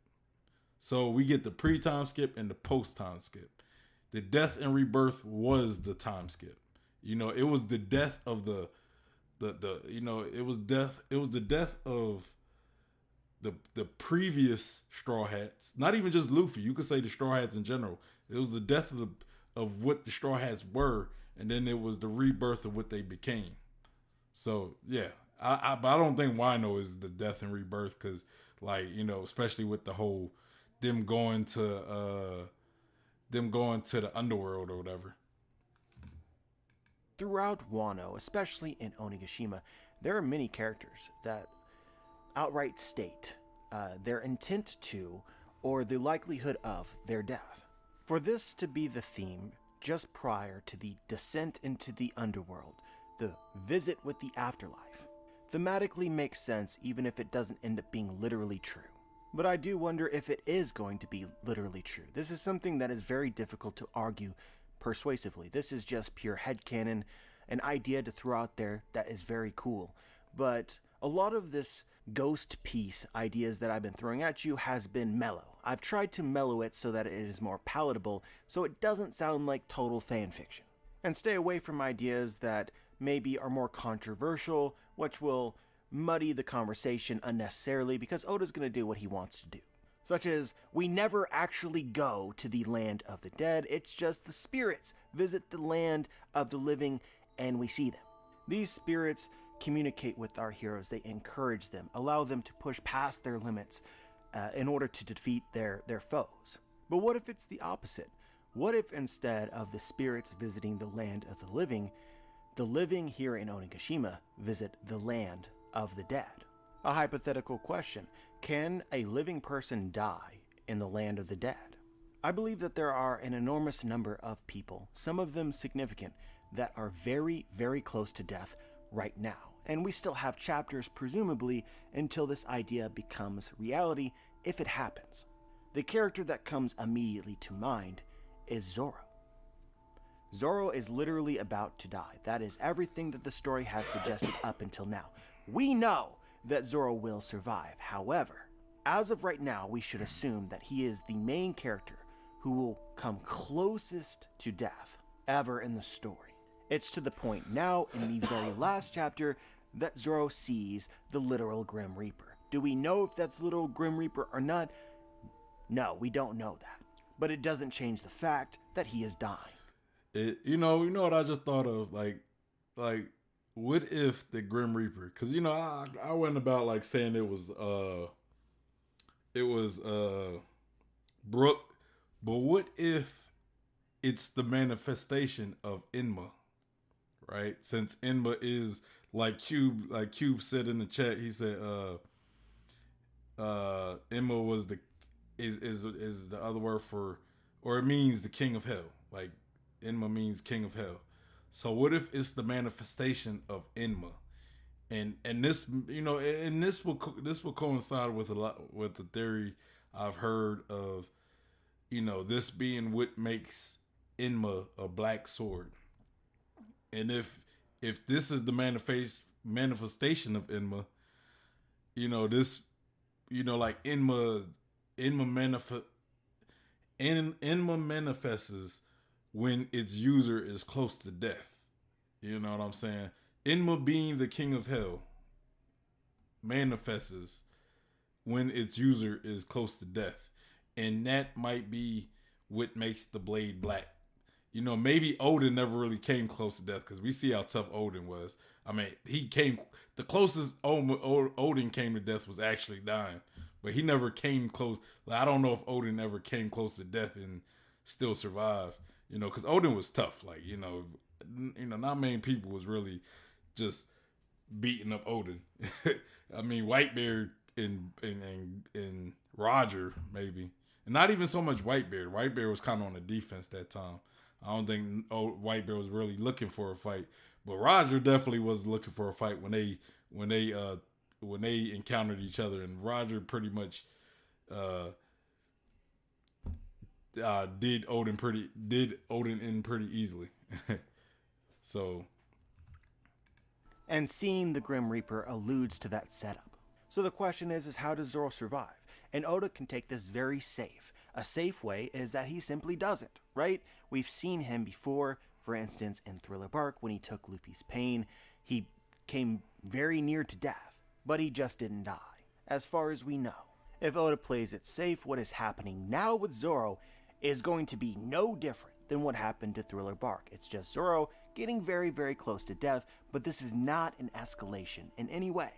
So we get the pre-time skip and the post-time skip. The death and rebirth was the time skip. You know, it was the death of the it was the death of the previous Straw Hats. Not even just Luffy. You could say the Straw Hats in general. It was the death of what the Straw Hats were, and then it was the rebirth of what they became. So yeah. But I don't think Wano is the death and rebirth, because, like, you know, especially with the whole them going to the underworld or whatever. Throughout Wano, especially in Onigashima, there are many characters that outright state their intent to, or the likelihood of, their death. For this to be the theme just prior to the descent into the underworld, the visit with the afterlife, thematically makes sense even if it doesn't end up being literally true. But I do wonder if it is going to be literally true. This is something that is very difficult to argue persuasively. This is just pure headcanon, an idea to throw out there that is very cool. But a lot of this ghost piece ideas that I've been throwing at you has been mellow. I've tried to mellow it so that it is more palatable, so it doesn't sound like total fan fiction. And stay away from ideas that maybe are more controversial, which will muddy the conversation unnecessarily, because Oda's going to do what he wants to do. Such as, we never actually go to the land of the dead, it's just the spirits visit the land of the living and we see them. These spirits communicate with our heroes, they encourage them, allow them to push past their limits in order to defeat their foes. But what if it's the opposite? What if instead of the spirits visiting the land of the living here in Onigashima visit the land of the dead? A hypothetical question: can a living person die in the land of the dead? I believe that there are an enormous number of people, some of them significant, that are very, very close to death right now. And we still have chapters, presumably, until this idea becomes reality, if it happens. The character that comes immediately to mind is Zoro. Zoro is literally about to die. That is everything that the story has suggested up until now. We know that Zoro will survive. However, as of right now, we should assume that he is the main character who will come closest to death ever in the story. It's to the point now in the very last chapter that Zoro sees the literal Grim Reaper. Do we know if that's literal Grim Reaper or not? No, we don't know that. But it doesn't change the fact that he is dying. You know what I just thought of? Like, what if the Grim Reaper? Because I went about like saying it was Brooke, but what if it's the manifestation of Enma, right? Since Enma is like Cube said in the chat, he said Enma was is the other word for, or it means the king of hell. Like Enma means king of hell. So what if it's the manifestation of Enma? And this and this will coincide with with the theory I've heard of this being what makes Enma a black sword. And if this is the manifestation of Enma, this like Enma manifests when its user is close to death. You know what I'm saying? Enma being the king of hell manifests when its user is close to death. And that might be what makes the blade black. Maybe Odin never really came close to death because we see how tough Odin was. I mean, the closest Odin came to death was actually dying, but he never came close. Like, I don't know if Odin ever came close to death and still survived, because Odin was tough. Like, not many people was really just beating up Odin. I mean, Whitebeard and Roger maybe, and not even so much Whitebeard. Whitebeard was kind of on the defense that time. I don't think Whitebeard was really looking for a fight, but Roger definitely was looking for a fight when they encountered each other, and Roger pretty much did Odin in pretty easily. So, and seeing the Grim Reaper alludes to that setup. So the question is how does Zoro survive? And Oda can take this very safe. A safe way is that he simply doesn't, right? We've seen him before, for instance, in Thriller Bark when he took Luffy's pain. He came very near to death, but he just didn't die, as far as we know. If Oda plays it safe, what is happening now with Zoro is going to be no different than what happened to Thriller Bark. It's just Zoro getting very, very close to death, but this is not an escalation in any way.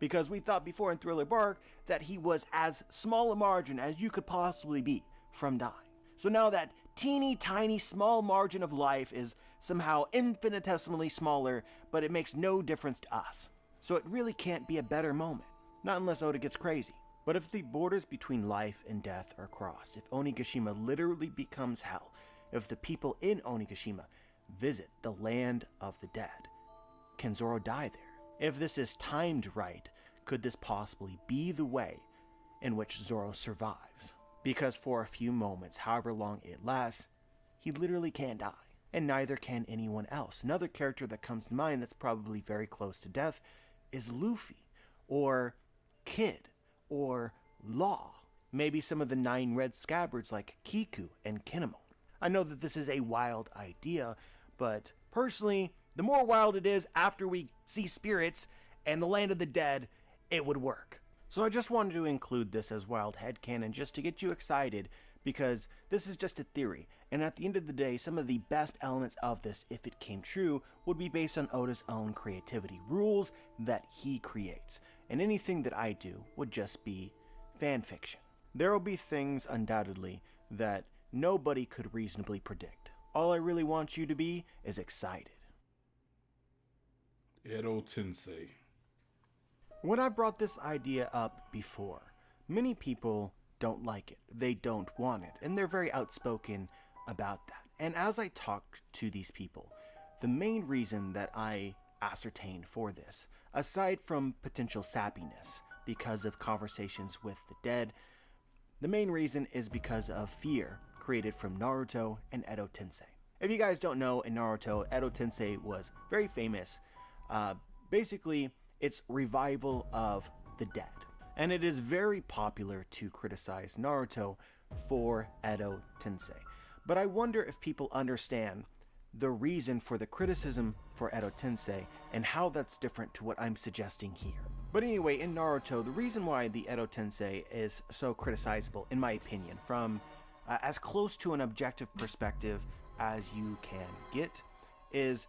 Because we thought before in Thriller Bark that he was as small a margin as you could possibly be from dying. So now that teeny tiny small margin of life is somehow infinitesimally smaller, but it makes no difference to us. So it really can't be a better moment. Not unless Oda gets crazy. But if the borders between life and death are crossed, if Onigashima literally becomes hell, if the people in Onigashima visit the land of the dead, can Zoro die there? If this is timed right, could this possibly be the way in which Zoro survives? Because for a few moments, however long it lasts, he literally can't die. And neither can anyone else. Another character that comes to mind that's probably very close to death is Luffy, or Kid, or Law. Maybe some of the 9 red scabbards like Kiku and Kinemon. I know that this is a wild idea, but personally, the more wild it is after we see spirits and the land of the dead, it would work. So I just wanted to include this as wild headcanon just to get you excited, because this is just a theory, and at the end of the day, some of the best elements of this, if it came true, would be based on Oda's own creativity, rules that he creates, and anything that I do would just be fan fiction. There will be things, undoubtedly, that nobody could reasonably predict. All I really want you to be is excited. Edo Tensei. When I brought this idea up before, many people don't like it. They don't want it, and they're very outspoken about that. And as I talked to these people, the main reason that I ascertained for this, aside from potential sappiness because of conversations with the dead, the main reason is because of fear created from Naruto and Edo Tensei. If you guys don't know, in Naruto, Edo Tensei was very famous. Basically, it's revival of the dead. And it is very popular to criticize Naruto for Edo Tensei. But I wonder if people understand the reason for the criticism for Edo Tensei and how that's different to what I'm suggesting here. But anyway, in Naruto, the reason why the Edo Tensei is so criticizable, in my opinion, from as close to an objective perspective as you can get, is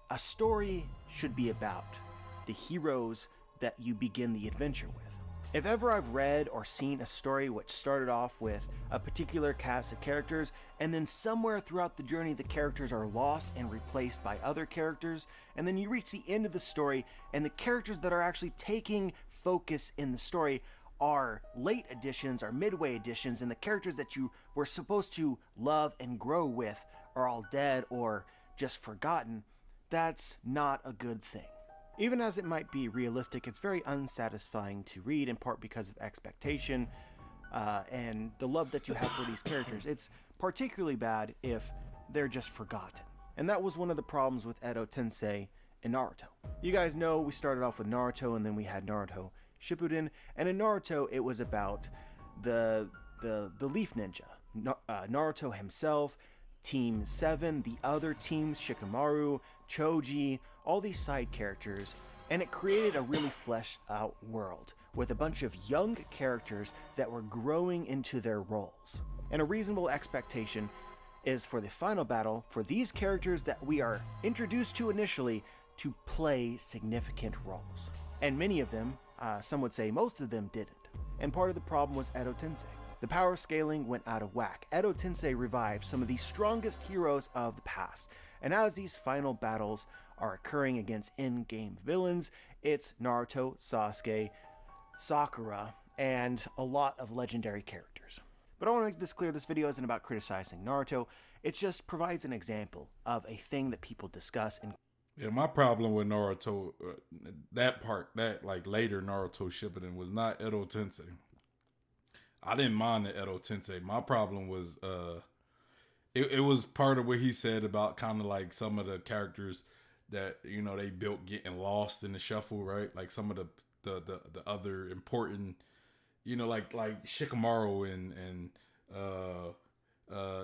a story should be about the heroes that you begin the adventure with. If ever I've read or seen a story which started off with a particular cast of characters, and then somewhere throughout the journey the characters are lost and replaced by other characters, and then you reach the end of the story and the characters that are actually taking focus in the story are late additions or midway additions, and the characters that you were supposed to love and grow with are all dead or just forgotten, that's not a good thing. Even as it might be realistic, it's very unsatisfying to read, in part because of expectation and the love that you have for these characters. It's particularly bad if they're just forgotten. And that was one of the problems with Edo Tensei and Naruto. You guys know we started off with Naruto, and then we had Naruto Shippuden. And in Naruto, it was about the Leaf Ninja, Naruto himself, Team 7, the other teams, Shikamaru, Choji, all these side characters, and it created a really fleshed out world with a bunch of young characters that were growing into their roles. And a reasonable expectation is for the final battle for these characters that we are introduced to initially to play significant roles. And many of them, some would say most of them, didn't. And part of the problem was Edo Tensei. The power scaling went out of whack. Edo Tensei revived some of the strongest heroes of the past, and as these final battles are occurring against in-game villains, it's Naruto, Sasuke, Sakura, and a lot of legendary characters. But I want to make this clear, this video isn't about criticizing Naruto, it just provides an example of a thing that people discuss. And yeah, my problem with Naruto, that like later Naruto Shippuden was not Edo Tensei. I didn't mind the Edo Tensei. My problem was it was part of what he said about kind of like some of the characters that, you know, they built getting lost in the shuffle, right? Like some of the other important, you know, like Shikamaru and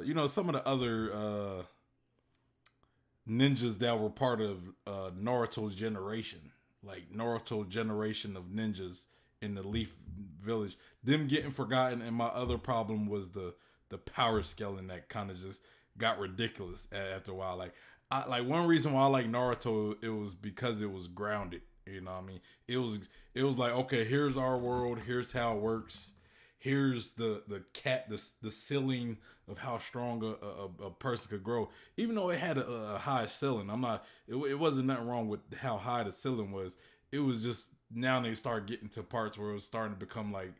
you know, some of the other ninjas that were part of Naruto's generation, like Naruto generation of ninjas in the Leaf Village, them getting forgotten. And my other problem was the power scaling that kind of just got ridiculous after a while. Like one reason why I like Naruto, it was because it was grounded. You know what I mean? It was like, okay, here's our world, here's how it works, here's the ceiling of how strong a person could grow. Even though it had a high ceiling, it wasn't nothing wrong with how high the ceiling was. It was just, now they start getting to parts where it was starting to become like,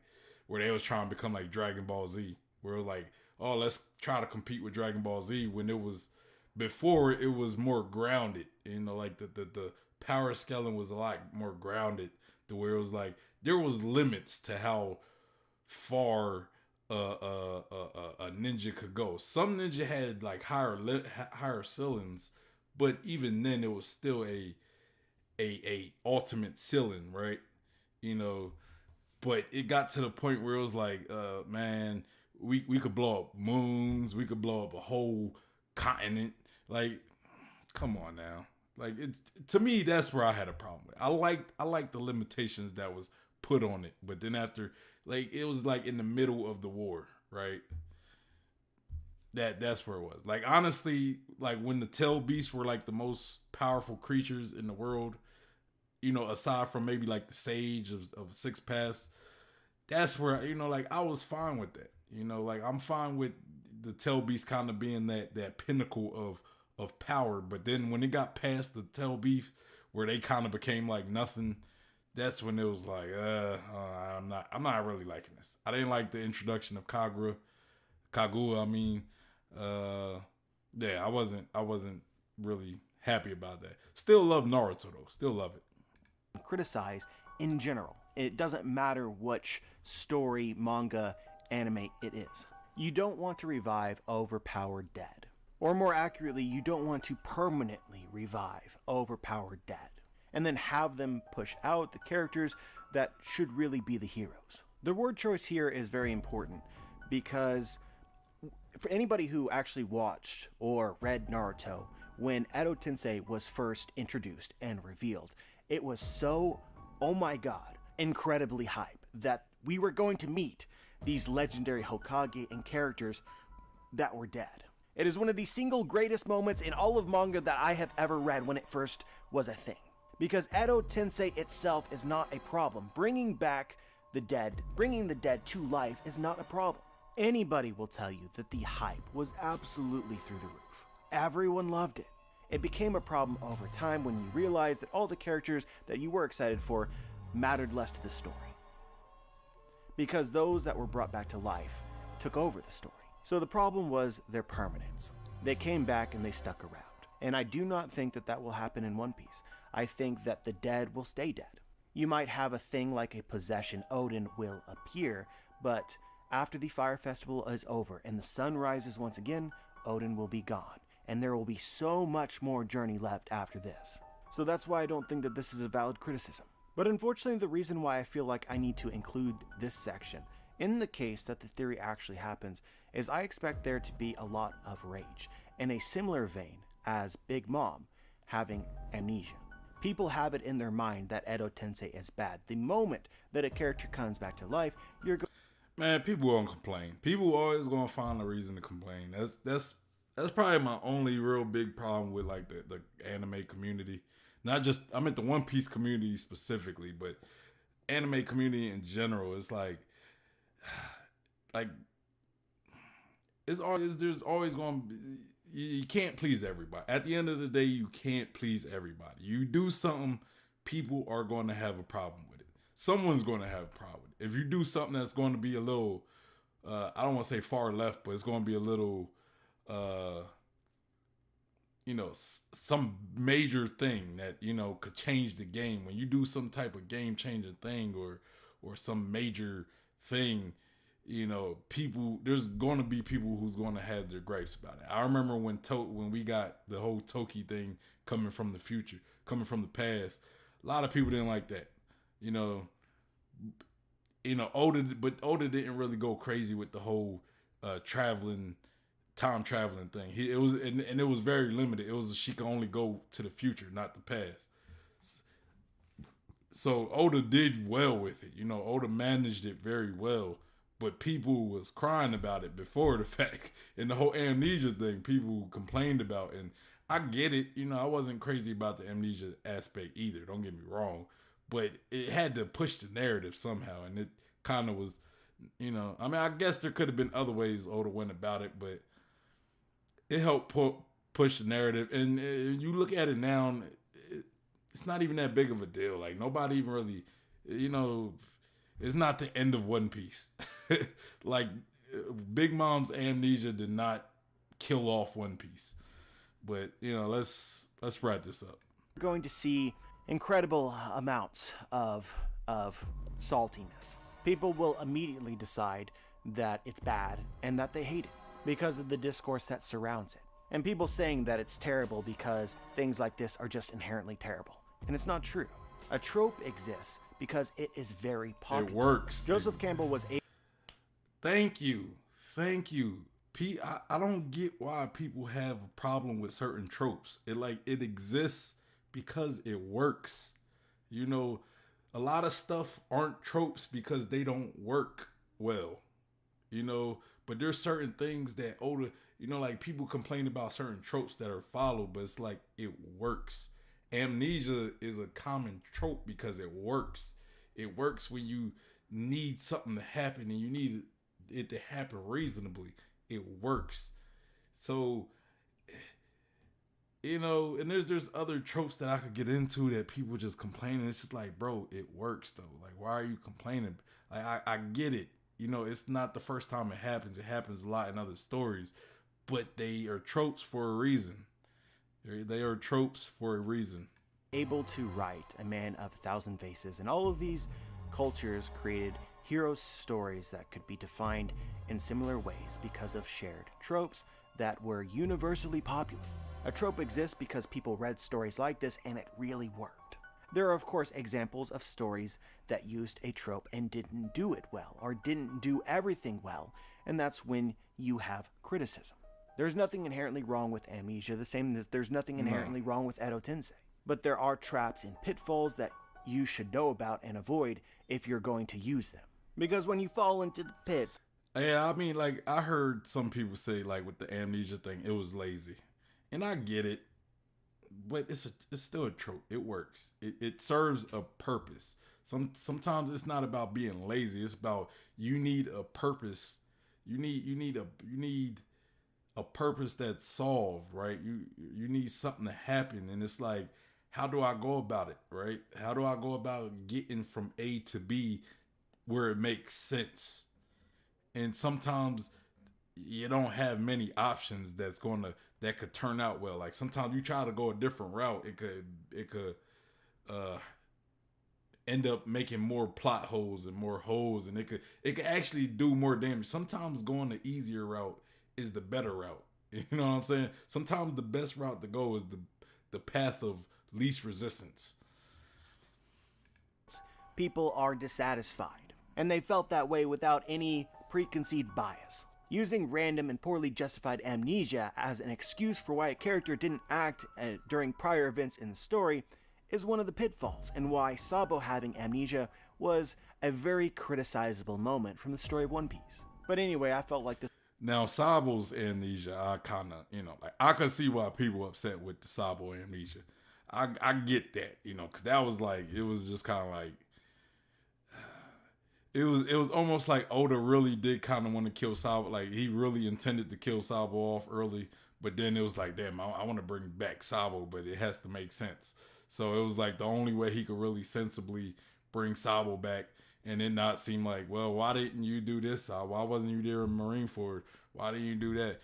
where they was trying to become like Dragon Ball Z, where it was like, oh, let's try to compete with Dragon Ball Z, when it was, before it was more grounded, you know, like the power scaling was a lot more grounded, to where it was like there was limits to how far a ninja could go. Some ninja had like higher ceilings, but even then it was still a ultimate ceiling, right? You know, but it got to the point where it was like, man, we could blow up moons, we could blow up a whole continent. Like, come on now. Like, to me, that's where I had a problem with it. I liked the limitations that was put on it, but then after, like, it was like in the middle of the war, right? That's where it was. Like, honestly, like when the Tail Beasts were like the most powerful creatures in the world, you know, aside from maybe like the Sage of Six Paths, that's where, you know, like I was fine with that. You know, like I'm fine with the Tail Beast kind of being that pinnacle of power. But then when it got past the Tail Beast, where they kind of became like nothing, that's when it was like, I'm not really liking this. I didn't like the introduction of Kagura. I mean, yeah, I wasn't really happy about that. Still love Naruto though. Still love it. Criticize in general. It doesn't matter which story, manga, anime it is. You don't want to revive overpowered dead. Or more accurately, you don't want to permanently revive overpowered dead and then have them push out the characters that should really be the heroes. The word choice here is very important because for anybody who actually watched or read Naruto when Edo Tensei was first introduced and revealed. It was so, oh my god, incredibly hype that we were going to meet these legendary Hokage and characters that were dead. It is one of the single greatest moments in all of manga that I have ever read when it first was a thing. Because Edo Tensei itself is not a problem. Bringing the dead to life is not a problem. Anybody will tell you that the hype was absolutely through the roof. Everyone loved it. It became a problem over time when you realized that all the characters that you were excited for mattered less to the story. Because those that were brought back to life took over the story. So the problem was their permanence. They came back and they stuck around. And I do not think that that will happen in One Piece. I think that the dead will stay dead. You might have a thing like a possession, Odin will appear, but after the Fire Festival is over and the sun rises once again, Odin will be gone. And there will be so much more journey left after this. So that's why I don't think that this is a valid criticism. But unfortunately, the reason why I feel like I need to include this section in the case that the theory actually happens is I expect there to be a lot of rage, in a similar vein as Big Mom having amnesia. People have it in their mind that Edo Tensei is bad. The moment that a character comes back to life, Man, people gonna complain. People always gonna find a reason to complain. That's probably my only real big problem with like the anime community. Not just, I meant the One Piece community specifically, but anime community in general. It's like there's always going to be, you can't please everybody. At the end of the day, you can't please everybody. You do something, people are going to have a problem with it. Someone's going to have a problem with it. If you do something that's going to be a little, I don't want to say far left, but it's going to be a little, some major thing that, could change the game. When you do some type of game changing thing or some major thing, people, there's going to be people who's going to have their gripes about it. I remember when we got the whole Toki thing coming from the future, coming from the past, a lot of people didn't like that. Oda didn't really go crazy with the whole time traveling thing. It was very limited. It was, she could only go to the future, not the past. So Oda did well with it. Oda managed it very well. But people was crying about it before the fact. And the whole amnesia thing, people complained about. And I get it. I wasn't crazy about the amnesia aspect either. Don't get me wrong. But it had to push the narrative somehow. And it kind of was, I guess there could have been other ways Oda went about it. But it helped push the narrative. And you look at it now, it's not even that big of a deal. Like, nobody even really, it's not the end of One Piece. Like, Big Mom's amnesia did not kill off One Piece. But, let's wrap this up. We're going to see incredible amounts of saltiness. People will immediately decide that it's bad and that they hate it because of the discourse that surrounds it. And people saying that it's terrible because things like this are just inherently terrible. And it's not true. A trope exists because it is very popular. It works. Joseph Campbell was a... Thank you. Pete, I don't get why people have a problem with certain tropes. It exists because it works. A lot of stuff aren't tropes because they don't work well. But there's certain things that Oda, like people complain about certain tropes that are followed, but it's like it works. Amnesia is a common trope because it works. It works when you need something to happen and you need it to happen reasonably. It works. So, and there's other tropes that I could get into that people just complaining. It's just like, bro, it works though. Like, why are you complaining? Like, I get it. It's not the first time it happens. It happens a lot in other stories, but they are tropes for a reason. They are tropes for a reason. Able to write A Man of a Thousand Faces, and all of these cultures created hero stories that could be defined in similar ways because of shared tropes that were universally popular. A trope exists because people read stories like this and it really worked. There are of course examples of stories that used a trope and didn't do it well or didn't do everything well, and that's when you have criticism. There's nothing inherently wrong with amnesia, the same as there's nothing inherently wrong with Edo Tensei. But there are traps and pitfalls that you should know about and avoid if you're going to use them. Because when you fall into the pits... Yeah, I mean, like, I heard some people say, like, with the amnesia thing, it was lazy. And I get it. But it's still a trope. It works. It serves a purpose. Sometimes it's not about being lazy. It's about you need a purpose. You need a purpose that's solved, right? You need something to happen, and it's like, how do I go about it, right? How do I go about getting from A to B where it makes sense? And sometimes you don't have many options that could turn out well. Like sometimes you try to go a different route, it could end up making more plot holes and more holes, and it could actually do more damage. Sometimes going the easier route is the better route. You know what I'm saying? Sometimes the best route to go is the path of least resistance. People are dissatisfied, and they felt that way without any preconceived bias. Using random and poorly justified amnesia as an excuse for why a character didn't act during prior events in the story is one of the pitfalls, and why Sabo having amnesia was a very criticizable moment from the story of One Piece. But anyway, I felt like this. Now, Sabo's amnesia, I kind of, like, I could see why people upset with the Sabo amnesia. I get that, because that was like, it was just kind of like, it was almost like Oda really did kind of want to kill Sabo. Like, he really intended to kill Sabo off early, but then it was like, damn, I want to bring back Sabo, but it has to make sense. So it was like the only way he could really sensibly bring Sabo back and it not seem like, well, why didn't you do this? Why wasn't you there in Marineford? Why didn't you do that?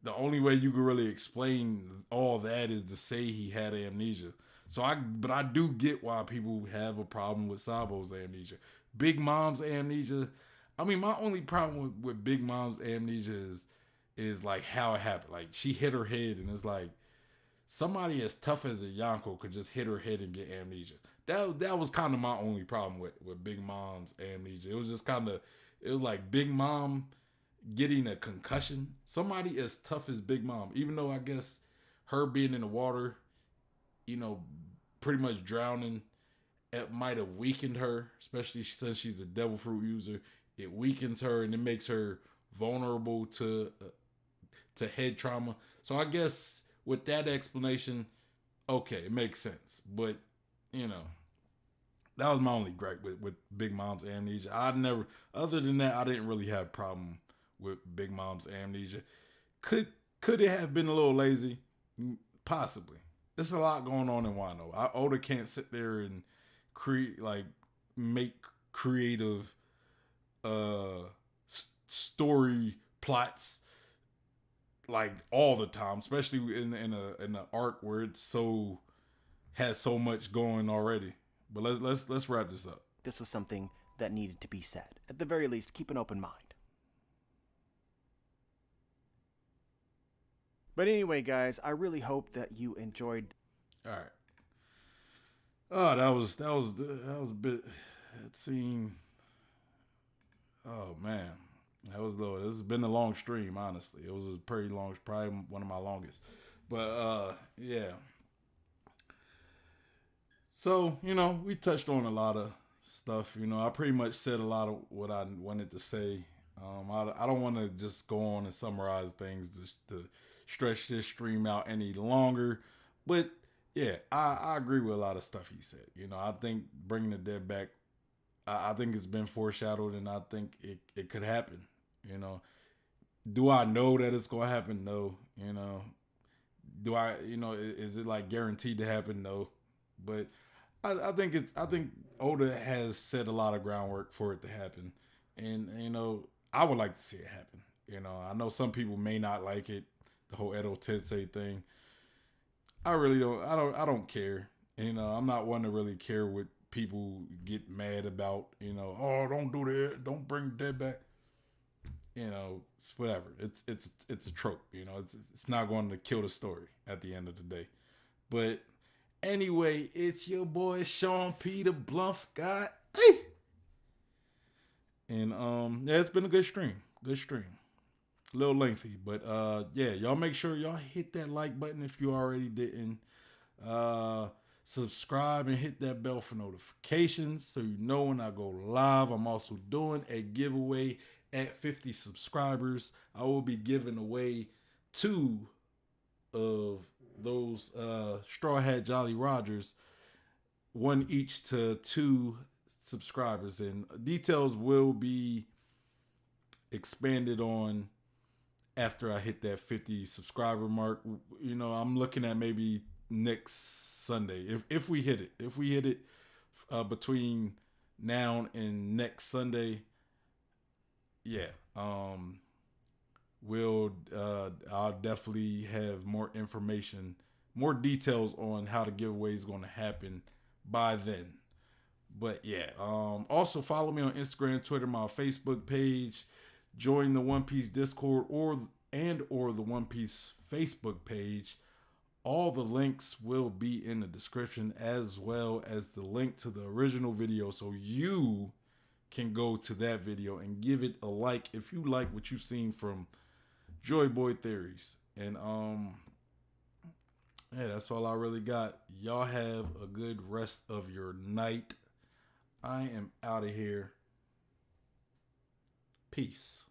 The only way you could really explain all that is to say he had amnesia. But I do get why people have a problem with Sabo's amnesia. Big Mom's amnesia. I mean, my only problem with Big Mom's amnesia is like how it happened. Like she hit her head, and it's like somebody as tough as a Yonko could just hit her head and get amnesia. That was kind of my only problem with Big Mom's amnesia. It was just it was like Big Mom getting a concussion. Somebody as tough as Big Mom, even though I guess her being in the water, pretty much drowning, it might have weakened her, especially since she's a devil fruit user. It weakens her and it makes her vulnerable to head trauma. So I guess with that explanation, okay, it makes sense. But, that was my only gripe with Big Mom's amnesia. Other than that, I didn't really have a problem with Big Mom's amnesia. Could it have been a little lazy? Possibly. There's a lot going on in Wano. Oda can't sit there and make creative story plots like all the time, especially in an arc where has so much going already. But let's wrap this up. This was something that needed to be said. At the very least, keep an open mind. But anyway, guys, I really hope that you enjoyed. All right. Oh, that was a bit. It seemed. Oh man, that was low. This has been a long stream. Honestly, it was a pretty long, probably one of my longest. But yeah. So we touched on a lot of stuff. I pretty much said a lot of what I wanted to say. I don't want to just go on and summarize things to stretch this stream out any longer. But yeah, I agree with a lot of stuff he said. I think bringing the dead back, I think it's been foreshadowed, and I think it could happen. Do I know that it's going to happen? No. Do I, is it like guaranteed to happen? No. But I think Oda has set a lot of groundwork for it to happen. And, I would like to see it happen. I know some people may not like it, the whole Edo Tensei thing. I really don't. I don't care. I'm not one to really care what people get mad about. Oh, don't do that. Don't bring dead back. Whatever. It's a trope. It's not going to kill the story at the end of the day. But anyway, it's your boy Sean P, the Bluff Guy. Hey. And yeah, it's been a good stream. Good stream. a little lengthy, but yeah, y'all make sure y'all hit that like button if you already didn't. Subscribe and hit that bell for notifications so you know when I go live. I'm also doing a giveaway at 50 subscribers. I will be giving away 2 of those Straw Hat Jolly Rogers, one each to 2 subscribers, and details will be expanded on after I hit that 50 subscriber mark. You know, I'm looking at maybe next Sunday if we hit it. If we hit it between now and next Sunday, yeah, we'll I'll definitely have more information, more details on how the giveaway is going to happen by then. But yeah, also follow me on Instagram, Twitter, my Facebook page. Join the One Piece Discord or the One Piece Facebook page. All the links will be in the description, as well as the link to the original video, so you can go to that video and give it a like if you like what you've seen from Joy Boy Theories. And yeah, that's all I really got. Y'all have a good rest of your night. I am out of here. Peace.